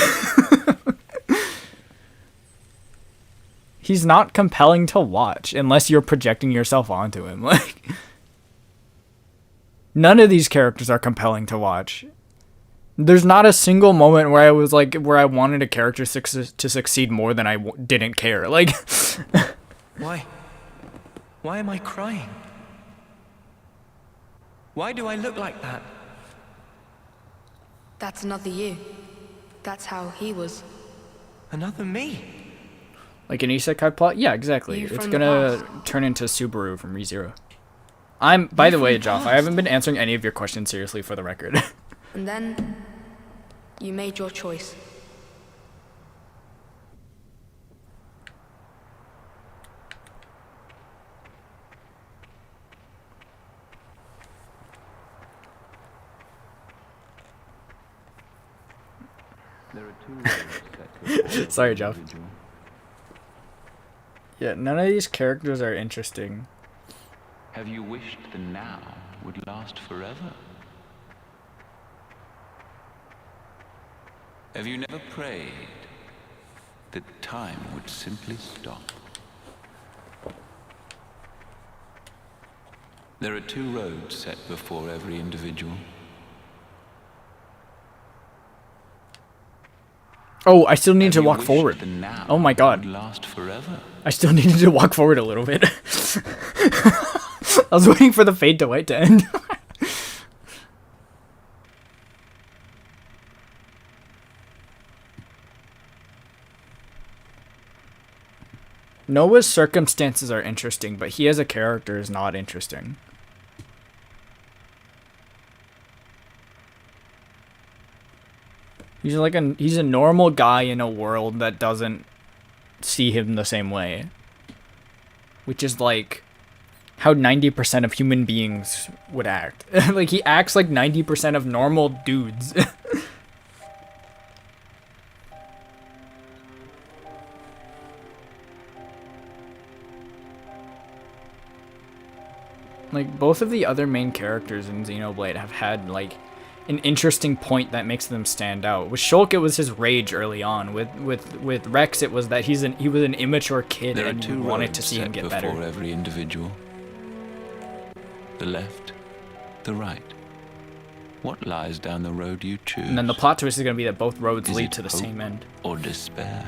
He's not compelling to watch unless you're projecting yourself onto him. Like, none of these characters are compelling to watch. There's not a single moment where I was like, where I wanted a character to succeed more than I didn't care. Like, Why? Why am I crying? Why do I look like that? That's another you. That's how he was. Another me? like an isekai plot? Yeah, exactly. You It's from the gonna turn into Subaru from ReZero. By the way, Joff, I haven't been answering any of your questions seriously for the record. And then you made your choice. There are 2 ways that Sorry, Joff. Yeah, none of these characters are interesting. Have you wished the now would last forever? Have you never prayed that time would simply stop? There are 2 roads set before every individual. Oh, I still need to walk wished forward. the now Oh my god. would last forever? I still needed to walk forward a little bit. I was waiting for the fade to white to end. Noah's circumstances are interesting, but he as a character is not interesting. He's a normal guy in a world that doesn't see him the same way. Which is like how 90% of human beings would act. Like, he acts like 90% of normal dudes. Like, both of the other main characters in Xenoblade have had, like, an interesting point that makes them stand out. With Shulk, it was his rage early on. With Rex, it was that he was an immature kid There are and you two wanted to roads see him set get before better. every individual. The left, the right. What lies down the road you choose? And then the plot twist is going to be that both roads Is lead it to the hope same end. or despair?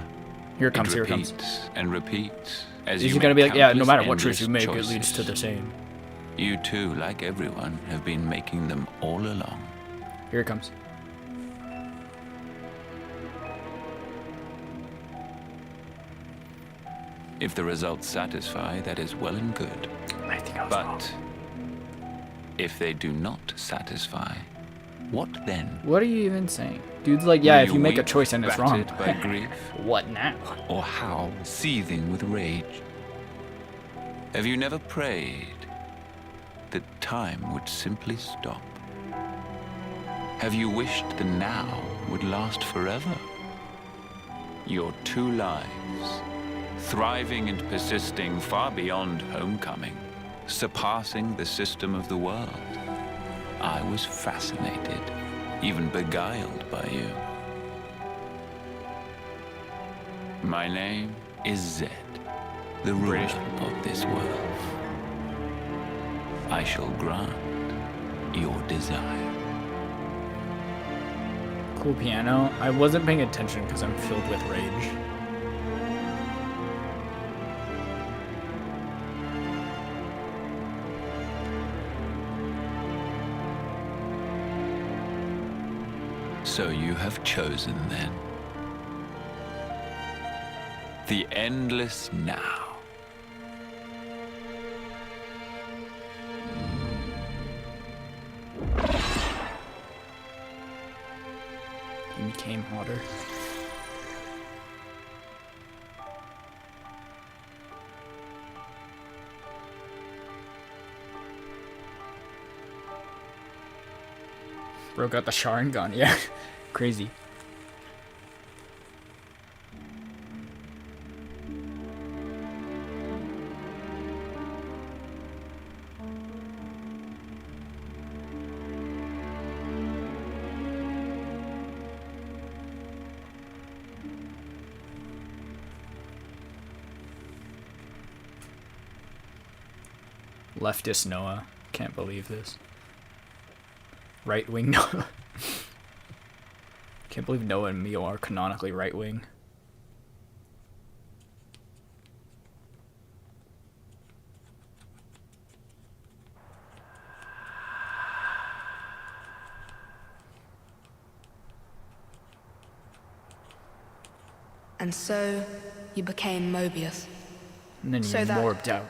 Here it comes, here it comes. Repeats and repeats. As Is you it going to make be like, yeah, no countless matter what choice you endless make, it leads choices. to the same. You too, like everyone, have been making them all along. Here it comes. If the results satisfy, that is well and good. I think I was But wrong. if they do not satisfy, what then? What are you even saying? Dude's like, yeah, Will if you make a weep, choice and it's wrong. battered by grief? What now? Or howl, seething with rage? Have you never prayed that time would simply stop? Have you wished the now would last forever? Your two lives, thriving and persisting far beyond homecoming, surpassing the system of the world. I was fascinated, even beguiled by you. My name is Zed, the ruler of this world. I shall grant your desire. Cool piano. I wasn't paying attention because I'm filled with rage. So you have chosen then. The endless now. He became hotter. Bro got the Sharingan, yeah. Crazy. Leftist Noah. Can't believe this. Right wing Noah. Can't believe Noah and Mio are canonically right wing. And so you became Mobius. And then you So that morbed out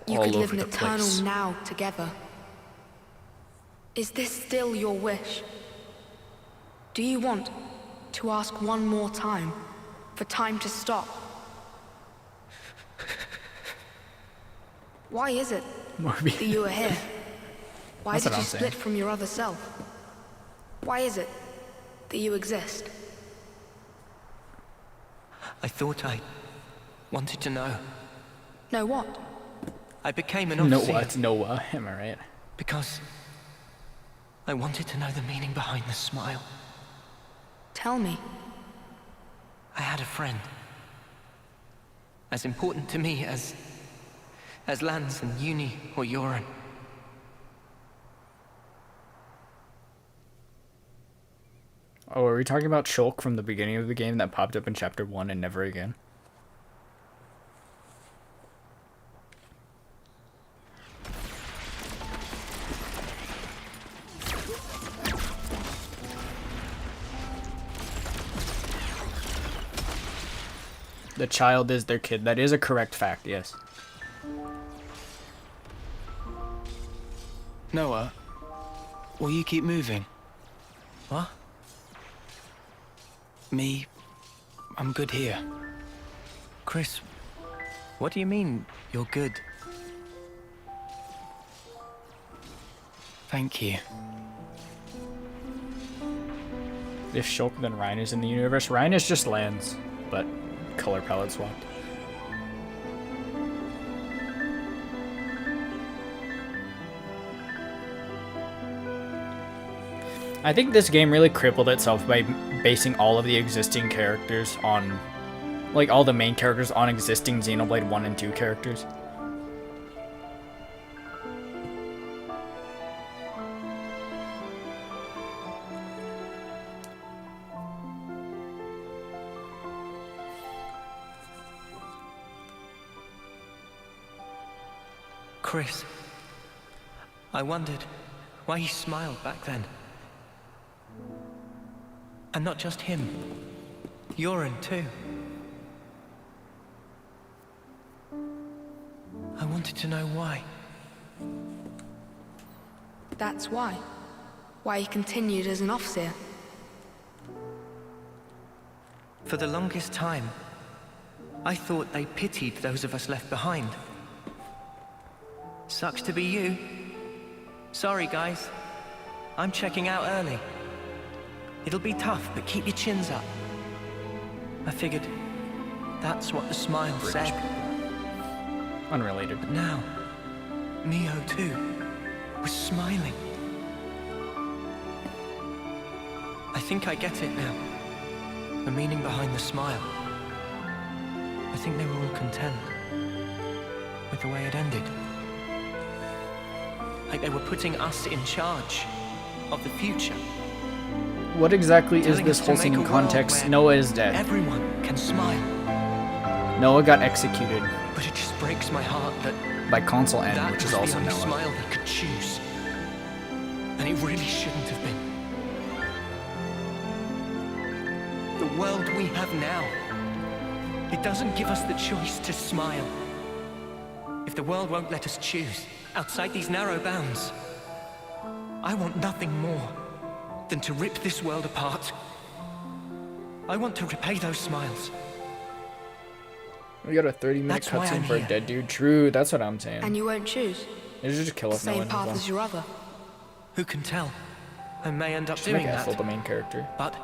You all could live over an the eternal place. now together. Is this still your wish? Do you want to ask one more time for time to stop? Why is it that you are here? Why That's did what you I'm split saying. from your other self? Why is it that you exist? I thought I wanted to know. Know what? I became an Noah, overseer it's Noah, am I right? because I wanted to know the meaning behind the smile. Tell me. I had a friend. As important to me as Lance and Uni or Yoren. Oh, are we talking about Shulk from the beginning of the game that popped up in Chapter 1 and never again? The child is their kid. That is a correct fact, yes. Noah, will you keep moving? What? Me, I'm good here. Chris, what do you mean you're good? Thank you. If Shulk, then Ryan is in the universe. Ryan is just lands, but color palette swapped. I think this game really crippled itself by basing all of the existing characters on, like, all the main characters on existing Xenoblade 1 and 2 characters. Chris, I wondered why he smiled back then. And not just him, Yoren too. I wanted to know why. That's why. Why he continued as an officer. For the longest time, I thought they pitied those of us left behind. Sucks to be you. Sorry, guys. I'm checking out early. It'll be tough, but keep your chins up. I figured that's what the smile said. Unrelated. But now, Mio too was smiling. I think I get it now. The meaning behind the smile. I think they were all content with the way it ended. Like they were putting us in charge of the future. What exactly is Telling this us to whole scene make in a world context? where Noah is dead. Everyone can smile. Noah got executed But it just breaks my heart that by Console N, that which is was also the only Noah. smile they could choose. And it really shouldn't have been. The world we have now, it doesn't give us the choice to smile. If the world won't let us choose, outside these narrow bounds, I want nothing more than to rip this world apart. I want to repay those smiles. We got a 30-minute That's why cutscene I'm for a here. dead dude. True, that's what I'm saying. And you won't choose. They should just kill The us now. same path as your other. Who can tell? I may end up Just doing make that. Ethel the main character. But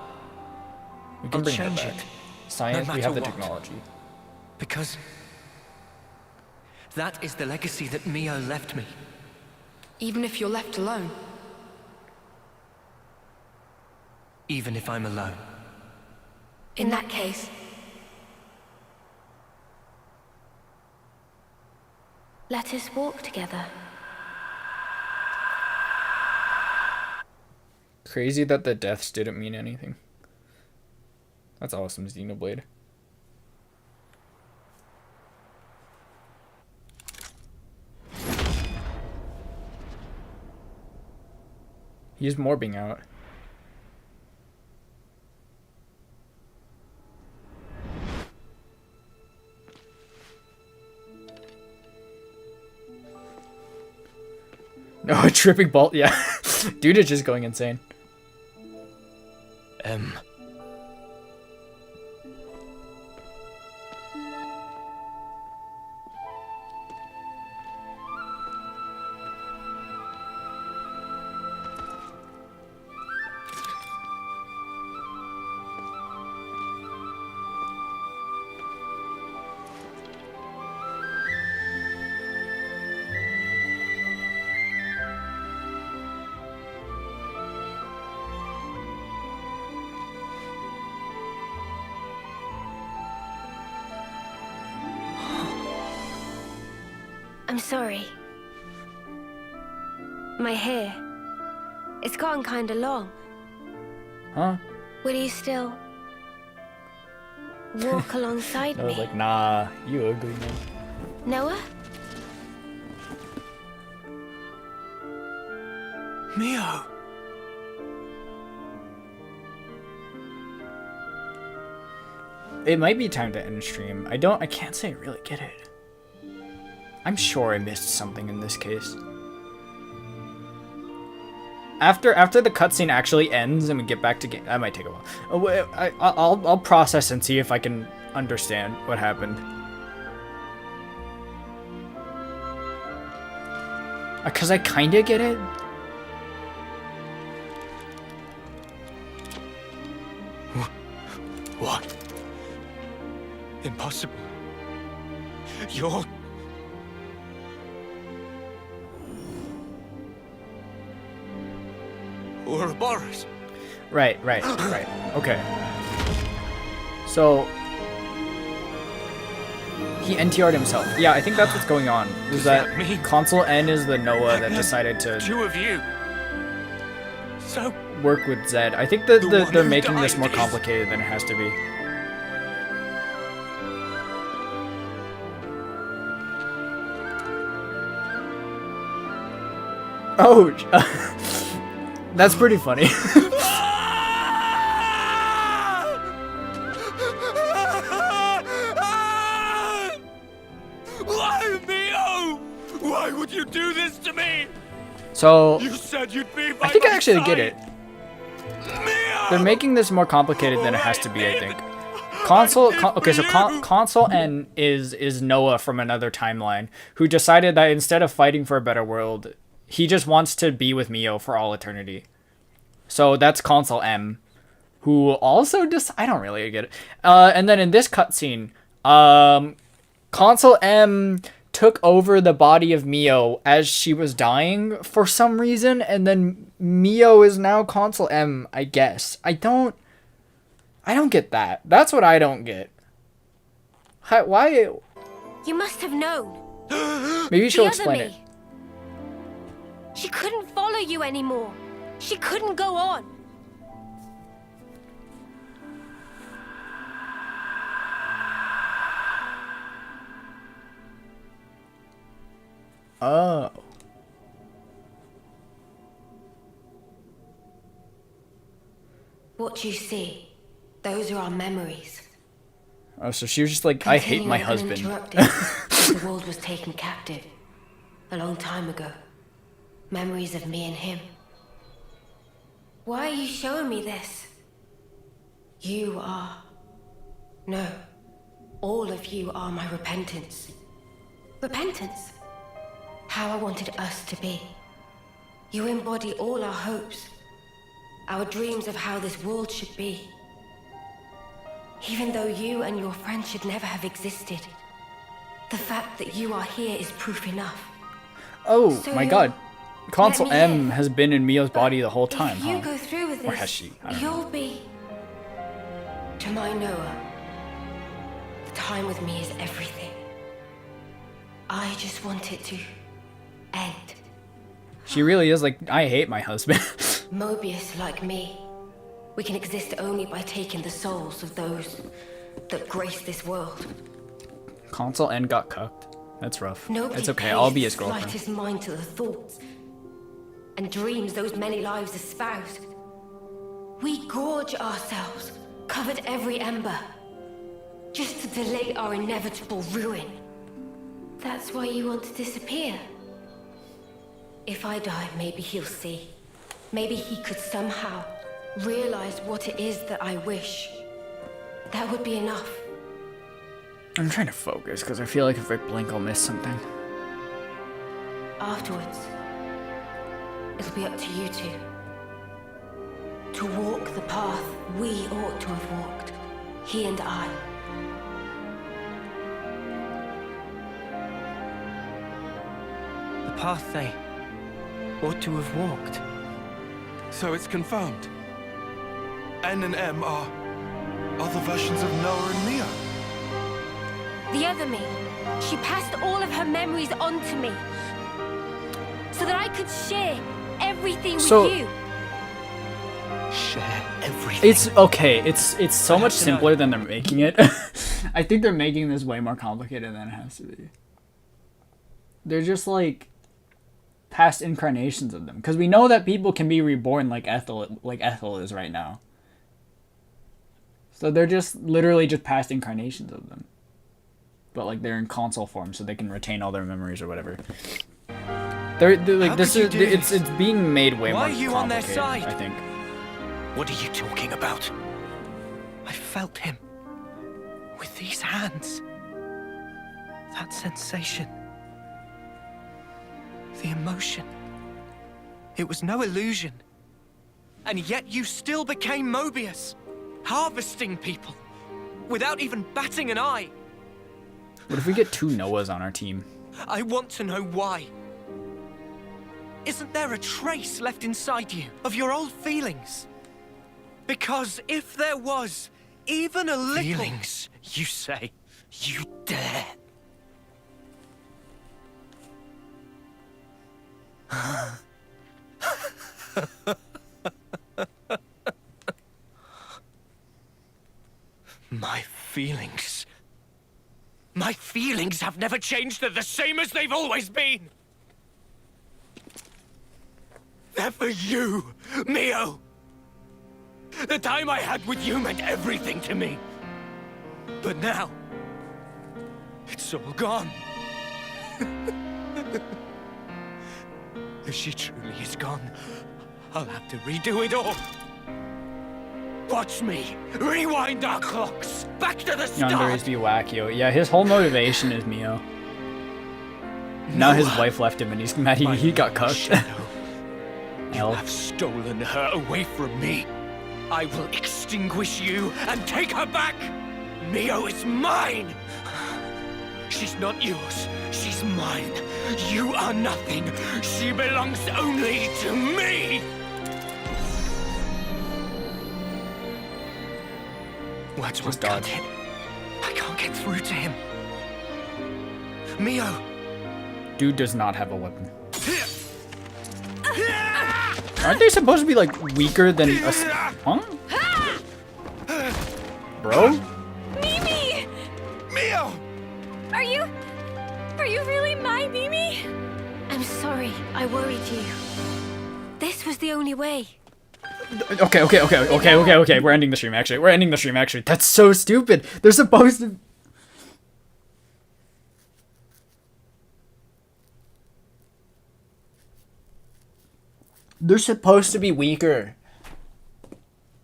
We can I'll bring her change back. it, Science, no we have the matter what. technology. Because that is the legacy that Mio left me. Even if you're left alone. Even if I'm alone. In that case, Let us walk together. Crazy that the deaths didn't mean anything. That's awesome, Xenoblade. He's morbing out. No, a tripping bolt, yeah. Dude is just going insane. I'm sorry. My hair. It's gotten kinda long. Huh? Will you still walk alongside I was me? like, nah, you ugly man. Noah? Mio! It might be time to end stream. I can't say I really get it. I'm sure I missed something in this case. After the cutscene actually ends and we get back to game, that might take a while. I'll process and see if I can understand what happened. Cause I kinda get it. What? Impossible. You're... Ouroboros. Right. Okay. So he NTR'd himself. Yeah, I think that's what's going on. Is that Console N is the Noah that decided to 2 of you. So work with Zed. I think that they're making this more complicated than it has to be. Oh, that's pretty funny. why, Mio? Why would you do this to me? So You said you'd be I think by I my actually side. get it. They're making this more complicated than it has to be, I think. Console N is Noah from another timeline who decided that instead of fighting for a better world, he just wants to be with Mio for all eternity. So that's Console M, who also I don't really get it. And then in this cutscene, Console M took over the body of Mio as she was dying for some reason, and then Mio is now Console M, I guess. I don't get that. That's what I don't get. Why? You must have known. Maybe she'll The explain other it. me. She couldn't follow you anymore. She couldn't go on. Oh. What you see, those are our memories. Oh, so she was just like, I hate my husband. The world was taken captive a long time ago. Memories of me and him. Why are you showing me this? You are... No. All of you are my repentance. Repentance? How I wanted us to be. You embody all our hopes. Our dreams of how this world should be. Even though you and your friends should never have existed, the fact that you are here is proof enough. Oh So my god. Console let me M has been in Mio's body the whole time, If you huh? go through with Or this, has she? I don't know. you'll be... To my Noah, the time with me is everything. I just want it to end. She really is like, I hate my husband. Mobius, like me, we can exist only by taking the souls of those that grace this world. Console N got cucked. That's rough. Nobody It's okay, pays I'll be his the girlfriend. slightest mind to the thoughts and dreams those many lives espoused. We gorge ourselves, covered every ember, just to delay our inevitable ruin. That's why you want to disappear. If I die, maybe he'll see. Maybe he could somehow realize what it is that I wish. That would be enough. I'm trying to focus because I feel like if I blink, I'll miss something. Afterwards, it'll be up to you two. To walk the path we ought to have walked. He and I. The path they ought to have walked. So it's confirmed. N and M are other versions of Noah and Mio. The other me. She passed all of her memories on to me. So that I could share everything So- with you. Share everything. It's okay. It's so much simpler than they're making it. I think they're making this way more complicated than it has to be. They're just like past incarnations of them, because we know that people can be reborn like Ethel is right now. So they're just literally just past incarnations of them, but like they're in console form, so they can retain all their memories or whatever. They're like How this could you is do it's this? being made way Why more are you on their complicated, side? I think. What are you talking about? I felt him. With these hands. That sensation. The emotion. It was no illusion. And yet you still became Mobius. Harvesting people. Without even batting an eye. What if we get two Noahs on our team? I want to know why. Isn't there a trace left inside you of your old feelings? Because if there was even a little... Feelings, you say? You dare? My feelings... My feelings have never changed. They're the same as they've always been. They're for you, Mio. The time I had with you meant everything to me. But now, it's all gone. If she truly is gone, I'll have to redo it all. Watch me rewind our clocks back to the start. Yandere be wacky. Yeah, his whole motivation is Mio. Now his wife left him and he's mad he got cucked. You have stolen her away from me. I will extinguish you and take her back. Mio is mine. She's not yours. She's mine. You are nothing. She belongs only to me. Words won't cut it. I can't get through to him. Mio. Dude does not have a weapon. Aren't they supposed to be like weaker than a... Huh? Bro? Mimi! Mio! Are you really my Mimi? I'm sorry, I worried you. This was the only way. Okay. We're ending the stream, actually. That's so stupid. They're supposed to... They're supposed to be weaker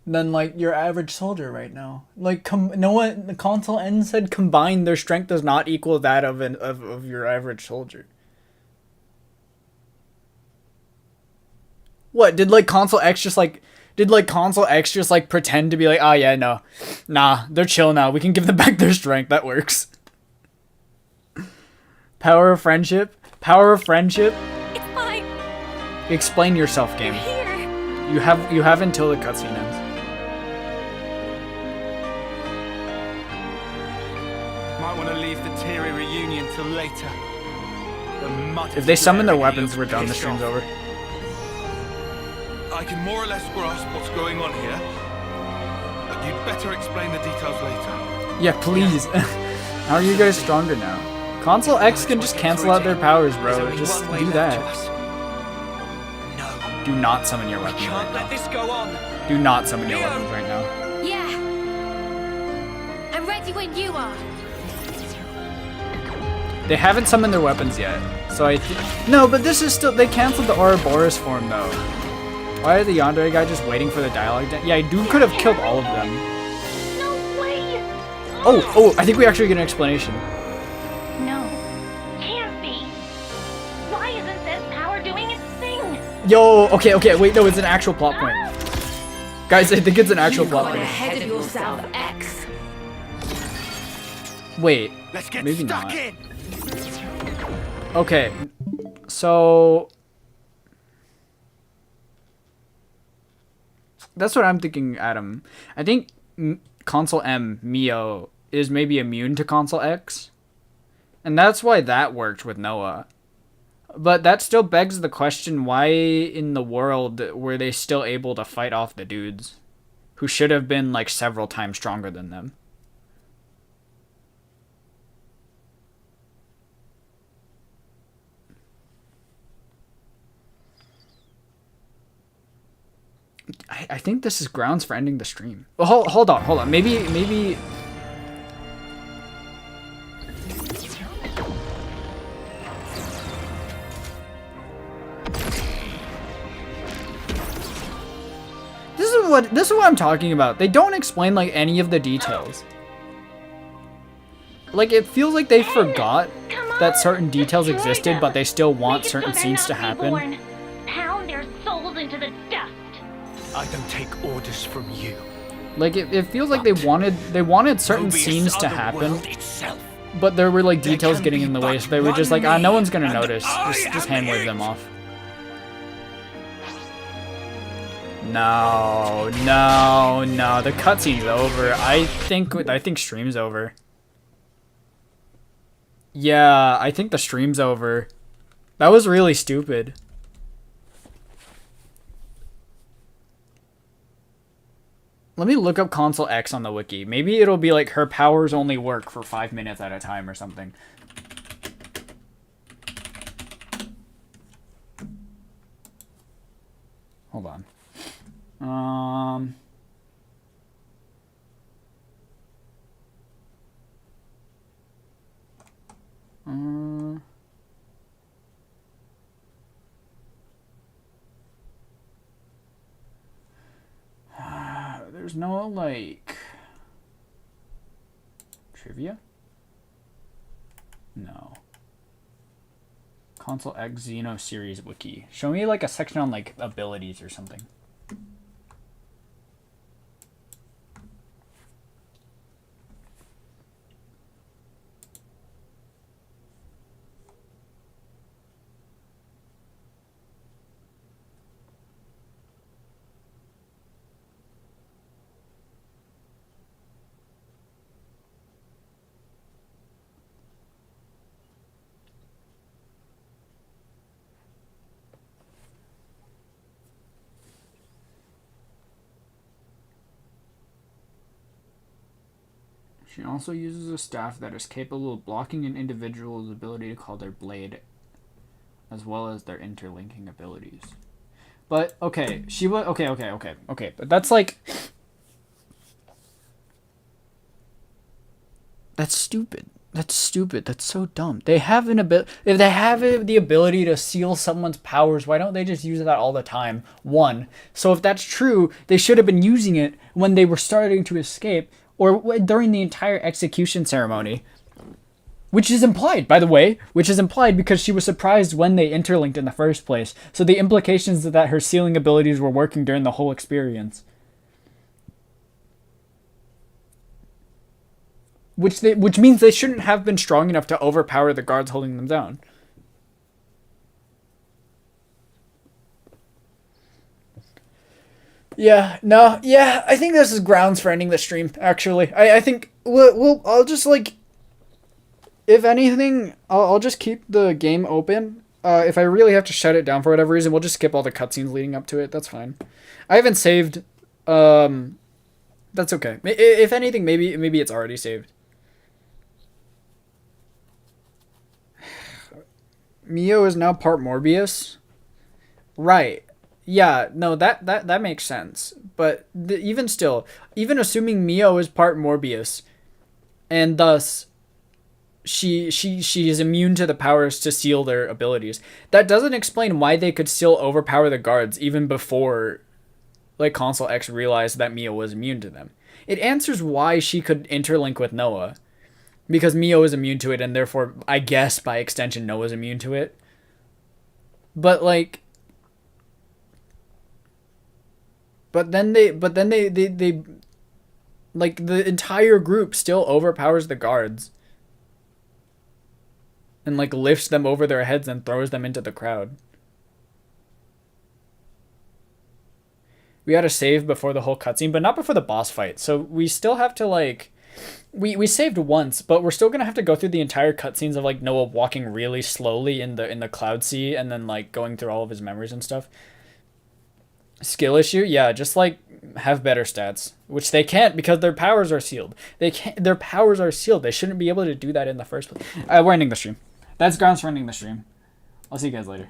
than, like, your average soldier right now. Like, no one... The console N said combined, their strength does not equal that of your average soldier. What, did, like, console X just, like... Did, like, console X just, like, pretend to be like, oh, yeah, no. Nah, they're chill now. We can give them back their strength. That works. Power of friendship? Power of friendship? It's fine. Explain yourself, game. You have until the cutscene ends. Might want to leave the Teary reunion till later. If they summon their weapons, we're done. The stream's over. I can more or less grasp what's going on here, but you'd better explain the details later. Yeah, please. How are you guys stronger now? Console X can just cancel out their powers, bro. Just do that. No. Do not summon your weapons right Can't let this go on. now. Do not summon your weapons right now. Yeah. I'm ready when you are. They haven't summoned their weapons yet, so I think... No, but this is still... They canceled the Ouroboros form, though. Why are the Yandere guy just waiting for the dialogue? Yeah, dude could have killed all of them. No way! Oh, I think we actually get an explanation. No. Can't be. Why isn't this power doing its thing? Yo, okay, wait, no, it's an actual plot point. Guys, I think it's an actual plot point. Ahead of yourself, X. Wait, Let's get maybe stuck not. in. Okay, so... That's what I'm thinking, Adam. I think Console M, Mio, is maybe immune to Console X. And that's why that worked with Noah. But that still begs the question, why in the world were they still able to fight off the dudes? Who should have been, like, several times stronger than them. I think this is grounds for ending the stream. Well, hold on. Maybe... This is what I'm talking about. They don't explain, like, any of the details. Like, it feels like they forgot that certain details existed, but they still want certain scenes to happen. Pound their souls into the dust. I don't take orders from you. Like, it feels like they wanted certain scenes to happen, but there were, like, details getting in the way, so they were just like, no one's gonna notice. Just hand wave them off. No, no, no. The cutscene's over. I think stream's over. Yeah, I think the stream's over. That was really stupid. Let me look up Console X on the wiki. Maybe it'll be like her powers only work for 5 minutes at a time or something. Hold on. There's no, like, trivia? No. Console X Xeno series wiki. Show me, like, a section on, like, abilities or something. She also uses a staff that is capable of blocking an individual's ability to call their blade, as well as their interlinking abilities. But, okay, she was... Okay. But that's like... That's stupid. That's stupid. That's so dumb. They have an ability... If they have the ability to seal someone's powers, why don't they just use that all the time? One. So if that's true, they should have been using it when they were starting to escape, or during the entire execution ceremony. Which is implied, by the way. Which is implied because she was surprised when they interlinked in the first place. So the implications is that her sealing abilities were working during the whole experience. Which means they shouldn't have been strong enough to overpower the guards holding them down. Yeah, no, yeah, I think this is grounds for ending the stream, actually. I think, I'll just, like, if anything, I'll just keep the game open. If I really have to shut it down for whatever reason, we'll just skip all the cutscenes leading up to it, that's fine. I haven't saved, that's okay. If anything, maybe it's already saved. Mio is now part Morbius? Right. Yeah, no, that makes sense. But even still, even assuming Mio is part Morbius, and thus she is immune to the powers to seal their abilities, that doesn't explain why they could still overpower the guards even before, like, Console X realized that Mio was immune to them. It answers why she could interlink with Noah, because Mio is immune to it, and therefore, I guess by extension, Noah's immune to it. But like. But then they like, the entire group still overpowers the guards. And, like, lifts them over their heads and throws them into the crowd. We had to save before the whole cutscene, but not before the boss fight. So we still have to, like... We saved once, but we're still gonna have to go through the entire cutscenes of, like, Noah walking really slowly in the cloud sea and then, like, going through all of his memories and stuff. Skill issue? Yeah, just, like, have better stats. Which they can't because their powers are sealed. Their powers are sealed. They shouldn't be able to do that in the first place. We're ending the stream. That's grounds for ending the stream. I'll see you guys later.